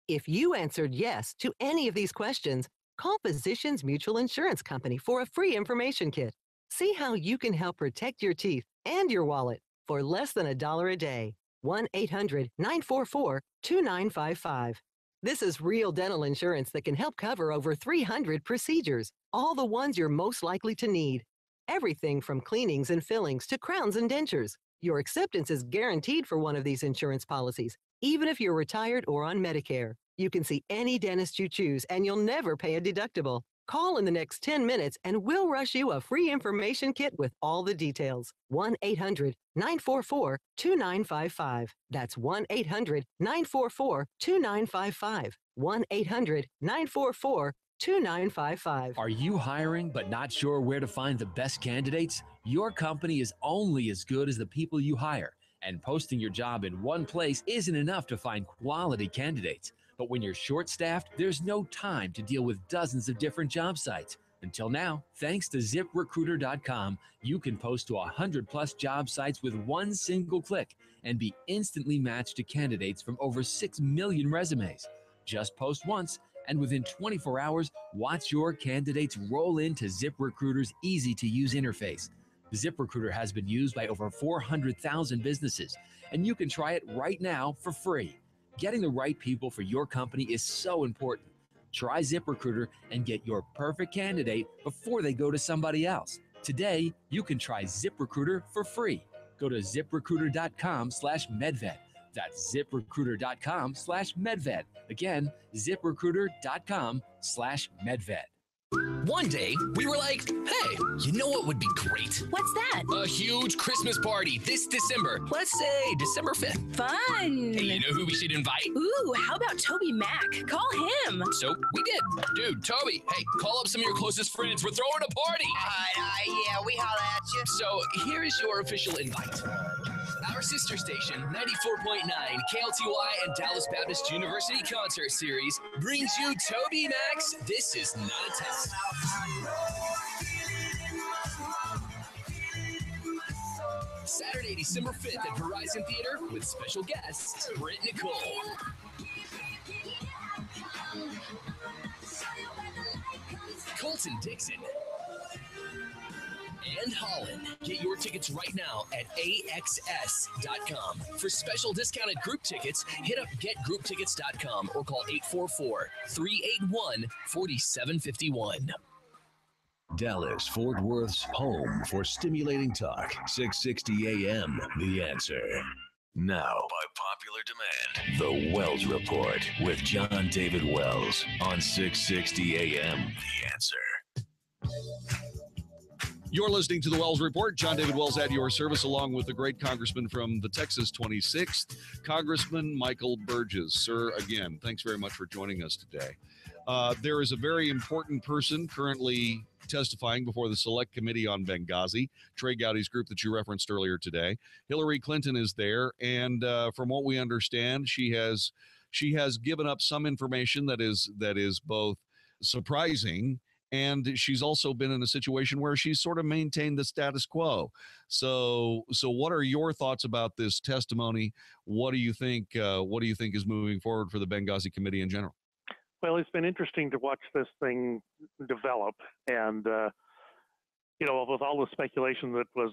If you answered yes to any of these questions, call Physicians Mutual Insurance Company for a free information kit. See how you can help protect your teeth and your wallet for less than $1 a day. 1-800-944-2955. This is real dental insurance that can help cover over 300 procedures, all the ones you're most likely to need. Everything from cleanings and fillings to crowns and dentures. Your acceptance is guaranteed for one of these insurance policies, even if you're retired or on Medicare. You can see any dentist you choose, and you'll never pay a deductible. Call in the next 10 minutes, and we'll rush you a free information kit with all the details. 1-800-944-2955. That's 1-800-944-2955. 1-800-944-2955. 2955. Are you hiring but not sure where to find the best candidates? Your company is only as good as the people you hire, and posting your job in one place isn't enough to find quality candidates. But when you're short-staffed, there's no time to deal with dozens of different job sites. Until now, thanks to ZipRecruiter.com, you can post to 100+ job sites with one single click and be instantly matched to candidates from over 6 million resumes. Just post once, and within 24 hours, watch your candidates roll into ZipRecruiter's easy-to-use interface. ZipRecruiter has been used by over 400,000 businesses, and you can try it right now for free. Getting the right people for your company is so important. Try ZipRecruiter and get your perfect candidate before they go to somebody else. Today, you can try ZipRecruiter for free. Go to ZipRecruiter.com/MedVet. That's ZipRecruiter.com/MedVet. Again, ZipRecruiter.com/MedVet. One day, we were like, hey, you know what would be great? What's that? A huge Christmas party this December. Let's say December 5th. Fun! Hey, you know who we should invite? Ooh, how about Toby Mac? Call him. So we did. Dude, Toby, hey, call up some of your closest friends. We're throwing a party. Yeah, we holla at you. So here is your official invite. Our sister station, 94.9 KLTY and Dallas Baptist University Concert Series brings you Toby Mac's This Is Not a Test. Saturday, December 5th at Verizon Theater with special guests, Britt Nicole. Colton Dixon. And Holland. Get your tickets right now at AXS.com. For special discounted group tickets, hit up getgrouptickets.com or call 844-381-4751. Dallas Fort Worth's home for stimulating talk. 660 AM, The Answer. Now, by popular demand, The Wells Report with Jon-David Wells on 660 AM, The Answer. You're listening to the Wells Report. Jon-David Wells at your service, along with the great congressman from the Texas 26th, Congressman Michael Burgess. Sir, again, thanks very much for joining us today. There is a very important person currently testifying before the Select Committee on Benghazi, Trey Gowdy's group that you referenced earlier today. Hillary Clinton is there, and from what we understand, she has given up some information that is both surprising, and she's also been in a situation where she's sort of maintained the status quo. So what are your thoughts about this testimony? What do you think is moving forward for the Benghazi Committee in general? Well, it's been interesting to watch this thing develop, and with all the speculation that was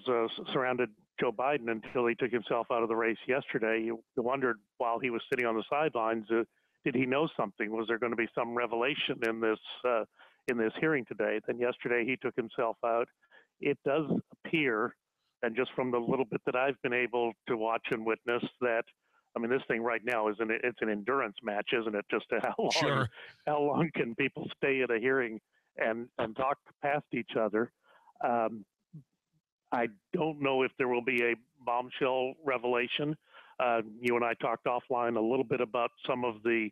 surrounded Joe Biden until he took himself out of the race yesterday, you wondered while he was sitting on the sidelines, did he know something? Was there going to be some revelation in this hearing today? Then yesterday he took himself out. It does appear, and just from the little bit that I've been able to watch and witness, that this thing right now it's an endurance match, isn't it? Just how long can people stay at a hearing and talk past each other? I don't know if there will be a bombshell revelation. You and I talked offline a little bit about some of the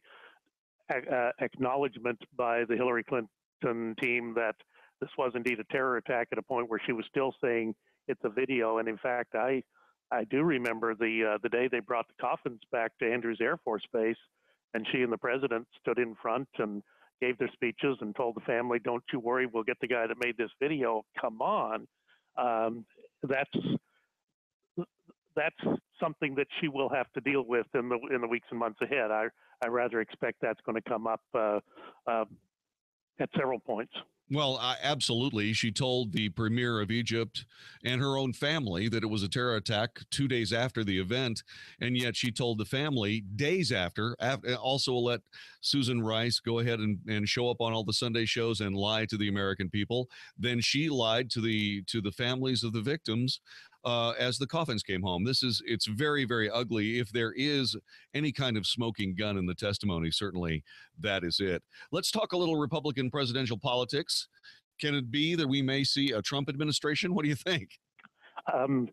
acknowledgement by the Hillary Clinton team that this was indeed a terror attack, at a point where she was still saying it's a video. And in fact, I do remember the day they brought the coffins back to Andrews Air Force Base, and she and the president stood in front and gave their speeches and told the family, "Don't you worry, we'll get the guy that made this video." Come on, that's something that she will have to deal with in the weeks and months ahead. I rather expect that's going to come up at several points. Well, absolutely. She told the premier of Egypt and her own family that it was a terror attack 2 days after the event, and yet she told the family days after also let Susan Rice go ahead and show up on all the Sunday shows and lie to the American people. Then she lied to the families of the victims as the coffins came home. It's very, very ugly. If there is any kind of smoking gun in the testimony, certainly that is it. Let's talk a little Republican presidential politics. Can it be that we may see a Trump administration? What do you think? Isn't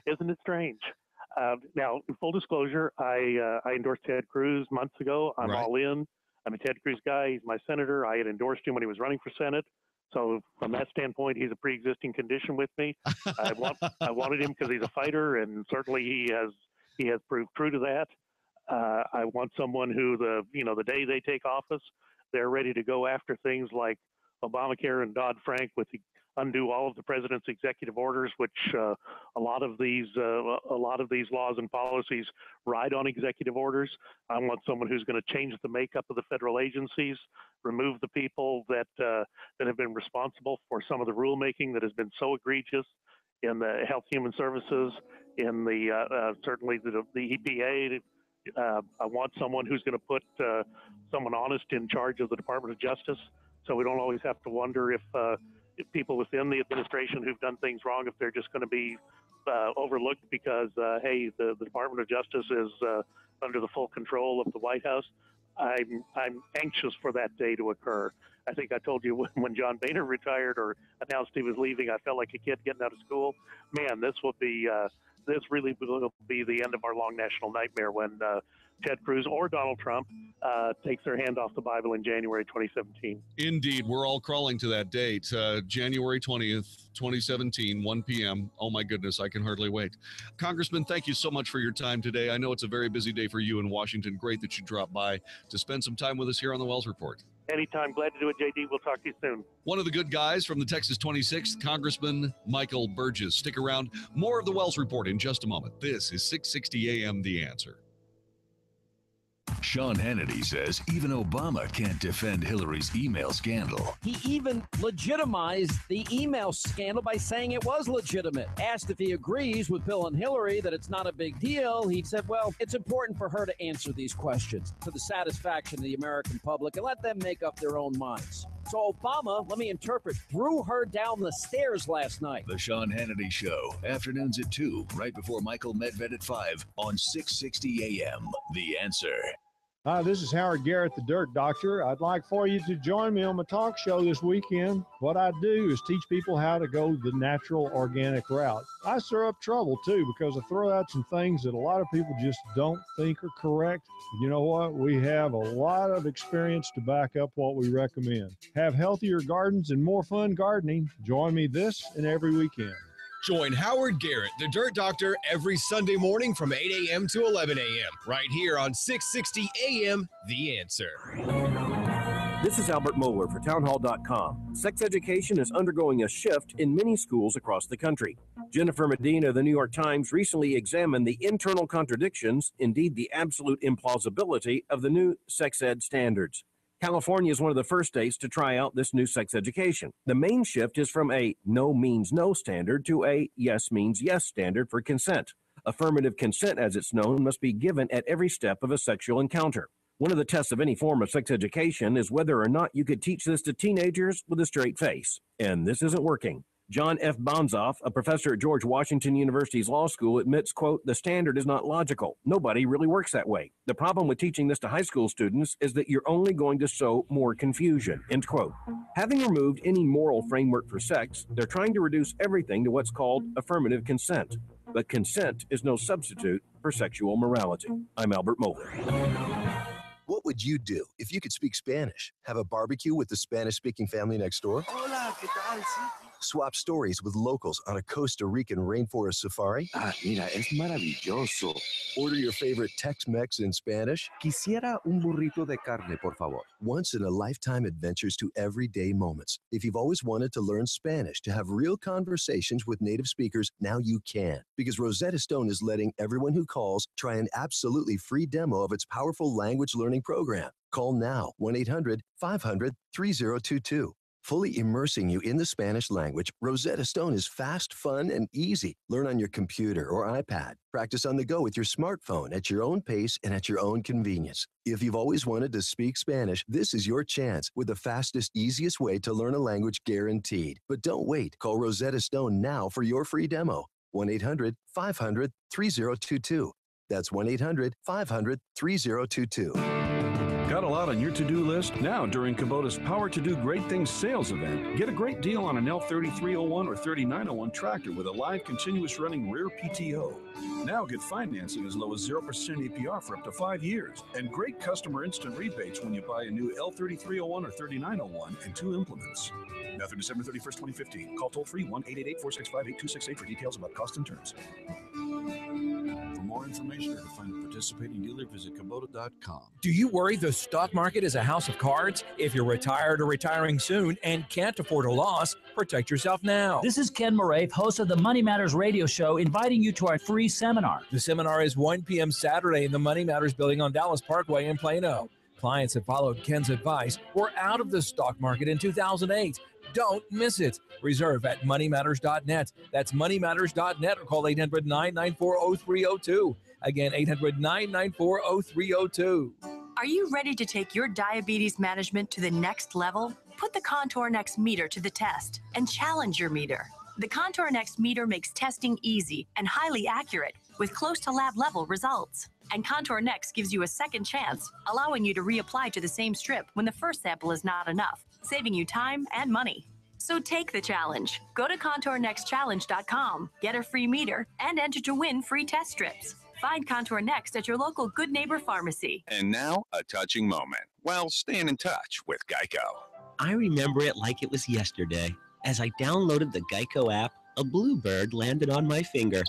it strange? Now, in full disclosure, I endorsed Ted Cruz months ago. I'm all in. I'm a Ted Cruz guy. He's my senator. I had endorsed him when he was running for Senate. So from that standpoint, he's a pre-existing condition with me. I wanted him because he's a fighter, and certainly he has proved true to that. I want someone who the day they take office, they're ready to go after things like Obamacare and Dodd-Frank undo all of the president's executive orders, which a lot of these laws and policies ride on executive orders. I want someone who's going to change the makeup of the federal agencies, remove the people that have been responsible for some of the rulemaking that has been so egregious in the Health Human Services, in the certainly the EPA. I want someone who's going to put someone honest in charge of the Department of Justice, so we don't always have to wonder if people within the administration who've done things wrong, if they're just going to be overlooked because, hey, the Department of Justice is under the full control of the White House. I'm anxious for that day to occur. I think I told you when John Boehner retired or announced he was leaving, I felt like a kid getting out of school. Man, this really will be the end of our long national nightmare when Ted Cruz or Donald Trump takes their hand off the Bible in January 2017. Indeed. We're all crawling to that date, January 20th, 2017, 1 p.m. Oh, my goodness, I can hardly wait. Congressman, thank you so much for your time today. I know it's a very busy day for you in Washington. Great that you dropped by to spend some time with us here on the Wells Report. Anytime. Glad to do it, JD. We'll talk to you soon. One of the good guys from the Texas 26th, Congressman Michael Burgess. Stick around. More of the Wells Report in just a moment. This is 660 AM The Answer. Sean Hannity says even Obama can't defend Hillary's email scandal. He even legitimized the email scandal by saying it was legitimate. Asked if he agrees with Bill and Hillary that it's not a big deal, he said, well, it's important for her to answer these questions to the satisfaction of the American public and let them make up their own minds. So Obama, let me interpret, threw her down the stairs last night. The Sean Hannity Show, afternoons at 2, right before Michael Medved at 5 on 660 AM. The Answer. Hi, this is Howard Garrett, the Dirt Doctor. I'd like for you to join me on my talk show this weekend. What I do is teach people how to go the natural, organic route. I stir up trouble, too, because I throw out some things that a lot of people just don't think are correct. You know what? We have a lot of experience to back up what we recommend. Have healthier gardens and more fun gardening. Join me this and every weekend. Join Howard Garrett, the Dirt Doctor, every Sunday morning from 8 a.m. to 11 a.m. right here on 660 a.m. The Answer. This is Albert Mohler for townhall.com. Sex education is undergoing a shift in many schools across the country. Jennifer Medina of the New York Times recently examined the internal contradictions, indeed the absolute implausibility, of the new sex ed standards. California is one of the first states to try out this new sex education. The main shift is from a no means no standard to a yes means yes standard for consent. Affirmative consent, as it's known, must be given at every step of a sexual encounter. One of the tests of any form of sex education is whether or not you could teach this to teenagers with a straight face. And this isn't working. John F. Bonzoff, a professor at George Washington University's law school, admits, quote, the standard is not logical. Nobody really works that way. The problem with teaching this to high school students is that you're only going to sow more confusion, end quote. Having removed any moral framework for sex, they're trying to reduce everything to what's called affirmative consent. But consent is no substitute for sexual morality. I'm Albert Mohler. What would you do if you could speak Spanish? Have a barbecue with the Spanish-speaking family next door? Hola, ¿qué tal? Sí. Swap stories with locals on a Costa Rican rainforest safari? Mira, es maravilloso. Order your favorite Tex-Mex in Spanish? Quisiera un burrito de carne, por favor. Once-in-a-lifetime adventures to everyday moments. If you've always wanted to learn Spanish, to have real conversations with native speakers, now you can. Because Rosetta Stone is letting everyone who calls try an absolutely free demo of its powerful language learning program. Call now, 1-800-500-3022. Fully immersing you in the Spanish language, Rosetta Stone is fast, fun, and easy. Learn on your computer or iPad. Practice on the go with your smartphone at your own pace and at your own convenience. If you've always wanted to speak Spanish, this is your chance with the fastest, easiest way to learn a language guaranteed. But don't wait. Call Rosetta Stone now for your free demo. 1-800-500-3022. That's 1-800-500-3022. Got a lot on your to-do list? Now, during Kubota's Power to Do Great Things sales event, get a great deal on an L3301 or 3901 tractor with a live continuous running rear PTO. Now get financing as low as 0% APR for up to 5 years, and great customer instant rebates when you buy a new L3301 or 3901 and 2 implements. Now through December 31st, 2015. Call toll-free 1-888-465-8268 for details about cost and terms. For more information or to find a participating dealer, visit Kubota.com. Do you worry the stock market is a house of cards? If you're retired or retiring soon and can't afford a loss, protect yourself now. This is Ken Moraith, host of the Money Matters radio show, inviting you to our free seminar. The seminar is 1 p.m. Saturday in the Money Matters building on Dallas Parkway in Plano. Clients that followed Ken's advice were out of the stock market in 2008. Don't miss it. Reserve at moneymatters.net. That's moneymatters.net or call 800-994-0302. Again, 800-994-0302. Are you ready to take your diabetes management to the next level? Put the Contour Next meter to the test and challenge your meter. The Contour Next meter makes testing easy and highly accurate with close to lab level results. And Contour Next gives you a second chance, allowing you to reapply to the same strip when the first sample is not enough, saving you time and money. So take the challenge. Go to ContourNextChallenge.com, get a free meter, and enter to win free test strips. Find Contour Next at your local Good Neighbor Pharmacy. And now, a touching moment. Well, staying in touch with Geico. I remember it like it was yesterday. As I downloaded the Geico app, a bluebird landed on my finger.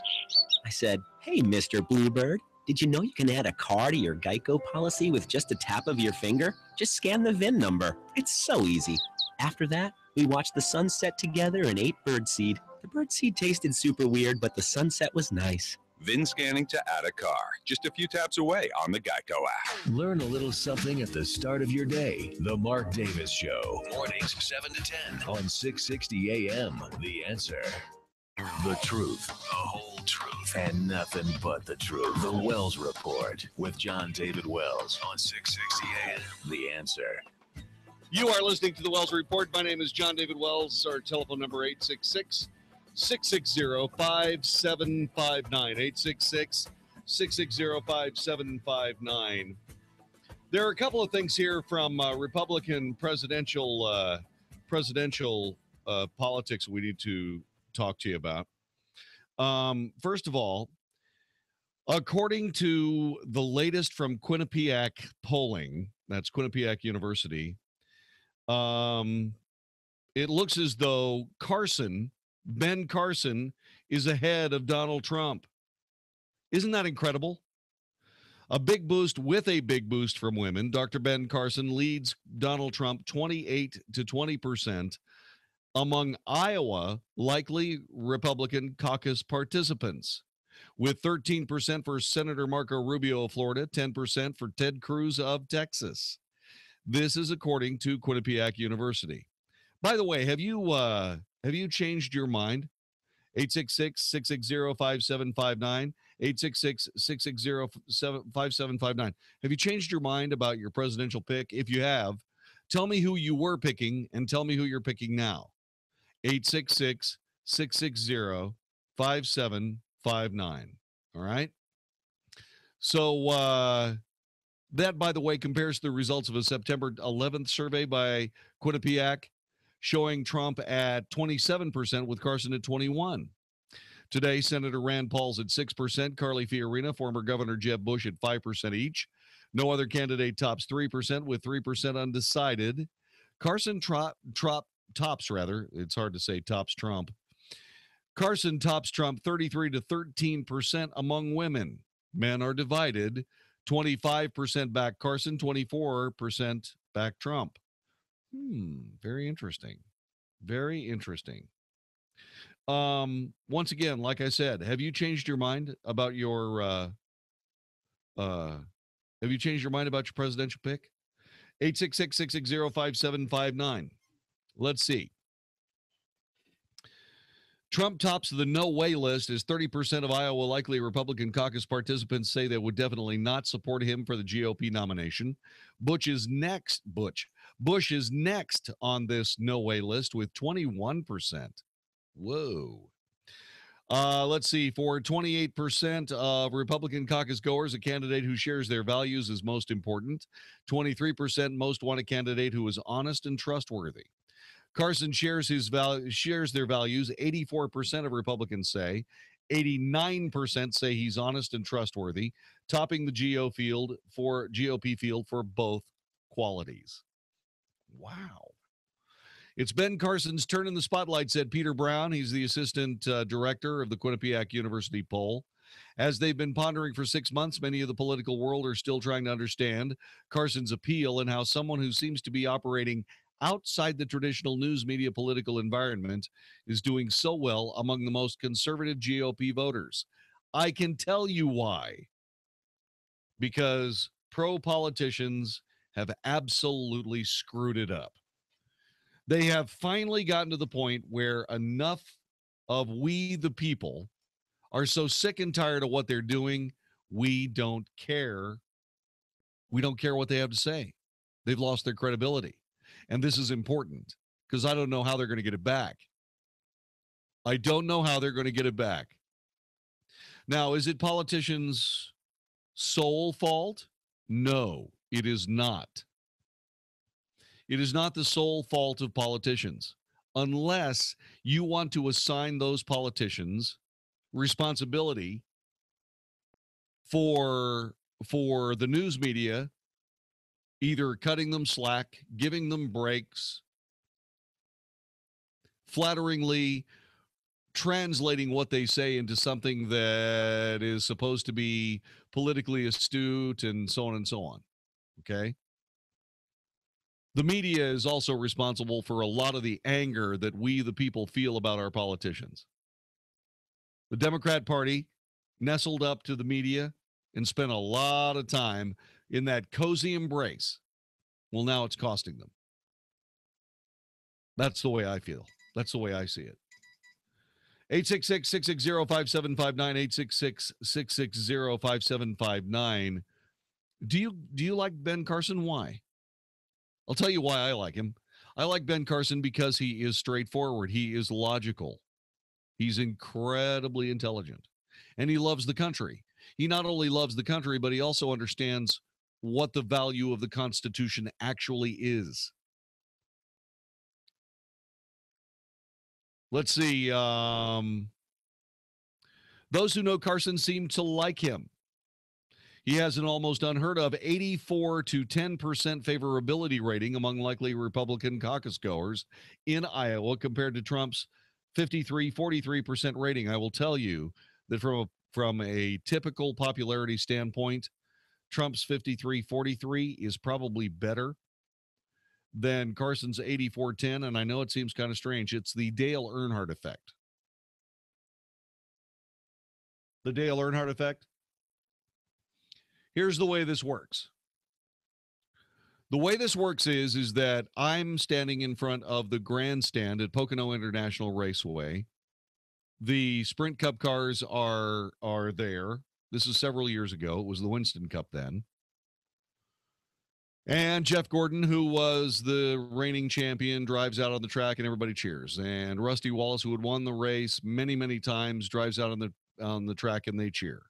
I said, "Hey, Mr. Bluebird, did you know you can add a car to your Geico policy with just a tap of your finger? Just scan the VIN number. It's so easy." After that, we watched the sunset together and ate birdseed. The birdseed tasted super weird, but the sunset was nice. VIN scanning to add a car. Just a few taps away on the Geico app. Learn a little something at the start of your day. The Mark Davis Show. Mornings 7 to 10 on 660 AM. The Answer. The truth, the whole truth, and nothing but the truth. The Wells Report with Jon-David Wells on 660 AM. The Answer. You are listening to the Wells Report. My name is Jon-David Wells. Our telephone number 866-660-5759. 866-660-5759. There are a couple of things here from Republican presidential politics we need to talk to you about. First of all, according to the latest from Quinnipiac polling, that's Quinnipiac University, it looks as though Ben Carson, is ahead of Donald Trump. Isn't that incredible? A big boost from women. Dr. Ben Carson leads Donald Trump 28 to 20% among Iowa likely Republican caucus participants, with 13% for Senator Marco Rubio of Florida, 10% for Ted Cruz of Texas. This is according to Quinnipiac University. By the way, have you changed your mind? 866-660-5759, 866-660-5759. Have you changed your mind about your presidential pick? If you have, tell me who you were picking and tell me who you're picking now. 866-660-5759. All right? So that, by the way, compares to the results of a September 11th survey by Quinnipiac, showing Trump at 27% with Carson at 21%. Today, Senator Rand Paul's at 6%, Carly Fiorina, former Governor Jeb Bush at 5% each. No other candidate tops 3%, with 3% undecided. Carson tops Trump. Carson tops Trump 33 to 13% among women. Men are divided. 25% back Carson, 24% back Trump. Very interesting. Very interesting. Once again, like I said, have you changed your mind about your presidential pick? 866-660-5759. Let's see. Trump tops the no way list as 30% of Iowa likely Republican caucus participants say they would definitely not support him for the GOP nomination. Bush is next on this no way list with 21%. Whoa. Let's see. For 28% of Republican caucus goers, a candidate who shares their values is most important. 23% most want a candidate who is honest and trustworthy. Carson shares their values. 84% of Republicans say. 89% say he's honest and trustworthy, topping the GOP field for both qualities. Wow. It's Ben Carson's turn in the spotlight, said Peter Brown. He's the assistant director of the Quinnipiac University poll. As they've been pondering for 6 months, many of the political world are still trying to understand Carson's appeal and how someone who seems to be operating outside the traditional news media political environment is doing so well among the most conservative GOP voters. I can tell you why. Because pro-politicians have absolutely screwed it up. They have finally gotten to the point where enough of we the people are so sick and tired of what they're doing, we don't care. We don't care what they have to say. They've lost their credibility. And this is important because I don't know how they're going to get it back. I don't know how they're going to get it back. Now, is it politicians' sole fault? No, it is not. It is not the sole fault of politicians, unless you want to assign those politicians responsibility for the news media, either cutting them slack, giving them breaks, flatteringly translating what they say into something that is supposed to be politically astute and so on and so on. Okay? The media is also responsible for a lot of the anger that we, the people, feel about our politicians. The Democrat Party nestled up to the media and spent a lot of time in that cozy embrace. Well, now it's costing them. That's the way I feel. That's the way I see it. 866-660-5759, 866-660-5759. Do you like Ben Carson? Why? I'll tell you why I like him. I like Ben Carson because he is straightforward. He is logical. He's incredibly intelligent. And he loves the country. He not only loves the country, but he also understands what the value of the Constitution actually is. Let's see. Those who know Carson seem to like him. He has an almost unheard of 84 to 10% favorability rating among likely Republican caucus goers in Iowa compared to Trump's 43% rating. I will tell you that from a typical popularity standpoint, Trump's 43 is probably better than Carson's 84-10, and I know it seems kind of strange. It's the Dale Earnhardt effect. The Dale Earnhardt effect? Here's the way this works. The way this works is that I'm standing in front of the grandstand at Pocono International Raceway. The Sprint Cup cars are there. This is several years ago. It was the Winston Cup then. And Jeff Gordon, who was the reigning champion, drives out on the track and everybody cheers. And Rusty Wallace, who had won the race many, many times, drives out on the track and they cheer.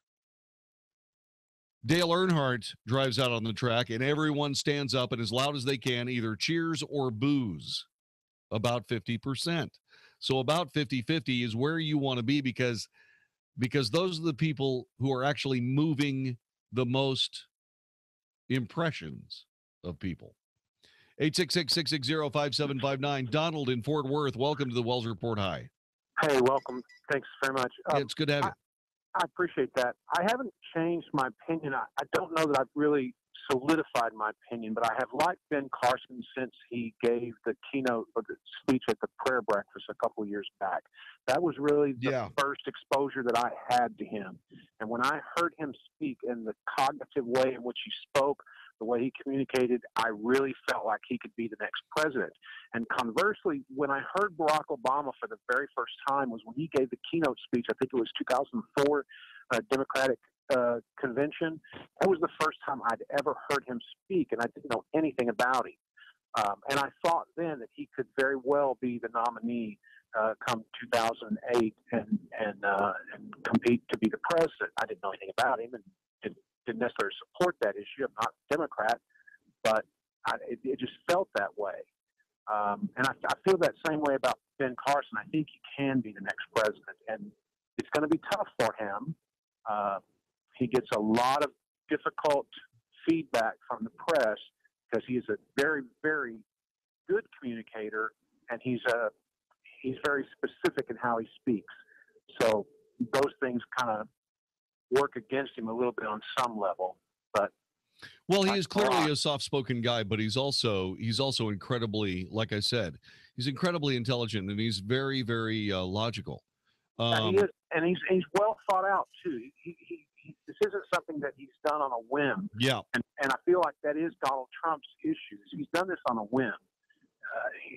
Dale Earnhardt drives out on the track and everyone stands up and as loud as they can either cheers or boos, about 50%. So about 50-50 is where you want to be because those are the people who are actually moving the most impressions of people. 866-660-5759. Donald in Fort Worth, welcome to the Wells Report. Hi. Hey, welcome. Thanks very much. It's good to have you. I appreciate that. I haven't changed my opinion. I don't know that I've really solidified my opinion, but I have liked Ben Carson since he gave the keynote or the speech at the prayer breakfast a couple of years back. That was really the first exposure that I had to him. And when I heard him speak in the cognitive way in which he spoke, the way he communicated, I really felt like he could be the next president. And conversely, when I heard Barack Obama for the very first time was when he gave the keynote speech, I think it was 2004 Democratic convention. That was the first time I'd ever heard him speak, and I didn't know anything about him. And I thought then that he could very well be the nominee come 2008 and compete to be the president. I didn't know anything about him and didn't necessarily support that issue. I'm not a Democrat, but it just felt that way. And I feel that same way about Ben Carson. I think he can be the next president, and it's going to be tough for him. He gets a lot of difficult feedback from the press because he is a very, very good communicator, and he's very specific in how he speaks. So those things kind of work against him a little bit on some level. But well, he is clearly a soft-spoken guy, but he's also incredibly, like I said, he's incredibly intelligent, and he's very, very logical. He is, and he's well thought out too. This isn't something that he's done on a whim. Yeah, and I feel like that is Donald Trump's issues. He's done this on a whim.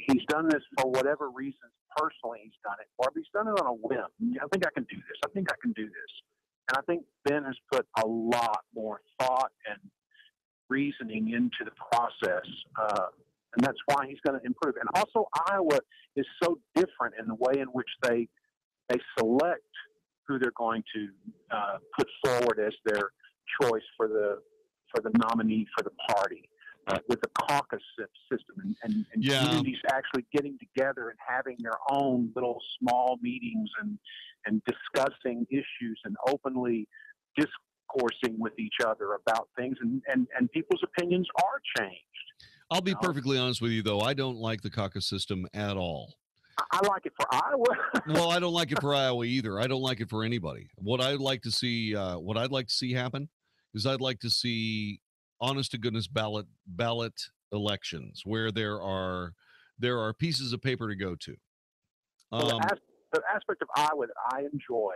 He's done this for whatever reasons personally he's done it, or he's done it on a whim. I think I can do this. I think I can do this. And I think Ben has put a lot more thought and reasoning into the process, and that's why he's going to improve. And also, Iowa is so different in the way in which they select who they're going to put forward as their choice for the nominee for the party, with the caucus system and communities actually getting together and having their own little small meetings and discussing issues and openly discoursing with each other about things, and people's opinions are changed. I'll be perfectly honest with you, though. I don't like the caucus system at all. I like it for Iowa. Well, I don't like it for Iowa either. I don't like it for anybody. What I'd like to see happen is I'd like to see honest to goodness ballot elections where there are pieces of paper to go to. The aspect of Iowa that I enjoy,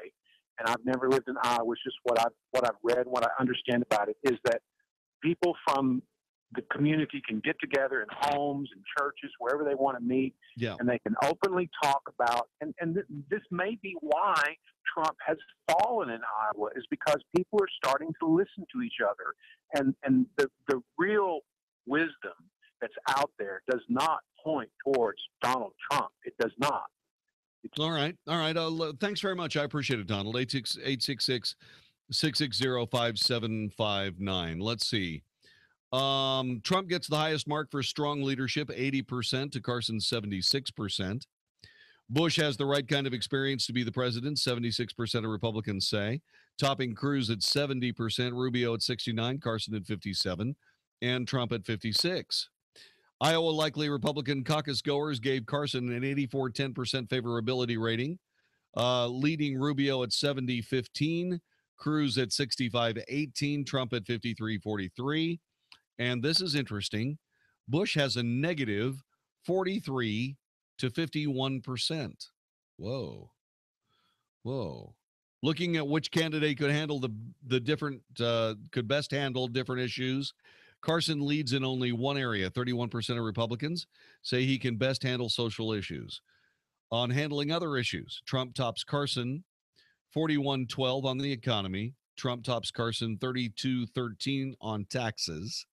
and I've never lived in Iowa, it's just what I've read, what I understand about it, is that people from the community can get together in homes and churches, wherever they want to meet, and they can openly talk about, and this may be why Trump has fallen in Iowa, is because people are starting to listen to each other, and the real wisdom that's out there does not point towards Donald Trump. It does not. All right. Thanks very much. I appreciate it, Donald. 866-660-5759. Let's see. Trump gets the highest mark for strong leadership, 80% to Carson's 76%. Bush has the right kind of experience to be the president, 76% of Republicans say. Topping Cruz at 70%, Rubio at 69%, Carson at 57%, and Trump at 56%. Iowa likely Republican caucus goers gave Carson an 84-10% favorability rating, leading Rubio at 70-15, Cruz at 65-18, Trump at 53-43. And this is interesting. Bush has a negative 43 to 51%. Whoa. Looking at which candidate could handle the different, could best handle different issues, Carson leads in only one area. 31% of Republicans say he can best handle social issues. On handling other issues, Trump tops Carson 41-12 on the economy. Trump tops Carson 32-13 on taxes.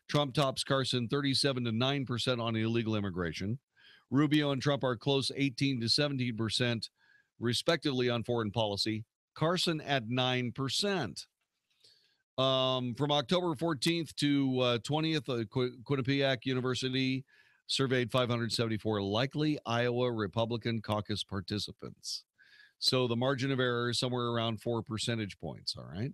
Trump tops Carson 37-9% on illegal immigration. Rubio and Trump are close 18-17%, respectively, on foreign policy. Carson at 9%. From October 14th to 20th, Quinnipiac University surveyed 574 likely Iowa Republican caucus participants. So the margin of error is somewhere around 4 percentage points, all right?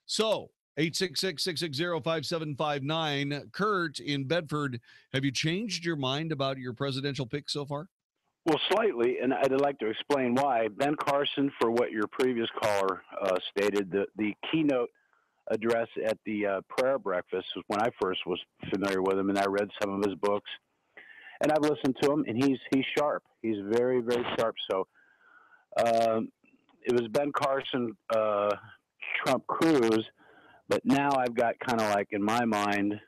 So 866-660-5759. Kurt in Bedford, have you changed your mind about your presidential pick so far? Well, slightly, and I'd like to explain why. Ben Carson, for what your previous caller stated, the keynote address at the prayer breakfast was when I first was familiar with him, and I read some of his books, and I've listened to him, and he's sharp. He's very, very sharp. So it was Ben Carson, Trump, Cruz, but now I've got kind of like in my mind,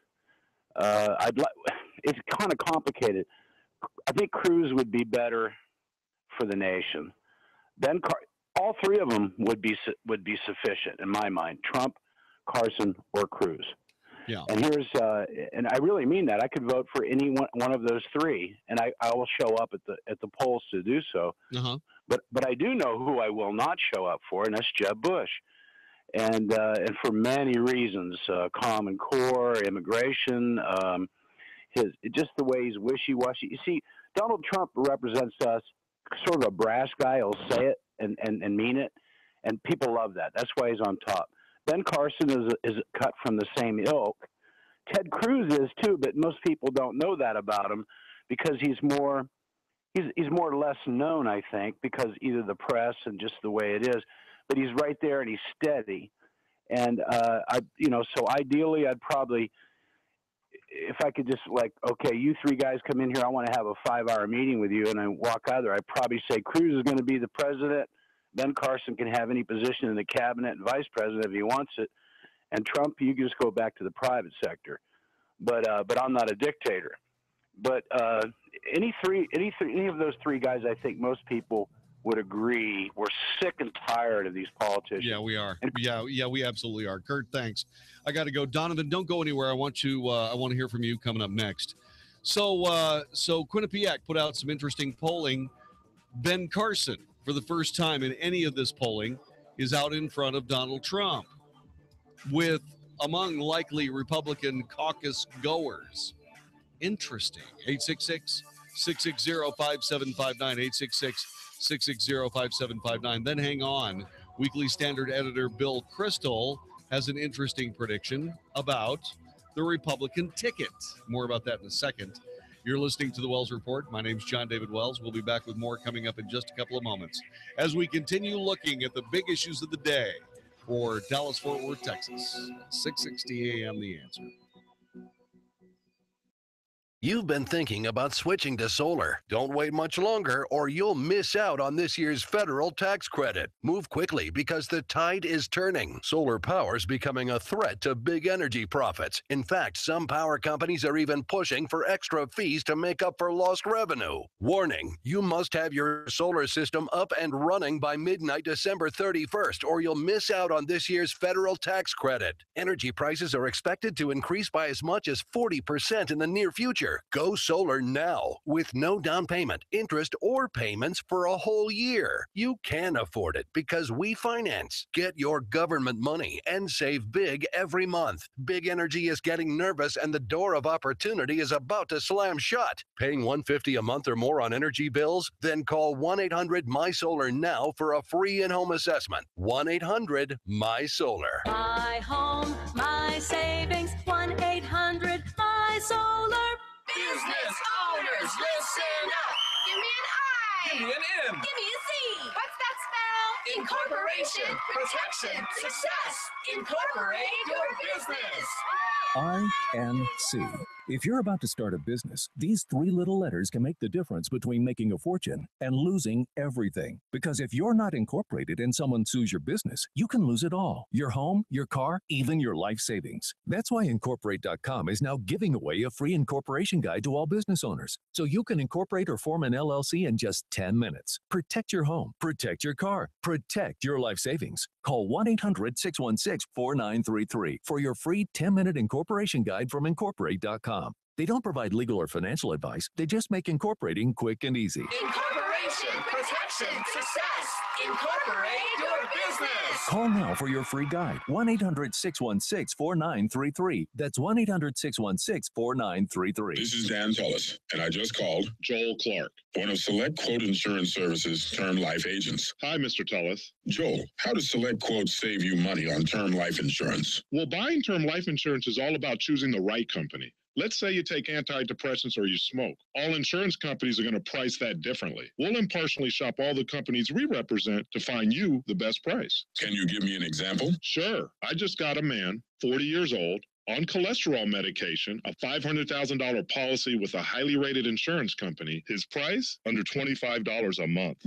it's kind of complicated. I think Cruz would be better for the nation. All three of them would be sufficient in my mind. Trump, Carson, or Cruz. Yeah. And here's, and I really mean that. I could vote for any one of those three, and I will show up at the polls to do so. But I do know who I will not show up for, and that's Jeb Bush. And for many reasons, Common Core, immigration, just the way he's wishy-washy. You see, Donald Trump represents us, sort of a brash guy. He'll say it and mean it, and people love that. That's why he's on top. Ben Carson is cut from the same ilk. Ted Cruz is too, but most people don't know that about him because he's more or less known, I think, because either the press and just the way it is. But he's right there and he's steady. And so ideally, I'd probably, if I could just okay, you three guys come in here, I want to have a 5-hour meeting with you, and I walk out there, I'd probably say Cruz is going to be the president. Ben Carson can have any position in the cabinet and vice president if he wants it. And Trump, you can just go back to the private sector. But I'm not a dictator. But any of those three guys, I think most people would agree, we're sick and tired of these politicians. Yeah, we are. Yeah, we absolutely are. Kurt, thanks. I got to go. Donovan, don't go anywhere. I want to hear from you coming up next. So Quinnipiac put out some interesting polling. Ben Carson, for the first time in any of this polling, is out in front of Donald Trump with among likely Republican caucus goers. Interesting. 866-660-5759, 866-660-5759. Then hang on. Weekly Standard editor Bill Kristol has an interesting prediction about the Republican ticket. More about that in a second. You're listening to the Wells Report. My name's Jon-David Wells. We'll be back with more coming up in just a couple of moments as we continue looking at the big issues of the day for Dallas-Fort Worth, Texas. 660 AM The Answer. You've been thinking about switching to solar. Don't wait much longer or you'll miss out on this year's federal tax credit. Move quickly because the tide is turning. Solar power is becoming a threat to big energy profits. In fact, some power companies are even pushing for extra fees to make up for lost revenue. Warning, you must have your solar system up and running by midnight December 31st or you'll miss out on this year's federal tax credit. Energy prices are expected to increase by as much as 40% in the near future. Go solar now with no down payment, interest, or payments for a whole year. You can afford it because we finance. Get your government money and save big every month. Big Energy is getting nervous and the door of opportunity is about to slam shut. Paying $150 a month or more on energy bills? Then call 1-800-MY-SOLAR now for a free in-home assessment. 1-800-MY-SOLAR. My home, my savings, 1-800-MY-SOLAR. Business owners, listen up. Give me an I. Give me an M. Give me a Z. What's that spell? Incorporation, protection, success. Incorporate your business. INC. If you're about to start a business, these 3 little letters can make the difference between making a fortune and losing everything. Because if you're not incorporated and someone sues your business, you can lose it all. Your home, your car, even your life savings. That's why Incorporate.com is now giving away a free incorporation guide to all business owners. So you can incorporate or form an LLC in just 10 minutes. Protect your home, protect your car, protect your life savings. Call 1-800-616-4933 for your free 10-minute incorporation guide from Incorporate.com. They don't provide legal or financial advice. They just make incorporating quick and easy. Incorporation, protection, success. Incorporate your business. Call now for your free guide. 1-800-616-4933. That's 1-800-616-4933. This is Dan Tullis, and I just called Joel Clark, one of Select Quote Insurance Services' term life agents. Hi, Mr. Tullis. Joel, how does Select Quote save you money on term life insurance? Well, buying term life insurance is all about choosing the right company. Let's say you take antidepressants or you smoke. All insurance companies are going to price that differently. We'll impartially shop all the companies we represent to find you the best price. Can you give me an example? Sure. I just got a man, 40 years old, on cholesterol medication, a $500,000 policy with a highly rated insurance company. His price? Under $25 a month.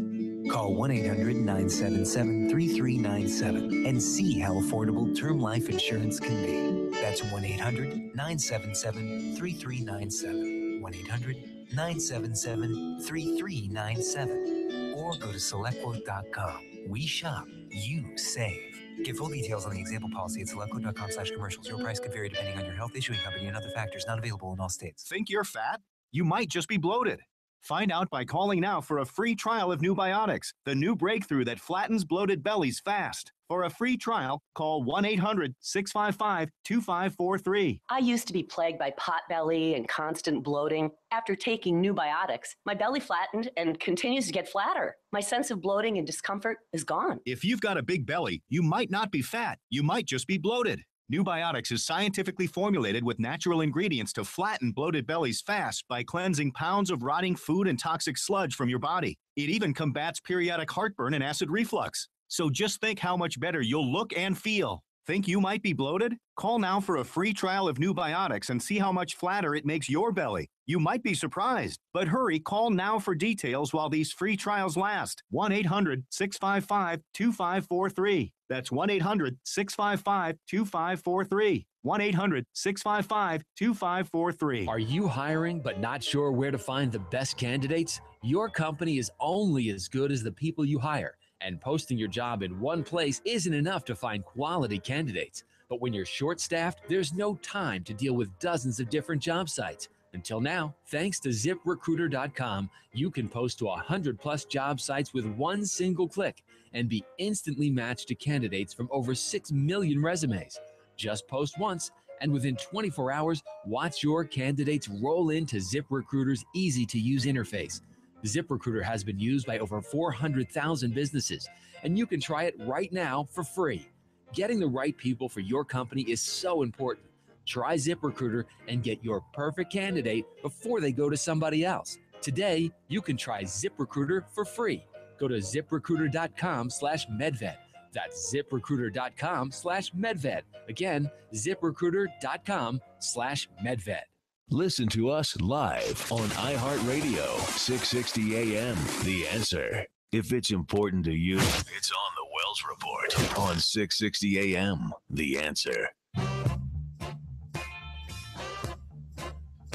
Call 1-800-977-3397 and see how affordable term life insurance can be. That's 1-800-977-3397. 1-800-977-3397. Or go to SelectQuote.com. We shop, you save. Get full details on the example policy at selectquote.com/commercials. Your price could vary depending on your health, issuing company, and other factors. Not available in all states. Think you're fat? You might just be bloated. Find out by calling now for a free trial of New Biotics, the new breakthrough that flattens bloated bellies fast. For a free trial, call 1-800-655-2543. I used to be plagued by pot belly and constant bloating. After taking New Biotics, my belly flattened and continues to get flatter. My sense of bloating and discomfort is gone. If you've got a big belly, you might not be fat. You might just be bloated. New Biotics is scientifically formulated with natural ingredients to flatten bloated bellies fast by cleansing pounds of rotting food and toxic sludge from your body. It even combats periodic heartburn and acid reflux. So just think how much better you'll look and feel. Think you might be bloated? Call now for a free trial of New Biotics and see how much flatter it makes your belly. You might be surprised. But hurry, call now for details while these free trials last. 1-800-655-2543. That's 1-800-655-2543. 1-800-655-2543. Are you hiring but not sure where to find the best candidates? Your company is only as good as the people you hire. And posting your job in one place isn't enough to find quality candidates. But when you're short-staffed, there's no time to deal with dozens of different job sites. Until now, thanks to ZipRecruiter.com, you can post to 100-plus job sites with one single click and be instantly matched to candidates from over 6 million resumes. Just post once, and within 24 hours, watch your candidates roll into ZipRecruiter's easy-to-use interface. ZipRecruiter has been used by over 400,000 businesses, and you can try it right now for free. Getting the right people for your company is so important. Try ZipRecruiter and get your perfect candidate before they go to somebody else. Today, you can try ZipRecruiter for free. Go to ZipRecruiter.com/MedVet. That's ZipRecruiter.com/MedVet. Again, ZipRecruiter.com/MedVet. Listen to us live on iHeartRadio, 660 AM. The Answer. If it's important to you, it's on the Wells Report on 660 AM. The Answer.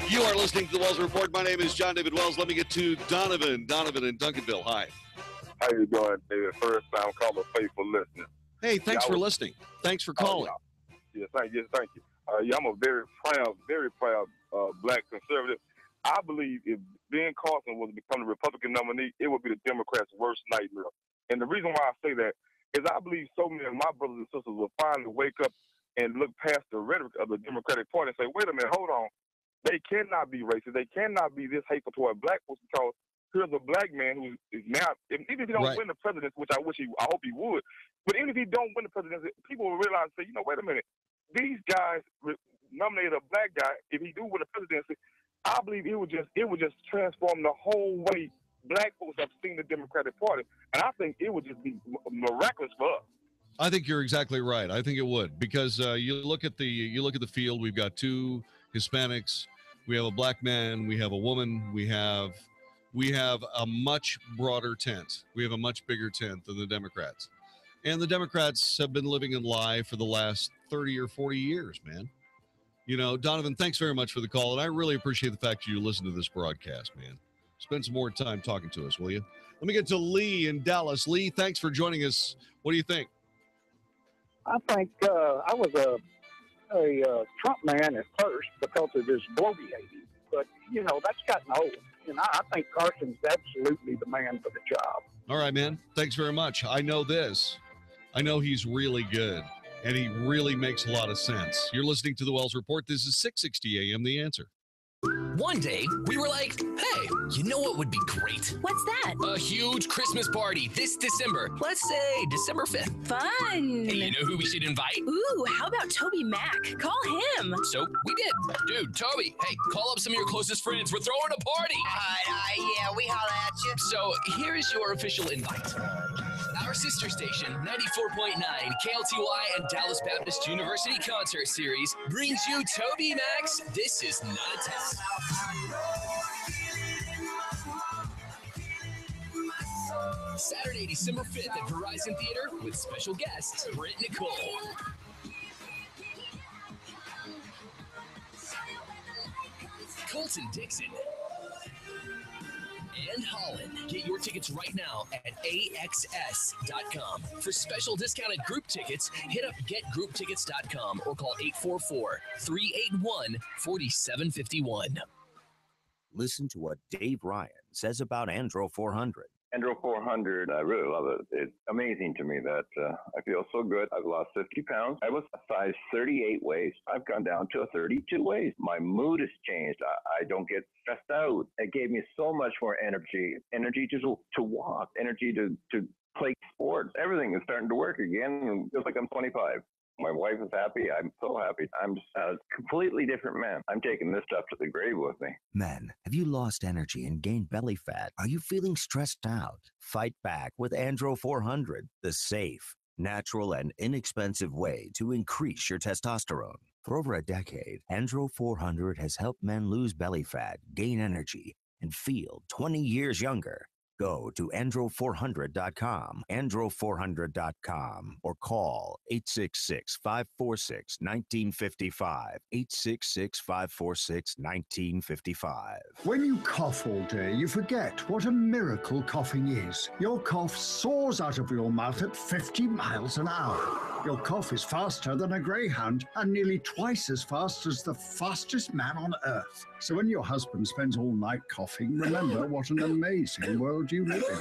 You are listening to the Wells Report. My name is Jon-David Wells. Let me get to Donovan. Donovan in Duncanville. Hi. How you doing, David? First time caller, faithful listener. Hey, thanks for listening. Thanks for calling. Yeah, thank you. I'm a very proud black conservative. I believe if Ben Carson was to become the Republican nominee, it would be the Democrats' worst nightmare. And the reason why I say that is I believe so many of my brothers and sisters will finally wake up and look past the rhetoric of the Democratic Party and say, wait a minute, hold on. They cannot be racist. They cannot be this hateful toward black folks because here's a black man who is now, even if he don't win the presidency, which I hope he would, but even if he don't win the presidency, people will realize and say, wait a minute, these guys nominated a black guy. If he do win the presidency, I believe it would just transform the whole way black folks have seen the Democratic Party, and I think it would just be miraculous for us. I think you're exactly right. I think it would because you look at the field. We've got two Hispanics. We have a black man. We have a woman. We have a much broader tent. We have a much bigger tent than the Democrats. And the Democrats have been living in lie for the last 30 or 40 years, man. Donovan, thanks very much for the call. And I really appreciate the fact you listen to this broadcast, man. Spend some more time talking to us, will you? Let me get to Lee in Dallas. Lee, thanks for joining us. What do you think? I think I was a Trump man at first because of his bloviating. But, that's gotten old. And I think Carson's absolutely the man for the job. All right, man. Thanks very much. I know this. I know he's really good, and he really makes a lot of sense. You're listening to the Wells Report. This is 660 AM, The Answer. One day, we were like, hey, you know what would be great? What's that? A huge Christmas party this December. Let's say December 5th. Fun. Hey, you know who we should invite? Ooh, how about Toby Mac? Call him. So we did. Dude, Toby, hey, call up some of your closest friends. We're throwing a party. Yeah, we holla at you. So here's your official invite. Our sister station, 94.9 KLTY and Dallas Baptist University Concert Series brings you Toby Mac's This Is Not a Test. Saturday, December 5th at Verizon Theater with special guest, Britt Nicole. Colton Dixon. and Holland. Get your tickets right now at AXS.com. For special discounted group tickets, hit up getgrouptickets.com or call 844-381-4751. Listen to what Dave Ryan says about Andro 400. Andro 400, I really love it. It's amazing to me that I feel so good. I've lost 50 pounds. I was a size 38 waist. I've gone down to a 32 waist. My mood has changed. I don't get stressed out. It gave me so much more energy to walk, energy to play sports. Everything is starting to work again. And feels like I'm 25. My wife is happy. I'm so happy. I'm just a completely different man. I'm taking this stuff to the grave with me. Men, have you lost energy and gained belly fat? Are you feeling stressed out? Fight back with Andro 400, the safe, natural, and inexpensive way to increase your testosterone. For over a decade, Andro 400 has helped men lose belly fat, gain energy, and feel 20 years younger. Go to andro400.com, andro400.com, or call 866-546-1955, 866-546-1955. When you cough all day, you forget what a miracle coughing is. Your cough soars out of your mouth at 50 miles an hour. Your cough is faster than a greyhound and nearly twice as fast as the fastest man on earth. So when your husband spends all night coughing, remember what an amazing world you live in.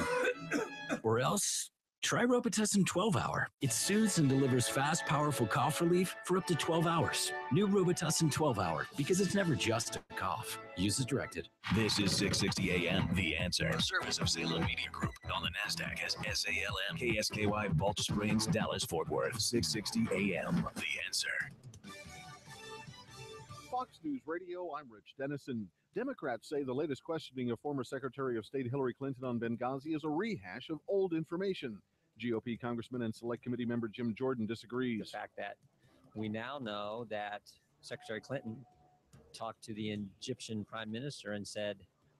Or else, try Robitussin 12-Hour. It soothes and delivers fast, powerful cough relief for up to 12 hours. New Robitussin 12-Hour, because it's never just a cough. Use as directed. This is 660 AM, The Answer. A service of Salem Media Group. On the NASDAQ as SALM, KSKY, Balch Springs, Dallas, Fort Worth. 660 AM, The Answer. Fox News Radio, I'm Rich Dennison. Democrats say the latest questioning of former Secretary of State Hillary Clinton on Benghazi is a rehash of old information. GOP Congressman and Select Committee member Jim Jordan disagrees. The fact that we now know that Secretary Clinton talked to the Egyptian prime minister and said,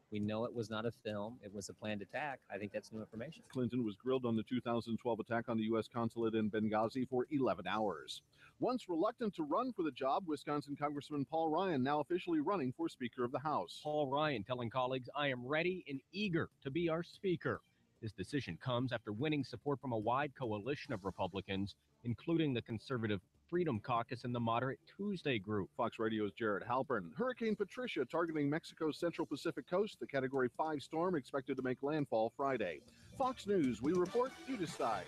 we know it was not a film, it was a planned attack. I think that's new information. Clinton was grilled on the 2012 attack on the U.S. consulate in Benghazi for 11 hours. Once reluctant to run for the job, Wisconsin Congressman Paul Ryan now officially running for Speaker of the House. Paul Ryan telling colleagues, I am ready and eager to be our Speaker. This decision comes after winning support from a wide coalition of Republicans, including the conservative Freedom Caucus and the moderate Tuesday Group. Fox Radio's Jared Halpern. Hurricane Patricia targeting Mexico's central Pacific coast. The Category 5 storm expected to make landfall Friday. Fox News, we report, you decide.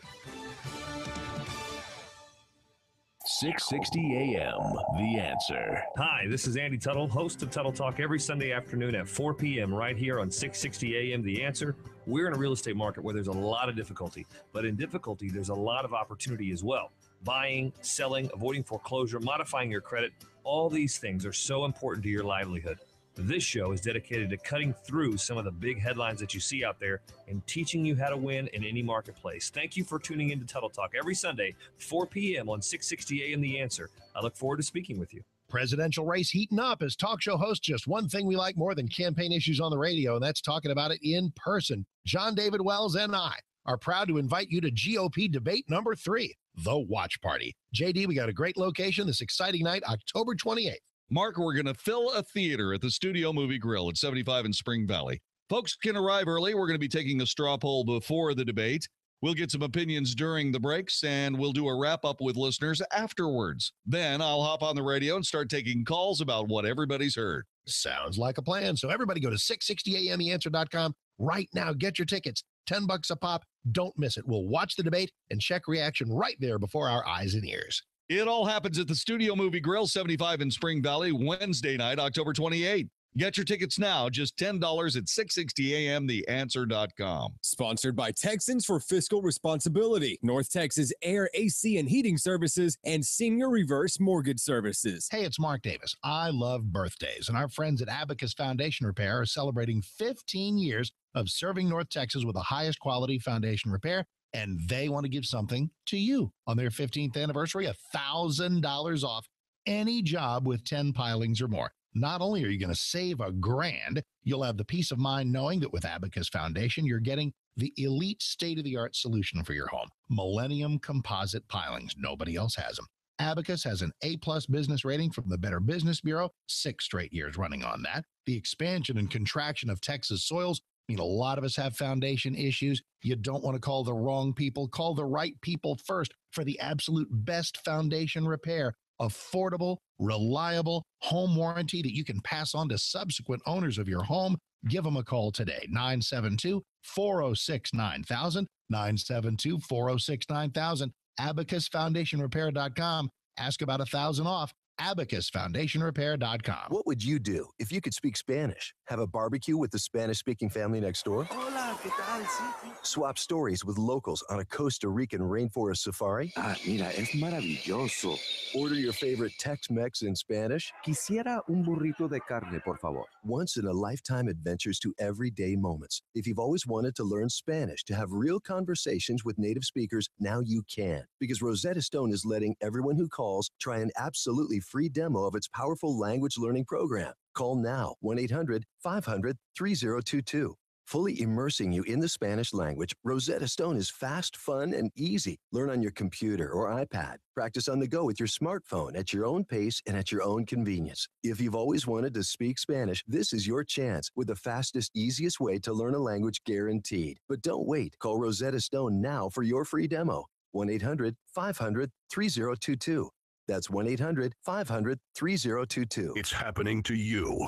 660 AM, The Answer. Hi, this is Andy Tuttle, host of Tuttle Talk every Sunday afternoon at 4 p.m. right here on 660 AM, The Answer. We're in a real estate market where there's a lot of difficulty, but in difficulty, there's a lot of opportunity as well. Buying, selling, avoiding foreclosure, modifying your credit, all these things are so important to your livelihood. This show is dedicated to cutting through some of the big headlines that you see out there and teaching you how to win in any marketplace. Thank you for tuning in to Tuttle Talk every Sunday, 4 p.m. on 660 AM The Answer. I look forward to speaking with you. Presidential race heating up. As talk show hosts, just one thing we like more than campaign issues on the radio, and that's talking about it in person. Jon-David Wells and I are proud to invite you to GOP debate number 3, The Watch Party. JD, we got a great location this exciting night, October 28th. Mark, we're going to fill a theater at the Studio Movie Grill at 75 in Spring Valley. Folks can arrive early. We're going to be taking a straw poll before the debate. We'll get some opinions during the breaks, and we'll do a wrap-up with listeners afterwards. Then I'll hop on the radio and start taking calls about what everybody's heard. Sounds like a plan. So everybody go to 660amtheanswer.com right now. Get your tickets. $10 a pop. Don't miss it. We'll watch the debate and check reaction right there before our eyes and ears. It all happens at the Studio Movie Grill, 75 in Spring Valley, Wednesday night, October 28th. Get your tickets now, just $10 at 660amtheanswer.com. Sponsored by Texans for Fiscal Responsibility, North Texas Air, AC, and Heating Services, and Senior Reverse Mortgage Services. Hey, it's Mark Davis. I love birthdays, and our friends at Abacus Foundation Repair are celebrating 15 years of serving North Texas with the highest quality foundation repair, and they want to give something to you. On their 15th anniversary, $1,000 off any job with 10 pilings or more. Not only are you going to save $1,000, you'll have the peace of mind knowing that with Abacus Foundation, you're getting the elite state-of-the-art solution for your home. Millennium Composite Pilings. Nobody else has them. Abacus has an A-plus business rating from the Better Business Bureau, 6 straight years running on that. The expansion and contraction of Texas soils I mean, a lot of us have foundation issues. You don't want to call the wrong people. Call the right people first for the absolute best foundation repair. Affordable, reliable home warranty that you can pass on to subsequent owners of your home. Give them a call today, 972-406-9000, 972-406-9000, abacusfoundationrepair.com. Ask about 1,000 off, abacusfoundationrepair.com. What would you do if you could speak Spanish? Have a barbecue with the Spanish-speaking family next door? Hola, ¿qué tal? Sí. Swap stories with locals on a Costa Rican rainforest safari? Mira, es maravilloso. Order your favorite Tex-Mex in Spanish? Quisiera un burrito de carne, por favor. Once-in-a-lifetime adventures to everyday moments. If you've always wanted to learn Spanish, to have real conversations with native speakers, now you can. Because Rosetta Stone is letting everyone who calls try an absolutely free demo of its powerful language learning program. Call now, 1-800-500-3022. Fully immersing you in the Spanish language, Rosetta Stone is fast, fun, and easy. Learn on your computer or iPad. Practice on the go with your smartphone at your own pace and at your own convenience. If you've always wanted to speak Spanish, this is your chance with the fastest, easiest way to learn a language guaranteed. But don't wait. Call Rosetta Stone now for your free demo. 1-800-500-3022. That's 1-800-500-3022. It's happening to you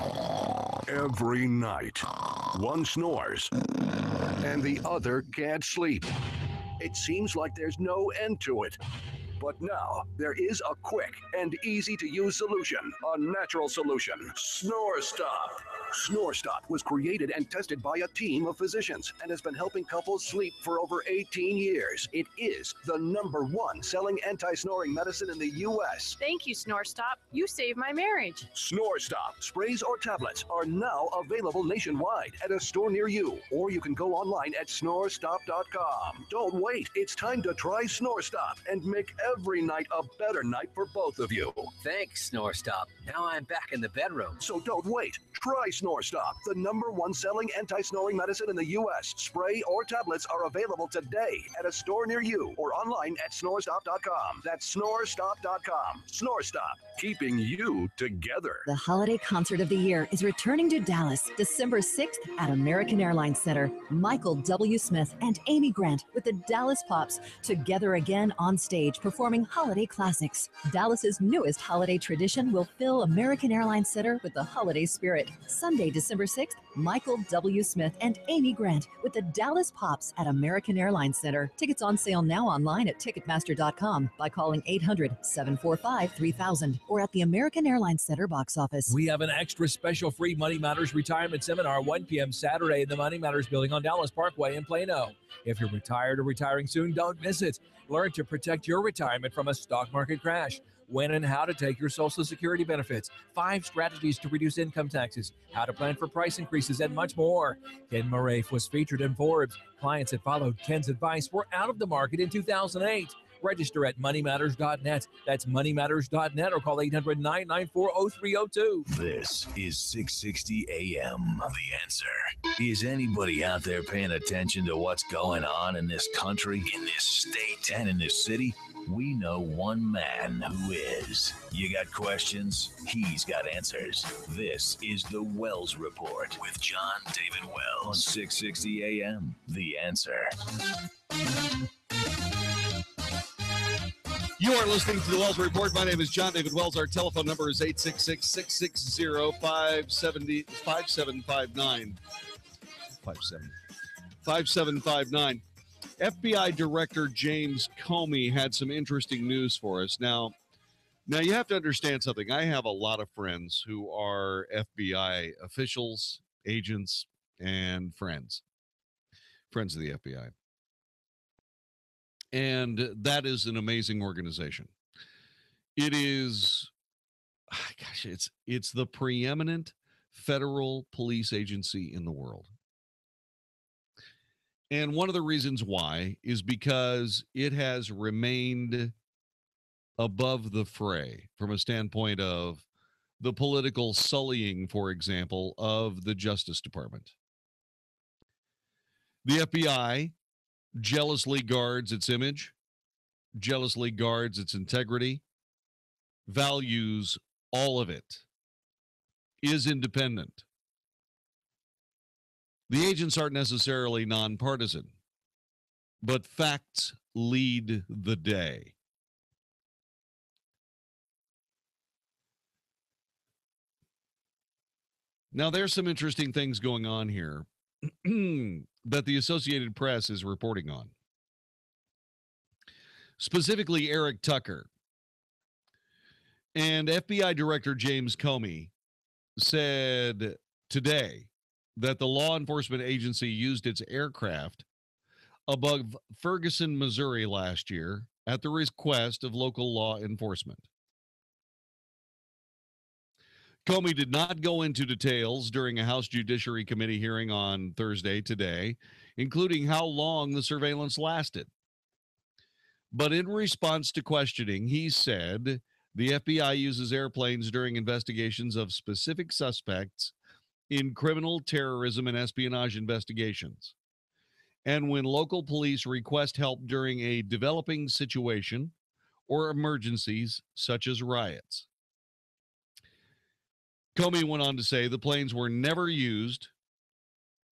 every night. One snores and the other can't sleep. It seems like there's no end to it. But now there is a quick and easy to use solution, a natural solution. Snore Stop. Snore Stop was created and tested by a team of physicians and has been helping couples sleep for over 18 years. It is the #1 selling anti-snoring medicine in the U.S. Thank you, Snore Stop. You saved my marriage. Snore Stop sprays or tablets are now available nationwide at a store near you, or you can go online at snorestop.com. Don't wait. It's time to try Snore Stop and make every night a better night for both of you. Thanks, Snore Stop. Now I'm back in the bedroom. So don't wait. Try Snore Stop, the #1 selling anti-snoring medicine in the U.S. Spray or tablets are available today at a store near you or online at snorestop.com. That's snorestop.com. Snore Stop, keeping you together. The holiday concert of the year is returning to Dallas December 6th at American Airlines Center. Michael W. Smith and Amy Grant with the Dallas Pops together again on stage performing holiday classics. Dallas's newest holiday tradition will fill American Airlines Center with the holiday spirit. Sunday, December 6th, Michael W. Smith and Amy Grant with the Dallas Pops at American Airlines Center. Tickets on sale now online at Ticketmaster.com by calling 800-745-3000 or at the American Airlines Center box office. We have an extra special free Money Matters retirement seminar 1 p.m. Saturday in the Money Matters building on Dallas Parkway in Plano. If you're retired or retiring soon, don't miss it. Learn to protect your retirement from a stock market crash. When and how to take your Social Security benefits, 5 strategies to reduce income taxes, how to plan for price increases, and much more. Ken Moraif was featured in Forbes. Clients that followed Ken's advice were out of the market in 2008. Register at moneymatters.net. That's moneymatters.net or call 800-994-0302. This is 660 AM. The Answer. Is anybody out there paying attention to what's going on in this country, in this state, and in this city? We know one man who is. You got questions? He's got answers. This is the Wells Report with Jon-David Wells on 660 AM. The Answer. You are listening to the Wells Report. My name is Jon-David Wells. Our telephone number is 866-660-5759. 5759. FBI Director James Comey had some interesting news for us. Now you have to understand something. I have a lot of friends who are FBI officials, agents, and friends of the FBI. And that is an amazing organization. It is, it's the preeminent federal police agency in the world. And one of the reasons why is because it has remained above the fray from a standpoint of the political sullying, for example, of the Justice Department. The FBI jealously guards its image, jealously guards its integrity, values all of it, is independent. The agents aren't necessarily nonpartisan, but facts lead the day. Now, there's some interesting things going on here that the Associated Press is reporting on. Specifically, Eric Tucker and FBI Director James Comey said today that the law enforcement agency used its aircraft above Ferguson, Missouri last year at the request of local law enforcement. Comey did not go into details during a House Judiciary Committee hearing on Thursday today, including how long the surveillance lasted. But in response to questioning, he said the FBI uses airplanes during investigations of specific suspects in criminal, terrorism, and espionage investigations. And when local police request help during a developing situation or emergencies such as riots. Comey went on to say the planes were never used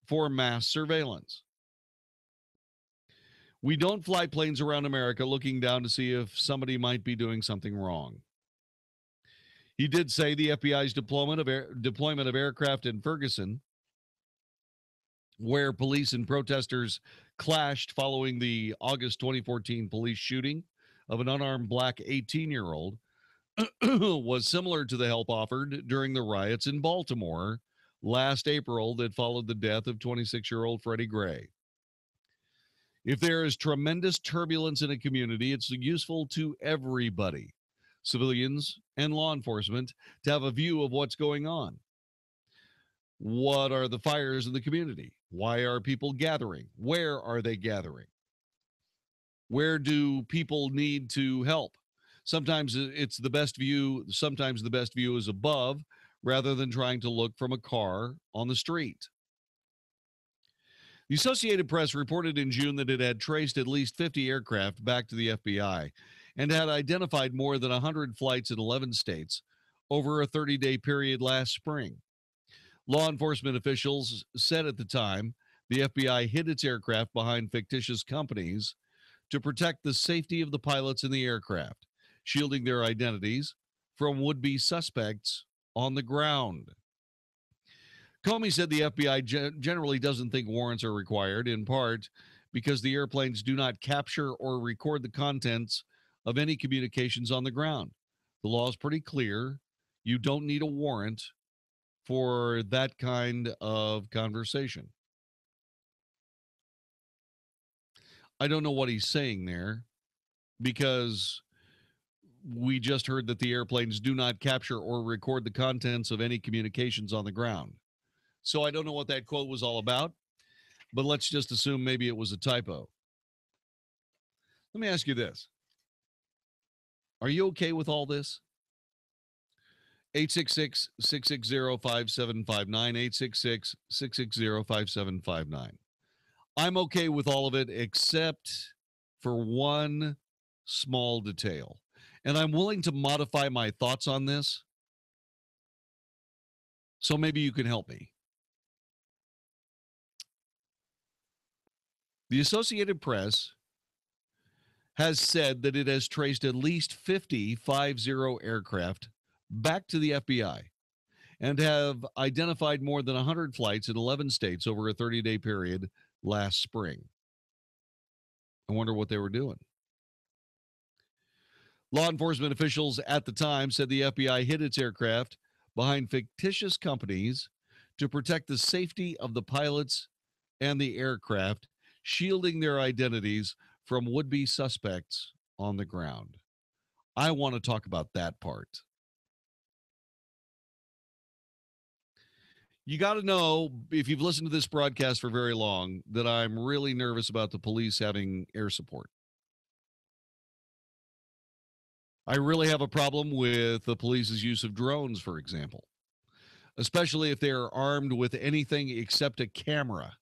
for mass surveillance. We don't fly planes around America looking down to see if somebody might be doing something wrong. He did say the FBI's deployment of aircraft in Ferguson, where police and protesters clashed following the August 2014 police shooting of an unarmed black 18-year-old, was similar to the help offered during the riots in Baltimore last April that followed the death of 26-year-old Freddie Gray. If there is tremendous turbulence in a community, it's useful to everybody, civilians and law enforcement, to have a view of what's going on. What are the fires in the community? Why are people gathering? Where are they gathering? Where do people need to help? Sometimes it's the best view. Sometimes the best view is above rather than trying to look from a car on the street. The Associated Press reported in June that it had traced at least 50 aircraft back to the FBI and had identified more than 100 flights in 11 states over a 30-day period last spring. Law enforcement officials said at the time the FBI hid its aircraft behind fictitious companies to protect the safety of the pilots in the aircraft, shielding their identities from would-be suspects on the ground. Comey said the FBI generally doesn't think warrants are required, in part because the airplanes do not capture or record the contents of any communications on the ground. The law is pretty clear. You don't need a warrant for that kind of conversation. I don't know what he's saying there, because we just heard that the airplanes do not capture or record the contents of any communications on the ground. So I don't know what that quote was all about, but let's just assume maybe it was a typo. Let me ask you this. Are you okay with all this? 866-660-5759, 866-660-5759. I'm okay with all of it except for one small detail. And I'm willing to modify my thoughts on this. So maybe you can help me. The Associated Press has said that it has traced at least 50 aircraft back to the FBI and have identified more than 100 flights in 11 states over a 30-day period last spring. I wonder what they were doing. Law enforcement officials at the time said the FBI hid its aircraft behind fictitious companies to protect the safety of the pilots and the aircraft, shielding their identities from would-be suspects on the ground. I want to talk about that part. You got to know, if you've listened to this broadcast for very long, that I'm really nervous about the police having air support. I really have a problem with the police's use of drones, for example, especially if they're armed with anything except a camera.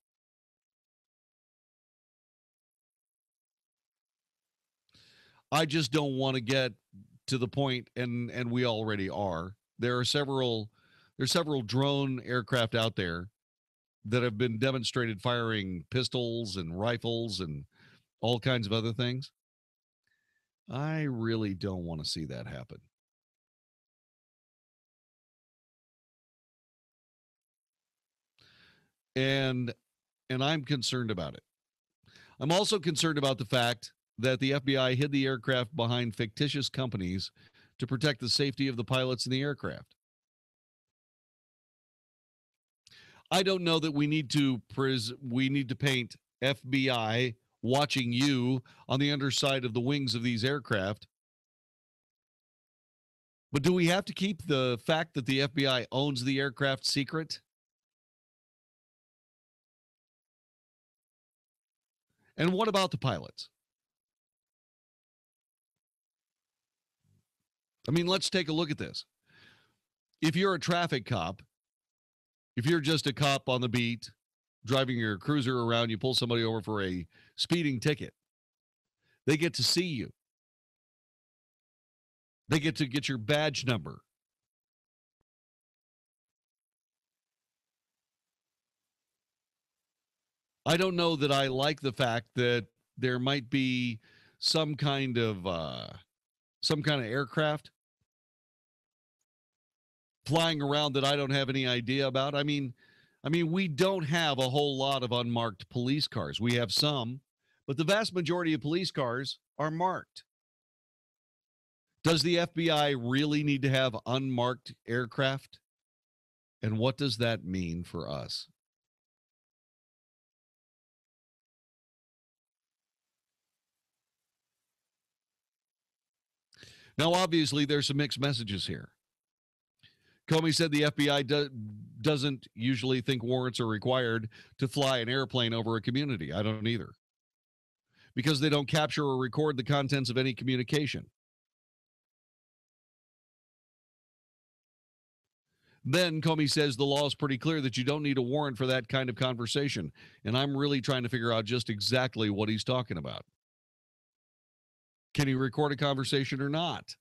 I just don't want to get to the point, and we already are. There are several drone aircraft out there that have been demonstrated firing pistols and rifles and all kinds of other things. I really don't want to see that happen. And I'm concerned about it. I'm also concerned about the fact that the FBI hid the aircraft behind fictitious companies to protect the safety of the pilots in the aircraft. I don't know that we need to paint FBI watching you on the underside of the wings of these aircraft. But do we have to keep the fact that the FBI owns the aircraft secret? And what about the pilots? I mean, let's take a look at this. If you're a traffic cop, if you're just a cop on the beat, driving your cruiser around, you pull somebody over for a speeding ticket, they get to see you. They get to get your badge number. I don't know that I like the fact that there might be some kind of aircraft flying around that I don't have any idea about. I mean, we don't have a whole lot of unmarked police cars. We have some, but the vast majority of police cars are marked. Does the FBI really need to have unmarked aircraft? And what does that mean for us? Now, obviously, there's some mixed messages here. Comey said the FBI doesn't usually think warrants are required to fly an airplane over a community. I don't either. Because they don't capture or record the contents of any communication. Then Comey says the law is pretty clear that you don't need a warrant for that kind of conversation. And I'm really trying to figure out just exactly what he's talking about. Can he record a conversation or not?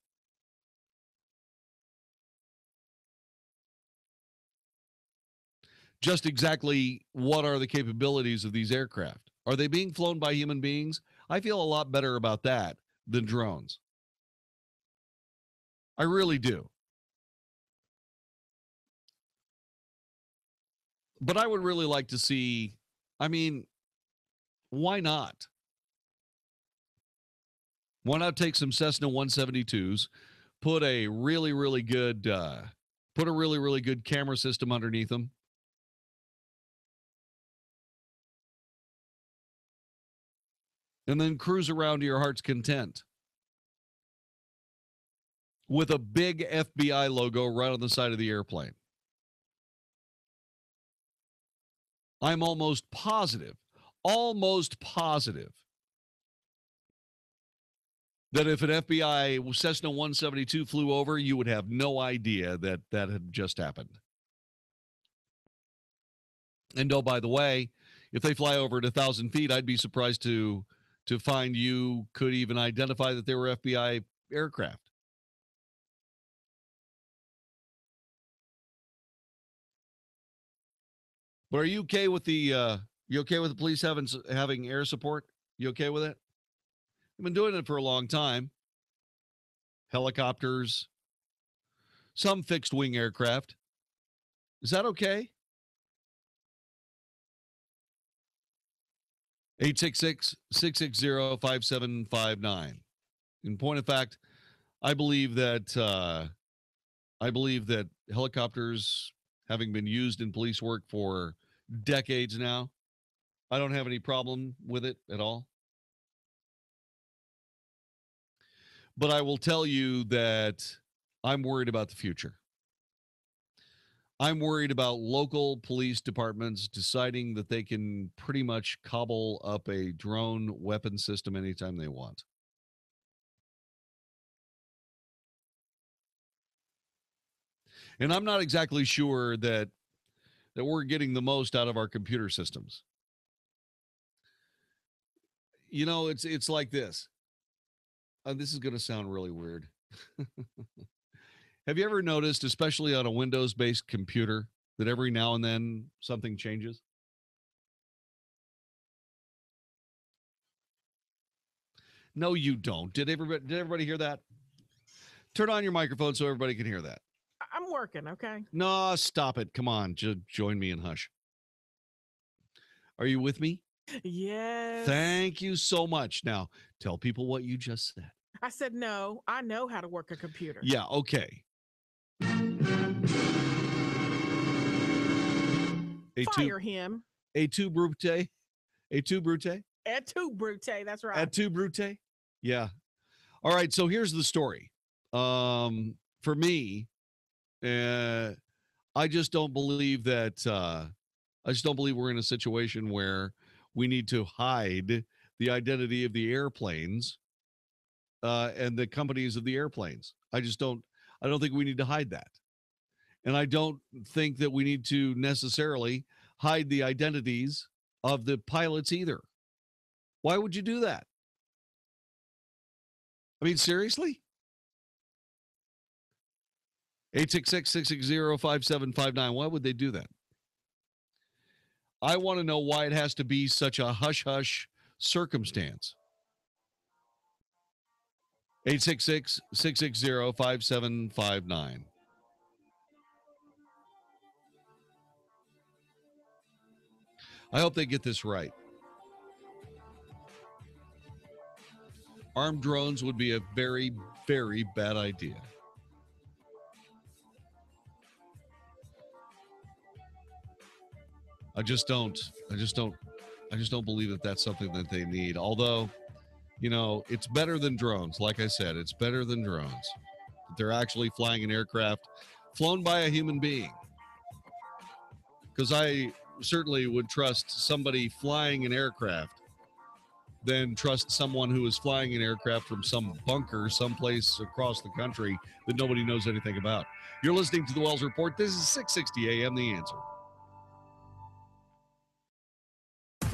Just exactly what are the capabilities of these aircraft? Are they being flown by human beings? I feel a lot better about that than drones. I really do. But I would really like to see, I mean, why not? Why not take some Cessna 172s, put a really, really good camera system underneath them, and then cruise around to your heart's content with a big FBI logo right on the side of the airplane. I'm almost positive that if an FBI Cessna 172 flew over, you would have no idea that that had just happened. And oh, by the way, if they fly over at 1,000 feet, I'd be surprised to find you could even identify that they were FBI aircraft. But are you okay with the police having air support? You okay with it? I've been doing it for a long time. Helicopters, some fixed wing aircraft. Is that okay? 866-660-5759. In point of fact, I believe that helicopters, having been used in police work for decades now, I don't have any problem with it at all. But I will tell you that I'm worried about the future. I'm worried about local police departments deciding that they can pretty much cobble up a drone weapon system anytime they want. And I'm not exactly sure that we're getting the most out of our computer systems. You know, it's like this. This is going to sound really weird. Have you ever noticed, especially on a Windows-based computer, that every now and then something changes? No, you don't. Did everybody hear that? Turn on your microphone so everybody can hear that. I'm working, okay? No, stop it. Come on. Just join me in hush. Are you with me? Yes. Thank you so much. Now, tell people what you just said. I said no. I know how to work a computer. Yeah, okay. Fire him. Et tu, Brute? Et tu, Brute? Et tu, Brute. That's right. Et tu, Brute? Yeah. All right, so here's the story. For me, I just don't believe that I just don't believe we're in a situation where we need to hide the identity of the airplanes and the companies of the airplanes. I don't think we need to hide that. And I don't think that we need to necessarily hide the identities of the pilots either. Why would you do that? I mean, seriously? 866-660-5759. Why would they do that? I want to know why it has to be such a hush-hush circumstance. 866-660-5759. I hope they get this right. Armed drones would be a very, very bad idea. I just don't believe that that's something that they need. Although, you know, it's better than drones. Like I said, it's better than drones. They're actually flying an aircraft flown by a human being. Because I certainly would trust somebody flying an aircraft than trust someone who is flying an aircraft from some bunker someplace across the country that nobody knows anything about. You're listening to the Wells Report. This is 660 AM The Answer.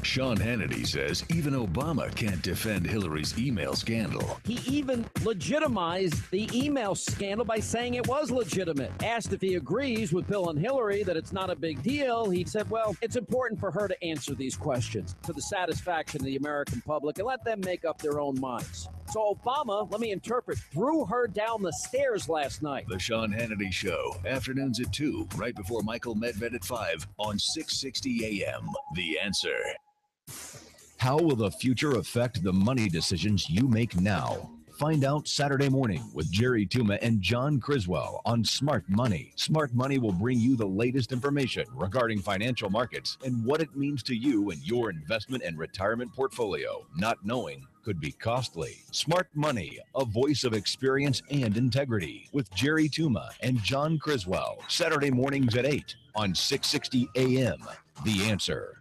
Sean Hannity says even Obama can't defend Hillary's email scandal. He even legitimized the email scandal by saying it was legitimate. Asked if he agrees with Bill and Hillary that it's not a big deal, he said, well, it's important for her to answer these questions to the satisfaction of the American public and let them make up their own minds. So Obama, let me interpret, threw her down the stairs last night. The Sean Hannity Show, afternoons at 2, right before Michael Medved at 5 on 660 AM. The Answer. How will the future affect the money decisions you make now? Find out Saturday morning with Jerry Tuma and John Criswell on Smart Money. Smart Money will bring you the latest information regarding financial markets and what it means to you and your investment and retirement portfolio. Not knowing could be costly. Smart Money, a voice of experience and integrity with Jerry Tuma and John Criswell. Saturday mornings at 8 on 660 AM. The Answer.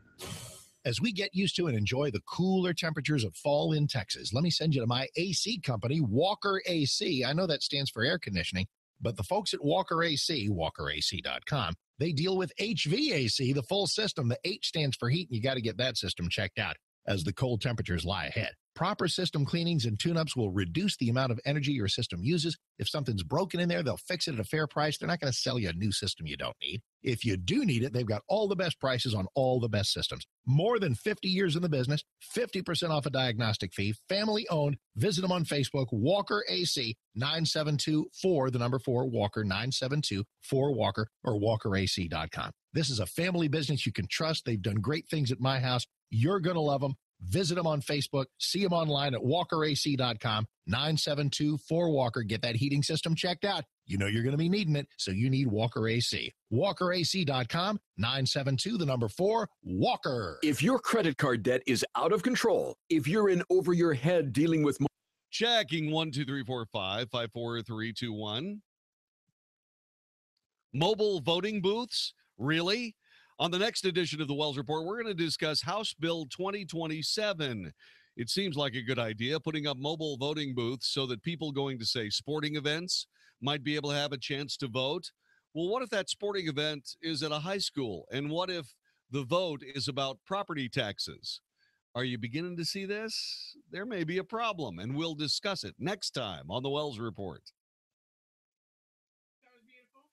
As we get used to and enjoy the cooler temperatures of fall in Texas, let me send you to my AC company, Walker AC. I know that stands for air conditioning, but the folks at Walker AC, walkerac.com, they deal with HVAC, the full system. The H stands for heat, and you got to get that system checked out as the cold temperatures lie ahead. Proper system cleanings and tune-ups will reduce the amount of energy your system uses. If something's broken in there, they'll fix it at a fair price. They're not going to sell you a new system you don't need. If you do need it, they've got all the best prices on all the best systems. More than 50 years in the business, 50% off a diagnostic fee, family-owned. Visit them on Facebook, Walker AC, 972-4, the number 4, Walker, 972-4-WALKER, or walkerac.com. This is a family business you can trust. They've done great things at my house. You're going to love them. Visit them on Facebook. See them online at walkerac.com, 972-4-WALKER. Get that heating system checked out. You know you're going to be needing it, so you need Walker AC. walkerac.com, 972, the number 4, Walker. If your credit card debt is out of control, if you're in over your head dealing with... Checking 1, 2, 3, 4, 5, 5, 4, 3, 2, 1. Mobile voting booths? Really? On the next edition of the Wells Report, we're going to discuss House Bill 2027. It seems like a good idea, putting up mobile voting booths so that people going to, say, sporting events might be able to have a chance to vote. Well, what if that sporting event is at a high school? And what if the vote is about property taxes? Are you beginning to see this? There may be a problem, and we'll discuss it next time on the Wells Report.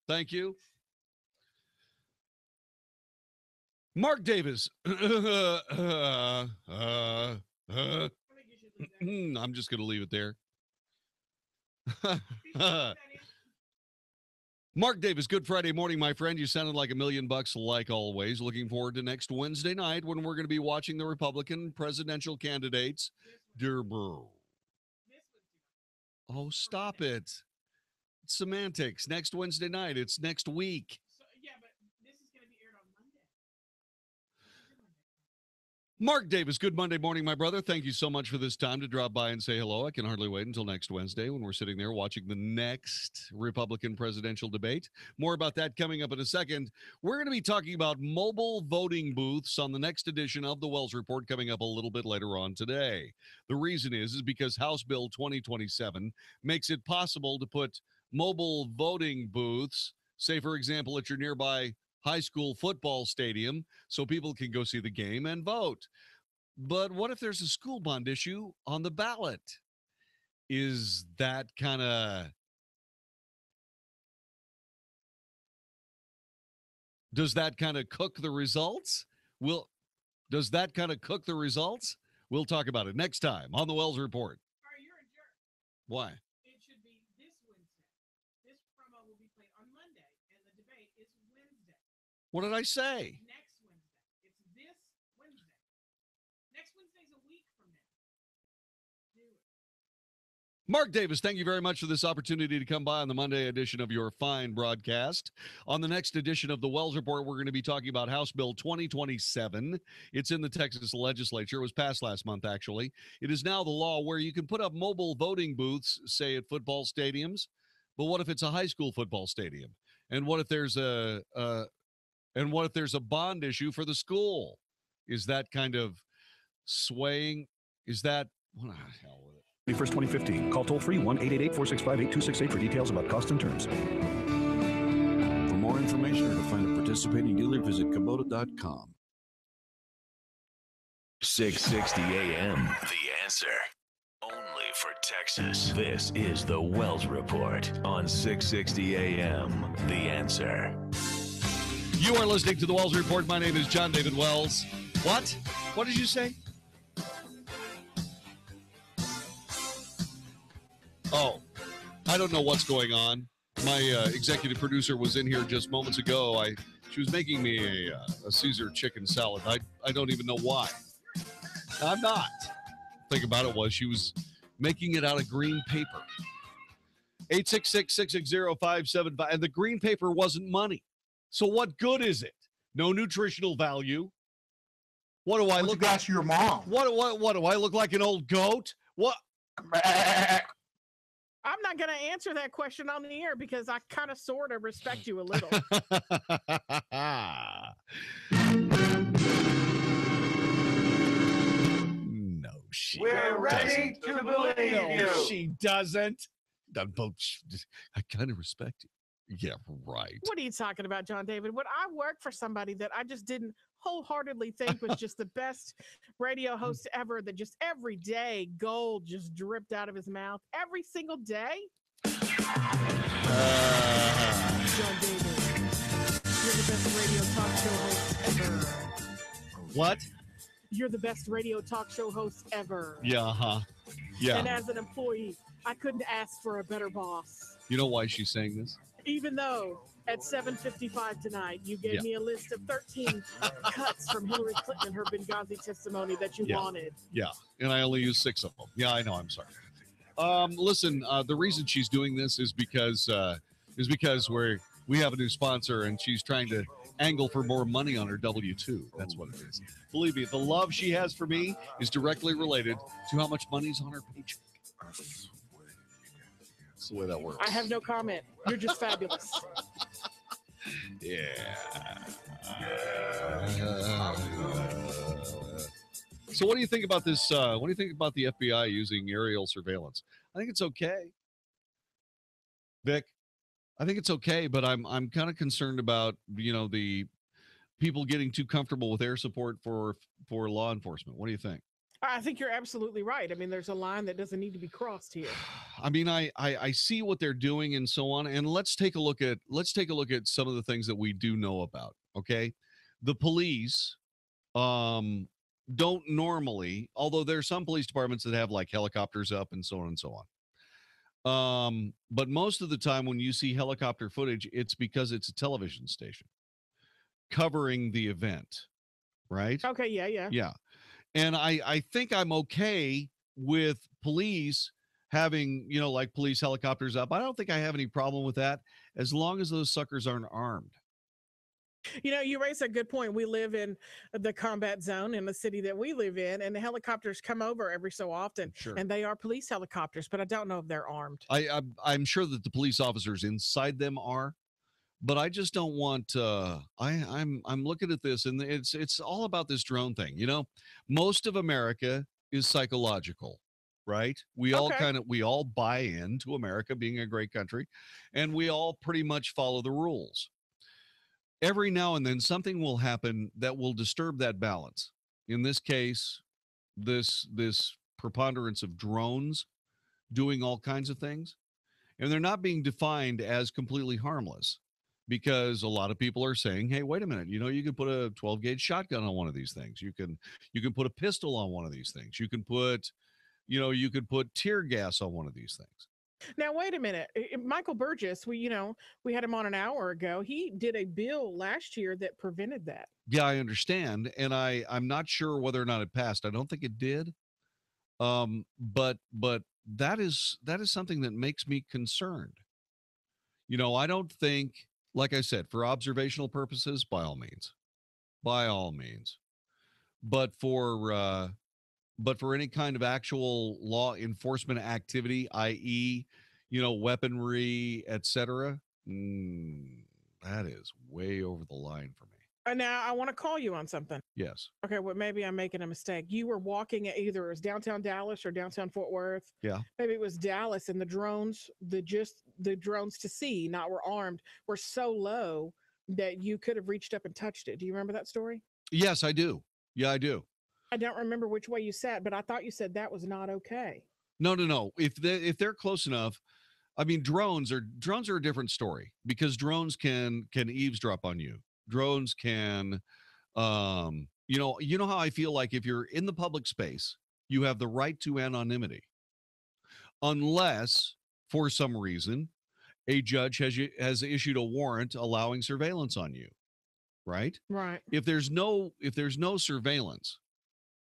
Thank you. Mark Davis. I'm just going to leave it there. Mark Davis, good Friday morning, my friend. You sounded like $1,000,000 like always. Looking forward to next Wednesday night when we're going to be watching the Republican presidential candidates. Oh, stop it. It's semantics. Next Wednesday night. It's next week. Mark Davis, good Monday morning, my brother. Thank you so much for this time to drop by and say hello. I can hardly wait until next Wednesday when we're sitting there watching the next Republican presidential debate. More about that coming up in a second. We're going to be talking about mobile voting booths on the next edition of the Wells Report coming up a little bit later on today. The reason is because House Bill 2027 makes it possible to put mobile voting booths, say, for example, at your nearby high school football stadium so people can go see the game and vote. But what if there's a school bond issue on the ballot? Is that kind of... Does that kind of cook the results? Does that kind of cook the results? We'll talk about it next time on the Wells Report. You're a jerk. Why? It should be this Wednesday. This promo will be played on Monday, and the debate is Wednesday. What did I say? Next Wednesday. It's this Wednesday. Next Wednesday's a week from now. Do it. Mark Davis, thank you very much for this opportunity to come by on the Monday edition of your fine broadcast. On the next edition of the Wells Report, we're going to be talking about House Bill 2027. It's in the Texas legislature. It was passed last month, actually. It is now the law where you can put up mobile voting booths, say, at football stadiums. But what if it's a high school football stadium? And what if there's a bond issue for the school? Is that kind of swaying? Is that, what the hell with it? 1st, 2015. Call toll-free 1-888-465-8268 for details about cost and terms. For more information or to find a participating dealer, visit Kubota.com. 660 AM, The Answer. Only for Texas. This is the Wells Report on 660 AM, The Answer. You are listening to the Wells Report. My name is Jon-David Wells. What? What did you say? Oh, I don't know what's going on. My executive producer was in here just moments ago. She was making me a Caesar chicken salad. I don't even know why. I'm not. The thing about it was she was making it out of green paper. 866-660-575. And the green paper wasn't money. So what good is it? No nutritional value. What do I look like? That's your mom. What do I look like, an old goat? What? I'm not going to answer that question on the air because I kind of sort of respect you a little. No, she We're ready doesn't. to believe you. No, she doesn't. I kind of respect you. Yeah, right. What are you talking about, Jon-David? When I worked for somebody that I just didn't wholeheartedly think was just the best radio host ever, that just every day gold just dripped out of his mouth every single day. Jon-David, you're the best radio talk show host ever. What? You're the best radio talk show host ever. Yeah, yeah. And as an employee, I couldn't ask for a better boss. You know why she's saying this? Even though at 7:55 tonight, you gave me a list of 13 cuts from Hillary Clinton and her Benghazi testimony that you wanted. Yeah, and I only used 6 of them. Yeah, I know. I'm sorry. Listen, the reason she's doing this is because we have a new sponsor, and she's trying to angle for more money on her W-2. That's what it is. Believe me, the love she has for me is directly related to how much money's on her paycheck. That's the way that works. I have no comment. You're just fabulous. Yeah. So what do you think about this? What do you think about the FBI using aerial surveillance? I think it's okay. Vic, I think it's okay, but I'm kind of concerned about, the people getting too comfortable with air support for law enforcement. What do you think? I think you're absolutely right. I mean, there's a line that doesn't need to be crossed here. I mean, I see what they're doing and so on. And let's take a look at some of the things that we do know about. Okay. The police, don't normally, although there's some police departments that have like helicopters up and so on and so on. But most of the time when you see helicopter footage, it's because it's a television station covering the event, right? Okay, yeah. Yeah. And I think I'm okay with police having, like police helicopters up. I don't think I have any problem with that as long as those suckers aren't armed. You raise a good point. We live in the combat zone in the city that we live in, and the helicopters come over every so often, and they are police helicopters, but I don't know if they're armed. I'm sure that the police officers inside them are, but I just don't want. I'm looking at this, and it's all about this drone thing. Most of America is psychological, right? We all buy into America being a great country, and we all pretty much follow the rules. Every now and then something will happen that will disturb that balance. In this case, this preponderance of drones doing all kinds of things, and they're not being defined as completely harmless, because a lot of people are saying, hey, wait a minute, you can put a 12 gauge shotgun on one of these things. You can put a pistol on one of these things. You could put tear gas on one of these things. Now, wait a minute. Michael Burgess, we had him on an hour ago. He did a bill last year that prevented that. Yeah, I understand. And I'm not sure whether or not it passed. I don't think it did. But that is something that makes me concerned. I don't think, like I said, for observational purposes, by all means, but for any kind of actual law enforcement activity, i.e., weaponry, etc., that is way over the line for me. Now, I want to call you on something. Yes. Okay, well, maybe I'm making a mistake. You were walking at either it was downtown Dallas or downtown Fort Worth. Yeah. Maybe it was Dallas, and the drones to see, not were armed, were so low that you could have reached up and touched it. Do you remember that story? Yes, I do. Yeah, I do. I don't remember which way you sat, but I thought you said that was not okay. No. If they're close enough, I mean, drones are a different story, because drones can eavesdrop on you. Drones can, you know how I feel like if you're in the public space, you have the right to anonymity, unless for some reason a judge has issued a warrant allowing surveillance on you, right? Right. If there's no surveillance,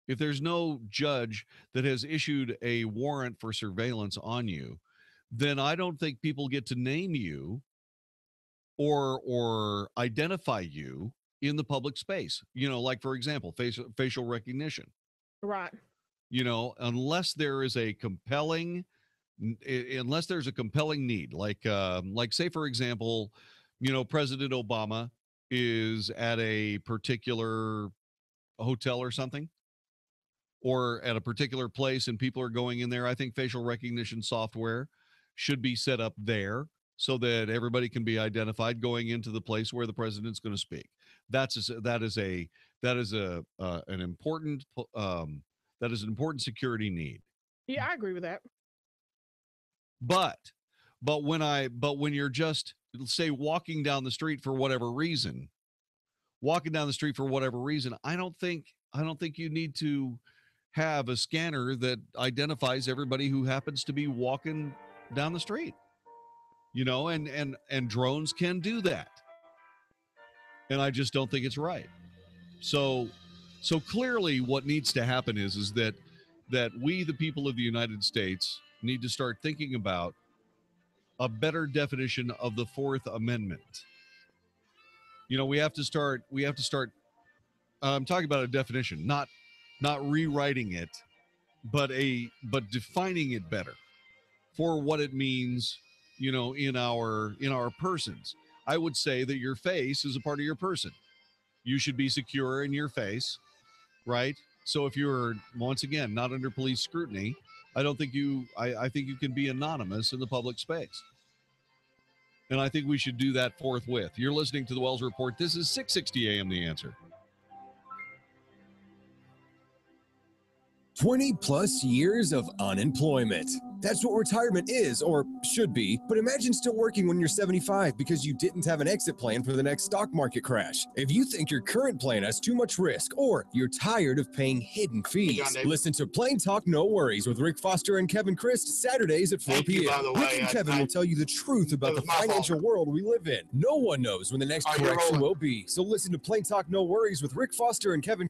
if there's no judge that has issued a warrant for surveillance on you, then I don't think people get to name you or identify you in the public space. Like, for example, facial recognition. Right. Unless there's a compelling need, like say, for example, President Obama is at a particular hotel or something, or at a particular place, and people are going in there. I think facial recognition software should be set up there so that everybody can be identified going into the place where the president's going to speak. That is an important security need. Yeah, I agree with that. But when you're just, say, walking down the street for whatever reason, I don't think you need to have a scanner that identifies everybody who happens to be walking down the street. And drones can do that. And I just don't think it's right. So clearly what needs to happen is that we, the people of the United States, need to start thinking about a better definition of the Fourth Amendment. We have to start I'm talking about a definition, not rewriting it, but defining it better for what it means, in our persons. I would say that your face is a part of your person. You should be secure in your face, right? So if you're, once again, not under police scrutiny, I think you can be anonymous in the public space. And I think we should do that forthwith. You're listening to the Wells Report. This is 660 AM The Answer. 20 plus years of unemployment. That's what retirement is, or should be. But imagine still working when you're 75 because you didn't have an exit plan for the next stock market crash. If you think your current plan has too much risk, or you're tired of paying hidden fees, Jon-David. listen to Plain Talk No Worries with Rick Foster and Kevin Christ Saturdays at 4 Thank you, p.m. by the Rick way. and Kevin will tell you the truth about It the was my financial world we live in. No one knows when the next All right, you're correction rolling. will be. So listen to Plain Talk No Worries with Rick Foster and Kevin.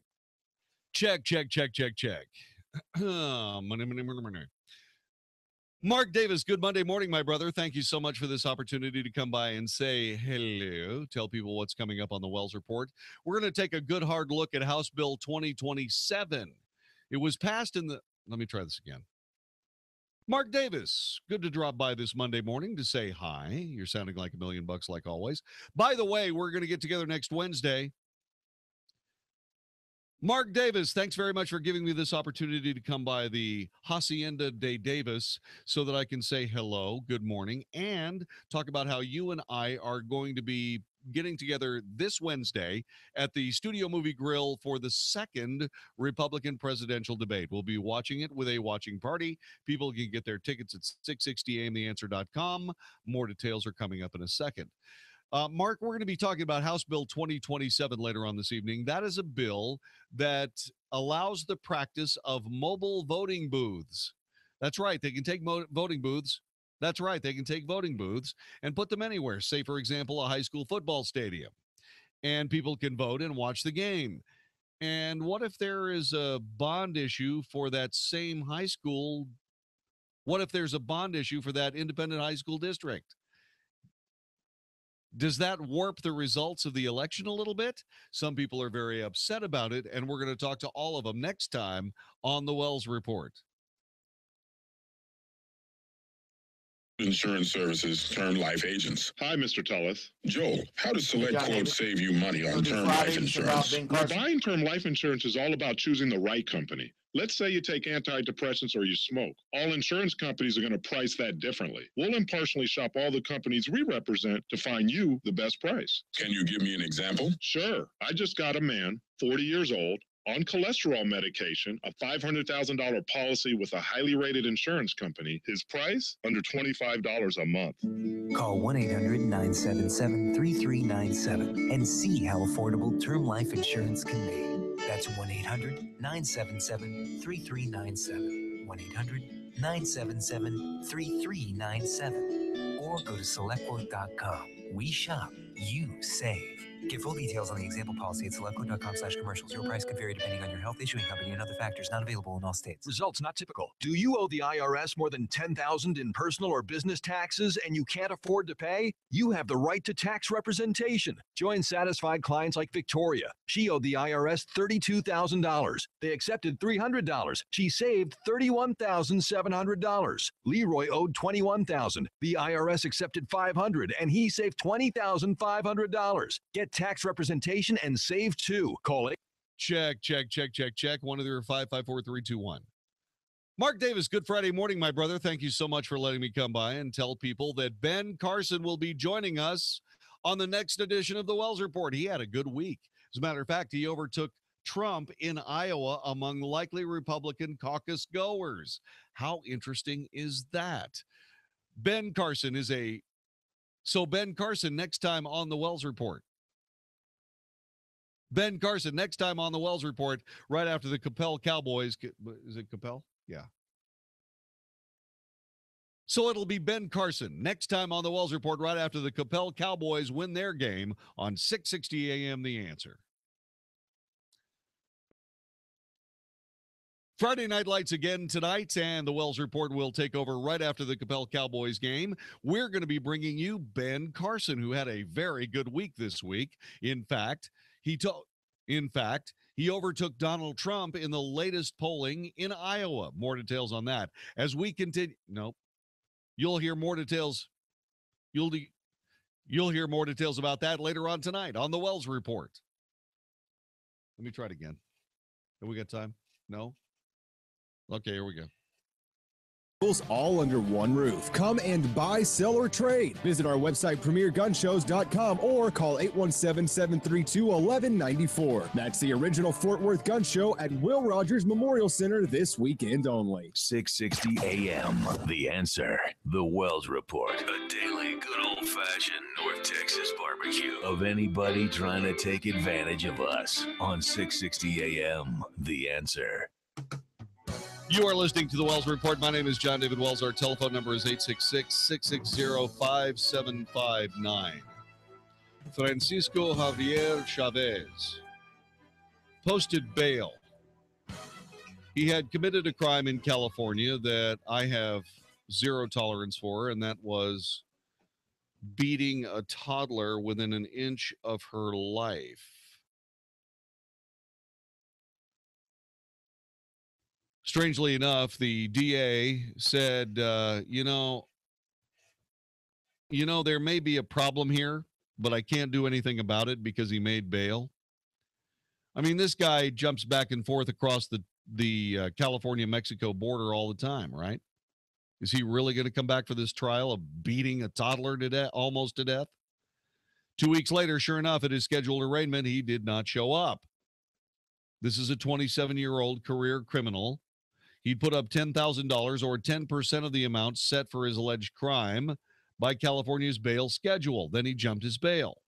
Check. Money. Mark Davis, good Monday morning, my brother. Thank you so much for this opportunity to come by and say hello, tell people what's coming up on the Wells Report. We're going to take a good hard look at House Bill 2027. It was passed in the, let me try this again. Mark Davis, good to drop by this Monday morning to say hi. You're sounding like $1,000,000 like always. By the way, we're going to get together next Wednesday. Mark Davis, thanks very much for giving me this opportunity to come by the Hacienda de Davis so that I can say hello, good morning, and talk about how you and I are going to be getting together this Wednesday at the Studio Movie Grill for the second Republican presidential debate. We'll be watching it with a watching party. People can get their tickets at 660amtheanswer.com. More details are coming up in a second. Mark, we're going to be talking about House Bill 2027 later on this evening. That is a bill that allows the practice of mobile voting booths. That's right. They can take voting booths. That's right. They can take voting booths and put them anywhere. Say, for example, a high school football stadium. And people can vote and watch the game. And what if there is a bond issue for that same high school? What if there's a bond issue for that independent high school district? Does that warp the results of the election a little bit? Some people are very upset about it, and we're going to talk to all of them next time on the Wells Report. Insurance Services Term Life Agents. Hi, Mr. Tullis. Joel, how does Select Jon-David. Quote save you money on term life insurance? Well, buying term life insurance is all about choosing the right company. Let's say you take antidepressants or you smoke. All insurance companies are going to price that differently. We'll impartially shop all the companies we represent to find you the best price. Can you give me an example? Sure. I just got a man, 40 years old, on cholesterol medication, a $500,000 policy with a highly rated insurance company. His price? Under $25 a month. Call 1-800-977-3397 and see how affordable term life insurance can be. That's 1-800-977-3397. 1-800-977-3397. Or go to selectquote.com. We shop, you save. Get full details on the example policy at selectquote.com/commercials. Your price could vary depending on your health, issuing company, and other factors. Not available in all states. Results not typical. Do you owe the IRS more than $10,000 in personal or business taxes and you can't afford to pay? You have the right to tax representation. Join satisfied clients like Victoria. She owed the IRS $32,000. They accepted $300. She saved $31,700. Leroy owed $21,000. The IRS accepted $500 and he saved $20,500. Get tax representation and save too. Call it. Check. 1-554-321. Mark Davis, good Friday morning, my brother. Thank you so much for letting me come by and tell people that Ben Carson will be joining us on the next edition of the Wells Report. He had a good week. As a matter of fact, he overtook Trump in Iowa among likely Republican caucus goers. How interesting is that? Ben Carson, next time on the Wells Report. Ben Carson, next time on the Wells Report, right after the Capel Cowboys. Is it Capel? Yeah. So it'll be Ben Carson next time on the Wells Report, right after the Capel Cowboys win their game on 660 AM The Answer. Friday Night Lights again tonight, and the Wells Report will take over right after the Capel Cowboys game. We're going to be bringing you Ben Carson, who had a very good week this week. In fact, he overtook Donald Trump in the latest polling in Iowa. More details on that as we continue. Nope. You'll hear more details. You'll hear more details about that later on tonight on the Wells Report. Let me try it again. Have we got time? No? Okay, here we go. all under one roof. Come and buy, sell, or trade. Visit our website, premiergunshows.com, or call 817-732-1194. That's the original Fort Worth Gun Show at Will Rogers Memorial Center this weekend only. 660 AM. The Answer. The Wells Report. A daily good old-fashioned North Texas barbecue of anybody trying to take advantage of us on 660 AM. The Answer. You are listening to the Wells Report. My name is Jon-David Wells. Our telephone number is 866-660-5759. Francisco Javier Chavez posted bail. He had committed a crime in California that I have zero tolerance for, and that was beating a toddler within an inch of her life. Strangely enough, the DA said, you know, there may be a problem here, but I can't do anything about it because he made bail. I mean, this guy jumps back and forth across the California-Mexico border all the time, right? Is he really going to come back for this trial of beating a toddler to death, almost to death? 2 weeks later, sure enough, at his scheduled arraignment, he did not show up. This is a 27-year-old career criminal. He'd put up $10,000 or 10% of the amount set for his alleged crime by California's bail schedule. Then he jumped his bail.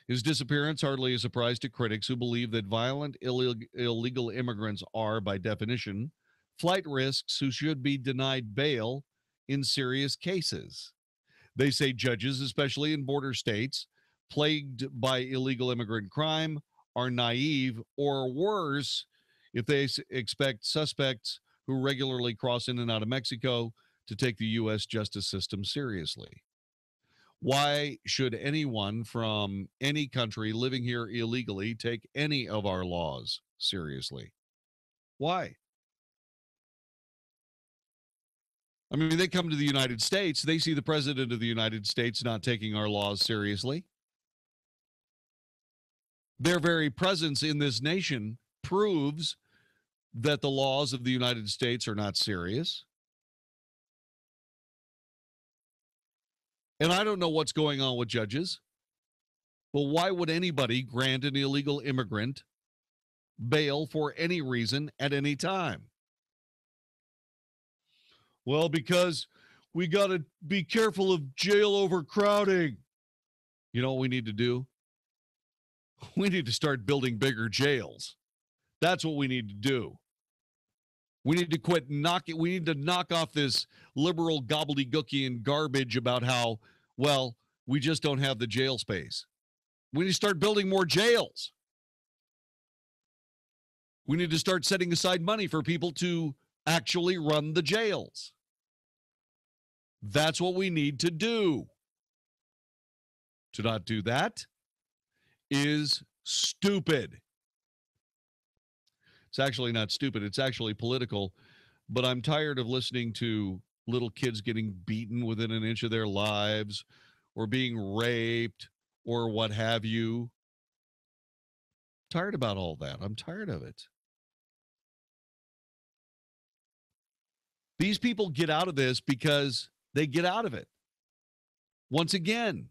His disappearance hardly a surprise to critics who believe that violent, illegal immigrants are, by definition, flight risks who should be denied bail in serious cases. They say judges, especially in border states, plagued by illegal immigrant crime, are naive or worse if they expect suspects who regularly cross in and out of Mexico to take the U.S. justice system seriously. Why should anyone from any country living here illegally take any of our laws seriously? Why? I mean, they come to the United States, they see the president of the United States not taking our laws seriously. Their very presence in this nation proves that the laws of the United States are not serious. And I don't know what's going on with judges, but why would anybody grant an illegal immigrant bail for any reason at any time? Well, because we got to be careful of jail overcrowding. You know what we need to do? We need to start building bigger jails. That's what we need to do. We need to quit knocking. We need to knock off this liberal gobbledygookian garbage about how, well, we just don't have the jail space. We need to start building more jails. We need to start setting aside money for people to actually run the jails. That's what we need to do. To not do that is stupid. It's actually not stupid. It's actually political. But I'm tired of listening to little kids getting beaten within an inch of their lives or being raped or what have you. Tired about all that. I'm tired of it. These people get out of this because they get out of it. Once again,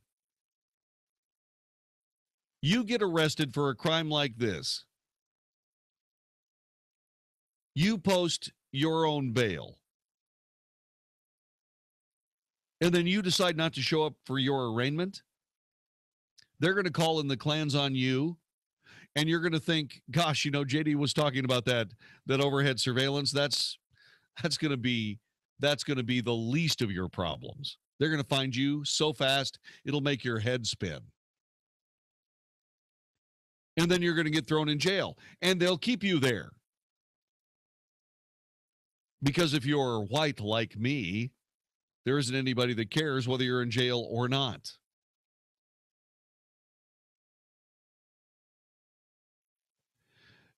you get arrested for a crime like this. You post your own bail. And then you decide not to show up for your arraignment. They're going to call in the Klans on you. And you're going to think, gosh, you know, JD was talking about that overhead surveillance. That's going to be the least of your problems. They're going to find you so fast, it'll make your head spin. And then you're going to get thrown in jail. And they'll keep you there. Because if you're white like me, there isn't anybody that cares whether you're in jail or not.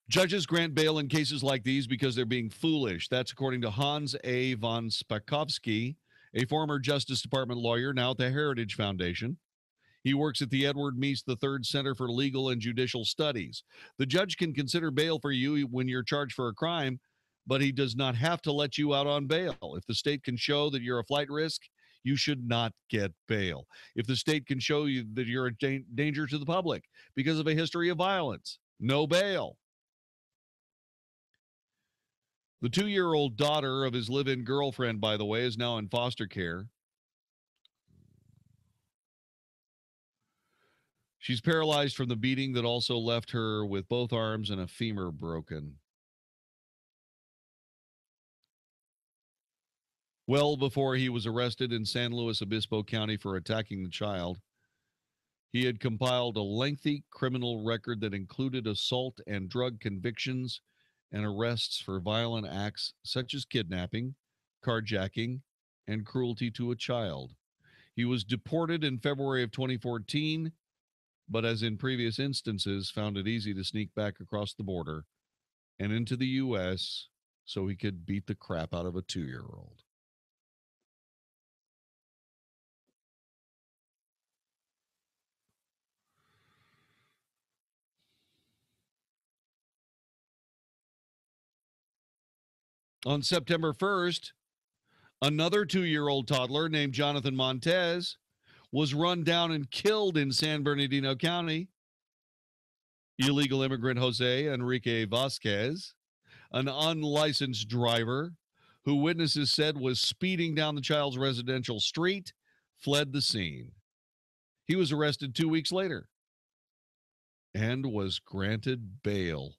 Judges grant bail in cases like these because they're being foolish. That's according to Hans A. von Spakovsky, a former Justice Department lawyer, now at the Heritage Foundation. He works at the Edward Meese III Center for Legal and Judicial Studies. The judge can consider bail for you when you're charged for a crime, but he does not have to let you out on bail. If the state can show that you're a flight risk, you should not get bail. If the state can show you that you're a danger to the public because of a history of violence, no bail. The 2-year-old daughter of his live-in girlfriend, by the way, is now in foster care. She's paralyzed from the beating that also left her with both arms and a femur broken. Well before he was arrested in San Luis Obispo County for attacking the child, he had compiled a lengthy criminal record that included assault and drug convictions and arrests for violent acts such as kidnapping, carjacking, and cruelty to a child. He was deported in February of 2014, but as in previous instances, found it easy to sneak back across the border and into the U.S. so he could beat the crap out of a 2-year-old. On September 1st, another 2-year-old toddler named Jonathan Montez was run down and killed in San Bernardino County. Illegal immigrant Jose Enrique Vasquez, an unlicensed driver who witnesses said was speeding down the child's residential street, fled the scene. He was arrested 2 weeks later and was granted bail.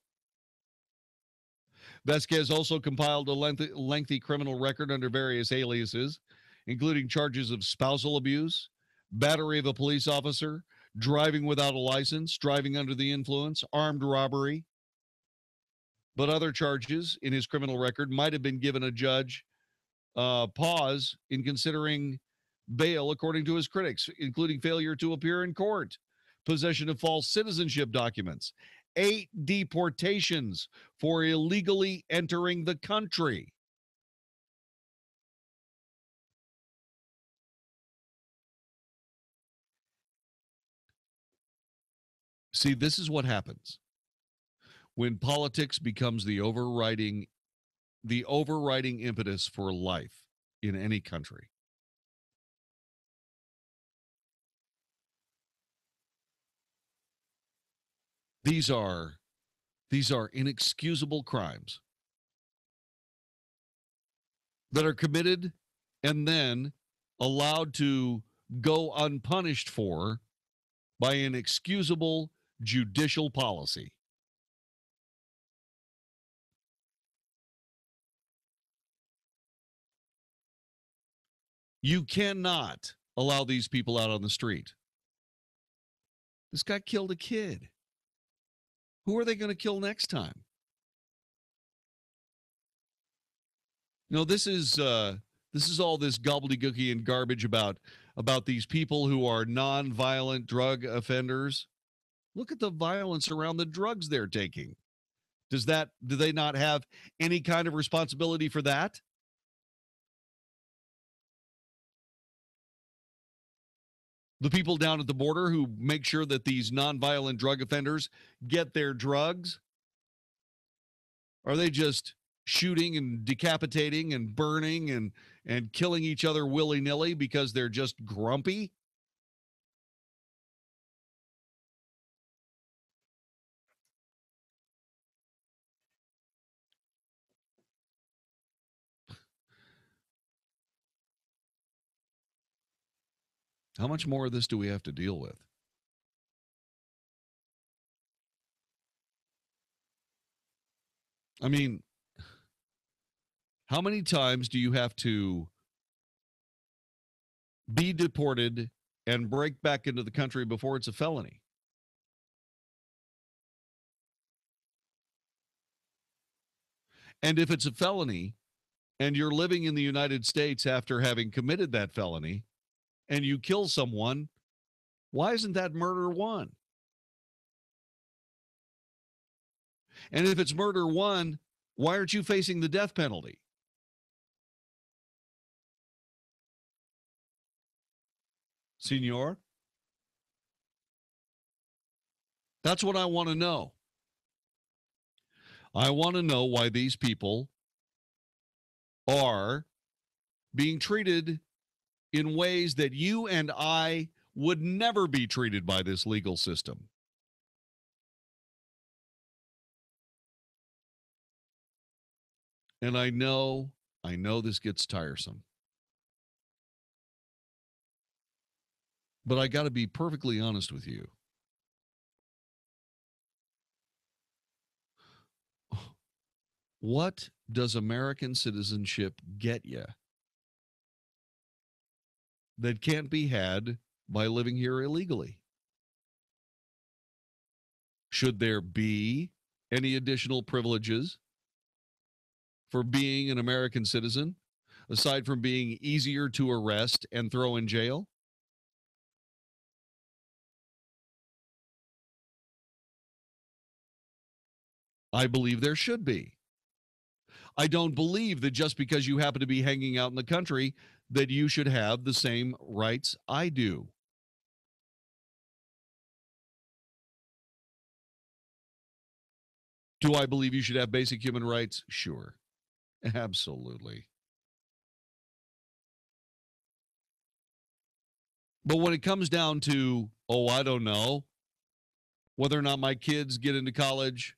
Vasquez also compiled a lengthy criminal record under various aliases, including charges of spousal abuse, battery of a police officer, driving without a license, driving under the influence, armed robbery. But other charges in his criminal record might have been given a judge pause in considering bail, according to his critics, including failure to appear in court, possession of false citizenship documents, 8 deportations for illegally entering the country. See, this is what happens when politics becomes the overriding impetus for life in any country. These are inexcusable crimes that are committed and then allowed to go unpunished for by an excusable judicial policy. You cannot allow these people out on the street. This guy killed a kid. Who are they going to kill next time? No, this is all this gobbledygooky and garbage about these people who are non-violent drug offenders. Look at the violence around the drugs they're taking. Do they not have any kind of responsibility for that? The people down at the border who make sure that these nonviolent drug offenders get their drugs? Are they just shooting and decapitating and burning and killing each other willy-nilly because they're just grumpy? How much more of this do we have to deal with? I mean, how many times do you have to be deported and break back into the country before it's a felony? And if it's a felony and you're living in the United States after having committed that felony and you kill someone, why isn't that murder one? And if it's murder one, why aren't you facing the death penalty? Senor? That's what I want to know. I want to know why these people are being treated in ways that you and I would never be treated by this legal system. And I know this gets tiresome. But I got to be perfectly honest with you. What does American citizenship get you that can't be had by living here illegally? Should there be any additional privileges for being an American citizen, aside from being easier to arrest and throw in jail? I believe there should be. I don't believe that just because you happen to be hanging out in the country that you should have the same rights I do. Do I believe you should have basic human rights? Sure. Absolutely. But when it comes down to, I don't know, whether or not my kids get into college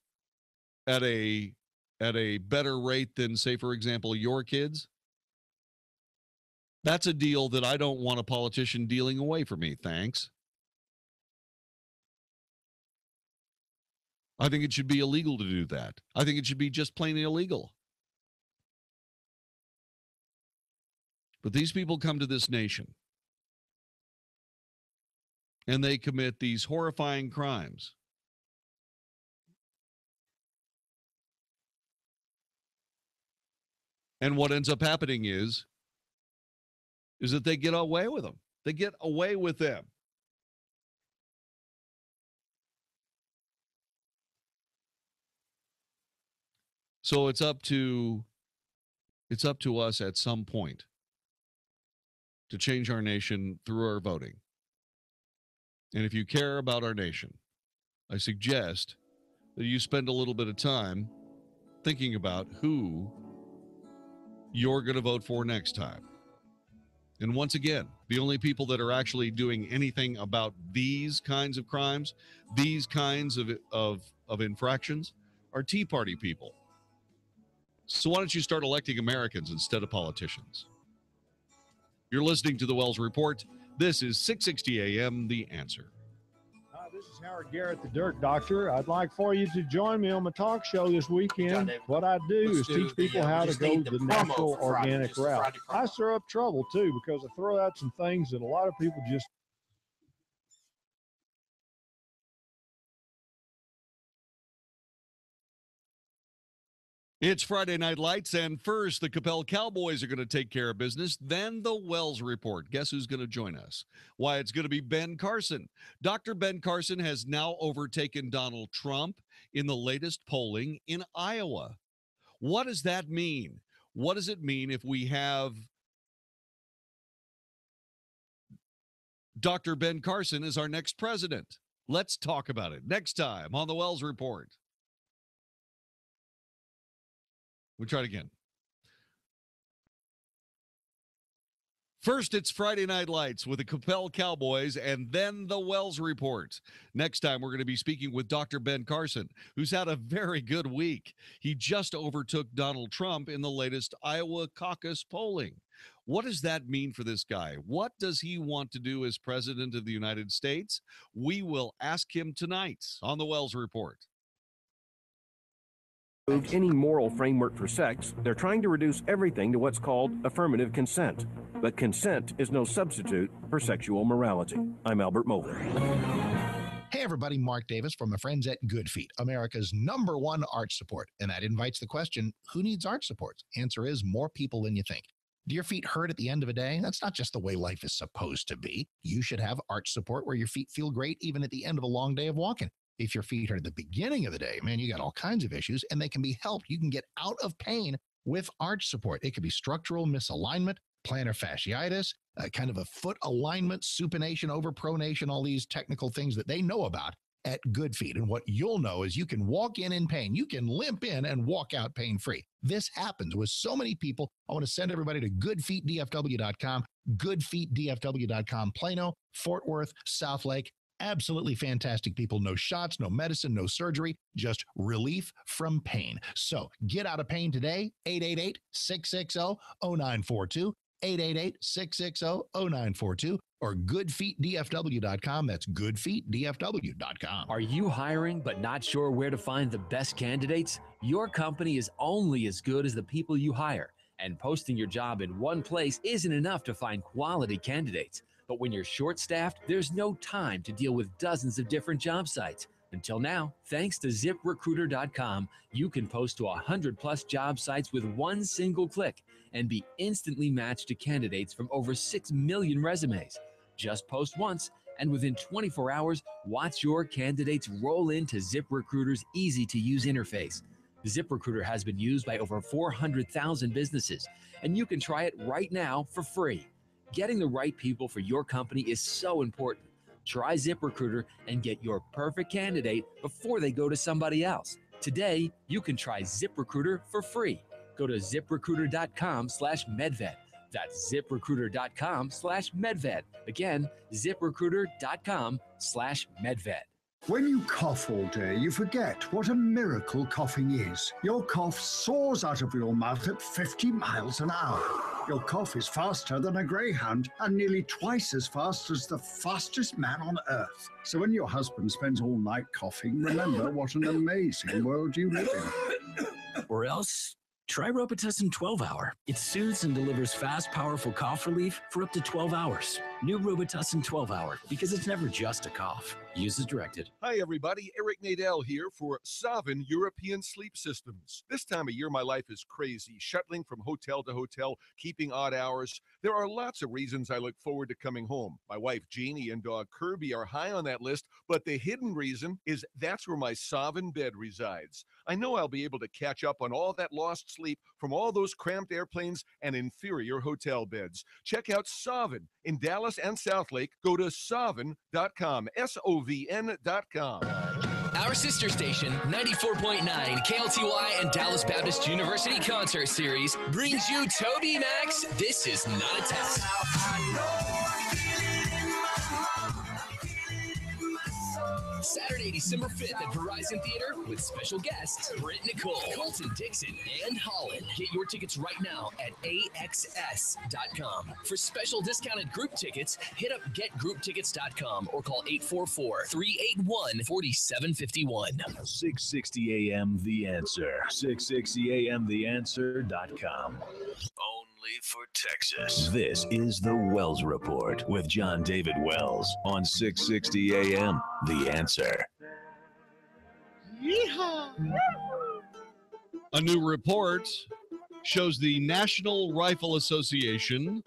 at a better rate than, say, for example, your kids, that's a deal that I don't want a politician dealing away from me. Thanks. I think it should be illegal to do that. I think it should be just plain illegal. But these people come to this nation and they commit these horrifying crimes. And what ends up happening is that they get away with them. They get away with them. So it's up to us at some point to change our nation through our voting. And if you care about our nation, I suggest that you spend a little bit of time thinking about who you're going to vote for next time. And once again, the only people that are actually doing anything about these kinds of crimes, these kinds of infractions, are Tea Party people. So why don't you start electing Americans instead of politicians? You're listening to the Wells Report. This is 660 AM, The Answer. Hi, this is Howard Garrett, the Dirt Doctor. I'd like for you to join me on my talk show this weekend. What I do is teach people how to go the natural, organic route. I stir up trouble, too, because I throw out some things that a lot of people just... It's Friday Night Lights, and first, the Capel Cowboys are going to take care of business. Then the Wells Report. Guess who's going to join us? Why, it's going to be Ben Carson. Dr. Ben Carson has now overtaken Donald Trump in the latest polling in Iowa. What does that mean? What does it mean if we have Dr. Ben Carson as our next president? Let's talk about it next time on the Wells Report. We'll try it again. First, it's Friday Night Lights with the Capel Cowboys and then the Wells Report. Next time, we're going to be speaking with Dr. Ben Carson, who's had a very good week. He just overtook Donald Trump in the latest Iowa caucus polling. What does that mean for this guy? What does he want to do as president of the United States? We will ask him tonight on the Wells Report. Any moral framework for sex, they're trying to reduce everything to what's called affirmative consent. But consent is no substitute for sexual morality. I'm Albert Mohler. Hey everybody, Mark Davis from my friends at Good Feet, America's #1 arch support. And that invites the question, who needs arch support? Answer is more people than you think. Do your feet hurt at the end of a day? That's not just the way life is supposed to be. You should have arch support where your feet feel great even at the end of a long day of walking. If your feet hurt at the beginning of the day, man, you got all kinds of issues, and they can be helped. You can get out of pain with arch support. It could be structural misalignment, plantar fasciitis, kind of a foot alignment, supination, overpronation, all these technical things that they know about. at Good Feet. And what you'll know is you can walk in pain. You can limp in and walk out pain-free. This happens with so many people. I want to send everybody to goodfeetdfw.com, goodfeetdfw.com, Plano, Fort Worth, Southlake. Absolutely fantastic people. No shots, no medicine, no surgery, just relief from pain. So get out of pain today. 888-660-0942, 888-660-0942, or goodfeetdfw.com. That's goodfeetdfw.com. Are you hiring but not sure where to find the best candidates? Your company is only as good as the people you hire, and posting your job in one place isn't enough to find quality candidates. But when you're short-staffed, there's no time to deal with dozens of different job sites. Until now, thanks to ZipRecruiter.com, you can post to 100-plus job sites with one single click and be instantly matched to candidates from over 6 million resumes. Just post once, and within 24 hours, watch your candidates roll into ZipRecruiter's easy-to-use interface. ZipRecruiter has been used by over 400,000 businesses, and you can try it right now for free. Getting the right people for your company is so important. Try ZipRecruiter and get your perfect candidate before they go to somebody else. Today, you can try ZipRecruiter for free. Go to ZipRecruiter.com/MedVet. That's ZipRecruiter.com/MedVet. Again, ZipRecruiter.com/MedVet. When you cough all day, you forget what a miracle coughing is. Your cough soars out of your mouth at 50 miles an hour. Your cough is faster than a greyhound and nearly twice as fast as the fastest man on earth. So when your husband spends all night coughing, remember what an amazing world you live in. Or else, try Robitussin 12-Hour. It soothes and delivers fast, powerful cough relief for up to 12 hours. New Robitussin 12-Hour, because it's never just a cough. Use as directed. Hi, everybody. Eric Nadel here for Savin European Sleep Systems. This time of year, my life is crazy, shuttling from hotel to hotel, keeping odd hours. There are lots of reasons I look forward to coming home. My wife, Jeannie, and dog Kirby are high on that list, but the hidden reason is that's where my Savin bed resides. I know I'll be able to catch up on all that lost sleep from all those cramped airplanes and inferior hotel beds. Check out Savin in Dallas and Southlake. Go to savin.com, SOVN.com. Our sister station, 94.9 KLTY and Dallas Baptist University Concert Series brings you Toby Max, This Is Not a Test. Saturday, December 5th at Verizon Theater with special guests Britt Nicole, Colton Dixon, and Holland. Get your tickets right now at AXS.com. For special discounted group tickets, hit up getgrouptickets.com or call 844-381-4751. 660 AM The Answer. 660 AM TheAnswer.com. Only for Texas. This is the Wells Report with Jon-David Wells on 660 AM The Answer. Yeehaw! A new report shows the National Rifle Association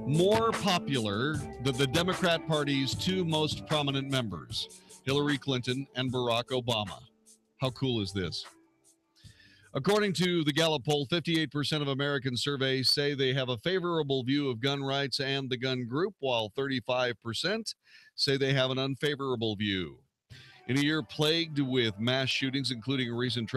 more popular than the Democrat Party's two most prominent members, Hillary Clinton and Barack Obama. How cool is this? According to the Gallup poll, 58% of Americans surveyed say they have a favorable view of gun rights and the gun group, while 35% say they have an unfavorable view. In a year plagued with mass shootings, including a recent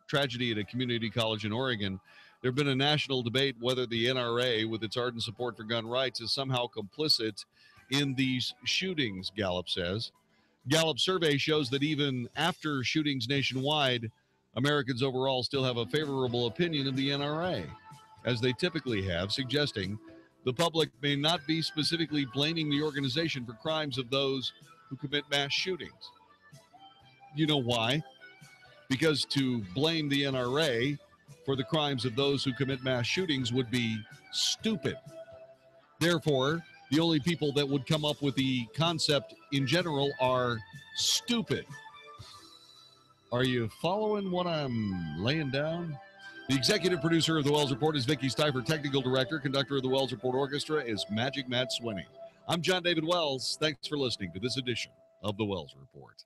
tragedy at a community college in Oregon, there have been a national debate whether the NRA, with its ardent support for gun rights, is somehow complicit in these shootings, Gallup says. Gallup survey shows that even after shootings nationwide, Americans overall still have a favorable opinion of the NRA, as they typically have, suggesting the public may not be specifically blaming the organization for crimes of those who commit mass shootings. You know why? Because to blame the NRA for the crimes of those who commit mass shootings would be stupid. Therefore, the only people that would come up with the concept in general are stupid. Are you following what I'm laying down? The executive producer of the Wells Report is Vicki Stifer. Technical director, conductor of the Wells Report Orchestra is Magic Matt Swinney. I'm Jon-David Wells. Thanks for listening to this edition of the Wells Report.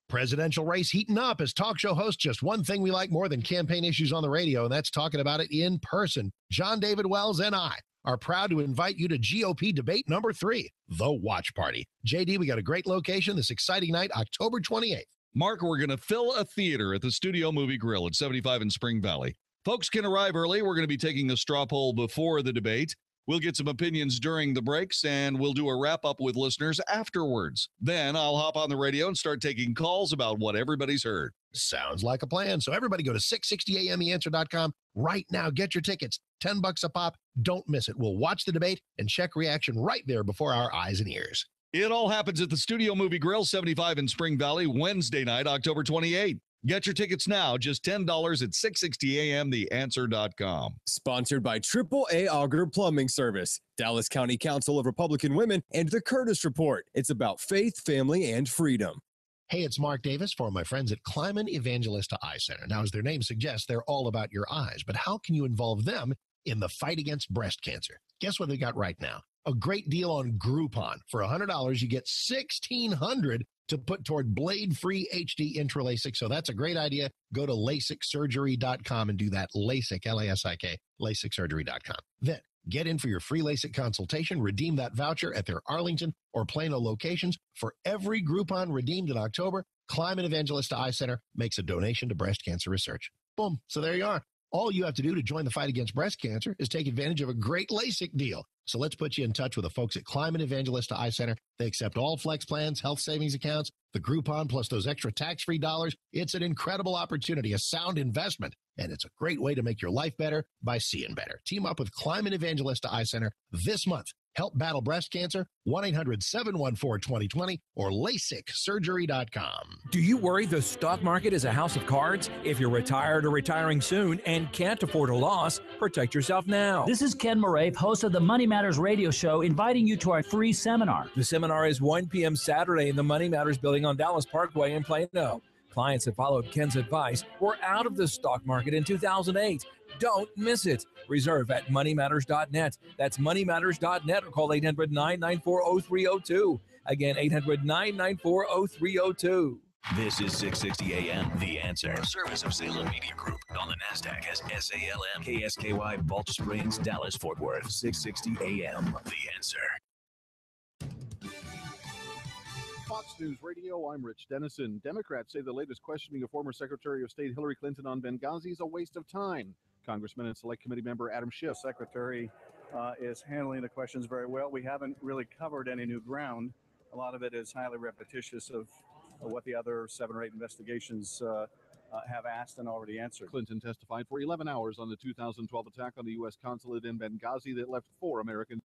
Presidential race heating up. As talk show hosts, just one thing we like more than campaign issues on the radio, and that's talking about it in person. Jon-David Wells and I are proud to invite you to GOP debate number 3, The Watch Party. JD, we got a great location this exciting night, October 28th. Mark, we're going to fill a theater at the Studio Movie Grill at 75 in Spring Valley. Folks can arrive early. We're going to be taking a straw poll before the debate. We'll get some opinions during the breaks, and we'll do a wrap-up with listeners afterwards. Then I'll hop on the radio and start taking calls about what everybody's heard. Sounds like a plan. So everybody go to 660amtheanswer.com right now. Get your tickets. $10 a pop. Don't miss it. We'll watch the debate and check reaction right there before our eyes and ears. It all happens at the Studio Movie Grill, 75 in Spring Valley, Wednesday night, October 28th. Get your tickets now, just $10 at 660amtheanswer.com. Sponsored by AAA Auger Plumbing Service, Dallas County Council of Republican Women, and The Curtis Report. It's about faith, family, and freedom. Hey, it's Mark Davis for my friends at Kleiman Evangelista Eye Center. Now, as their name suggests, they're all about your eyes, but how can you involve them in the fight against breast cancer? Guess what they got right now? A great deal on Groupon. For $100, you get $1,600 to put toward blade-free HD intralassic. So that's a great idea. Go to LASIKsurgery.com and do that. LASIK, L-A-S-I-K, LASIKsurgery.com. Then get in for your free LASIK consultation. Redeem that voucher at their Arlington or Plano locations. For every Groupon redeemed in October, Kleiman Evangelista Eye Center makes a donation to breast cancer research. Boom. So there you are. All you have to do to join the fight against breast cancer is take advantage of a great LASIK deal. So let's put you in touch with the folks at Kleiman Evangelista Eye Center. They accept all flex plans, health savings accounts, the Groupon, plus those extra tax-free dollars. It's an incredible opportunity, a sound investment, and it's a great way to make your life better by seeing better. Team up with Kleiman Evangelista Eye Center this month. Help battle breast cancer, 1-800-714-2020 or LASIKsurgery.com. Do you worry the stock market is a house of cards? If you're retired or retiring soon and can't afford a loss, protect yourself now. This is Ken Moraith, host of the Money Matters radio show, inviting you to our free seminar. The seminar is 1 p.m. Saturday in the Money Matters building on Dallas Parkway in Plano. Clients that followed Ken's advice were out of the stock market in 2008. Don't miss it. Reserve at moneymatters.net. That's moneymatters.net or call 800-994-0302. Again, 800-994-0302. This is 660 AM, The Answer. A service of Salem Media Group on the NASDAQ as SALM, KSKY, Balch Springs, Dallas, Fort Worth. 660 AM, The Answer. Fox News Radio, I'm Rich Dennison. Democrats say the latest questioning of former Secretary of State Hillary Clinton on Benghazi is a waste of time. Congressman and Select Committee member Adam Schiff. Secretary is handling the questions very well. We haven't really covered any new ground. A lot of it is highly repetitious of what the other 7 or 8 investigations have asked and already answered. Clinton testified for 11 hours on the 2012 attack on the U.S. consulate in Benghazi that left 4 Americans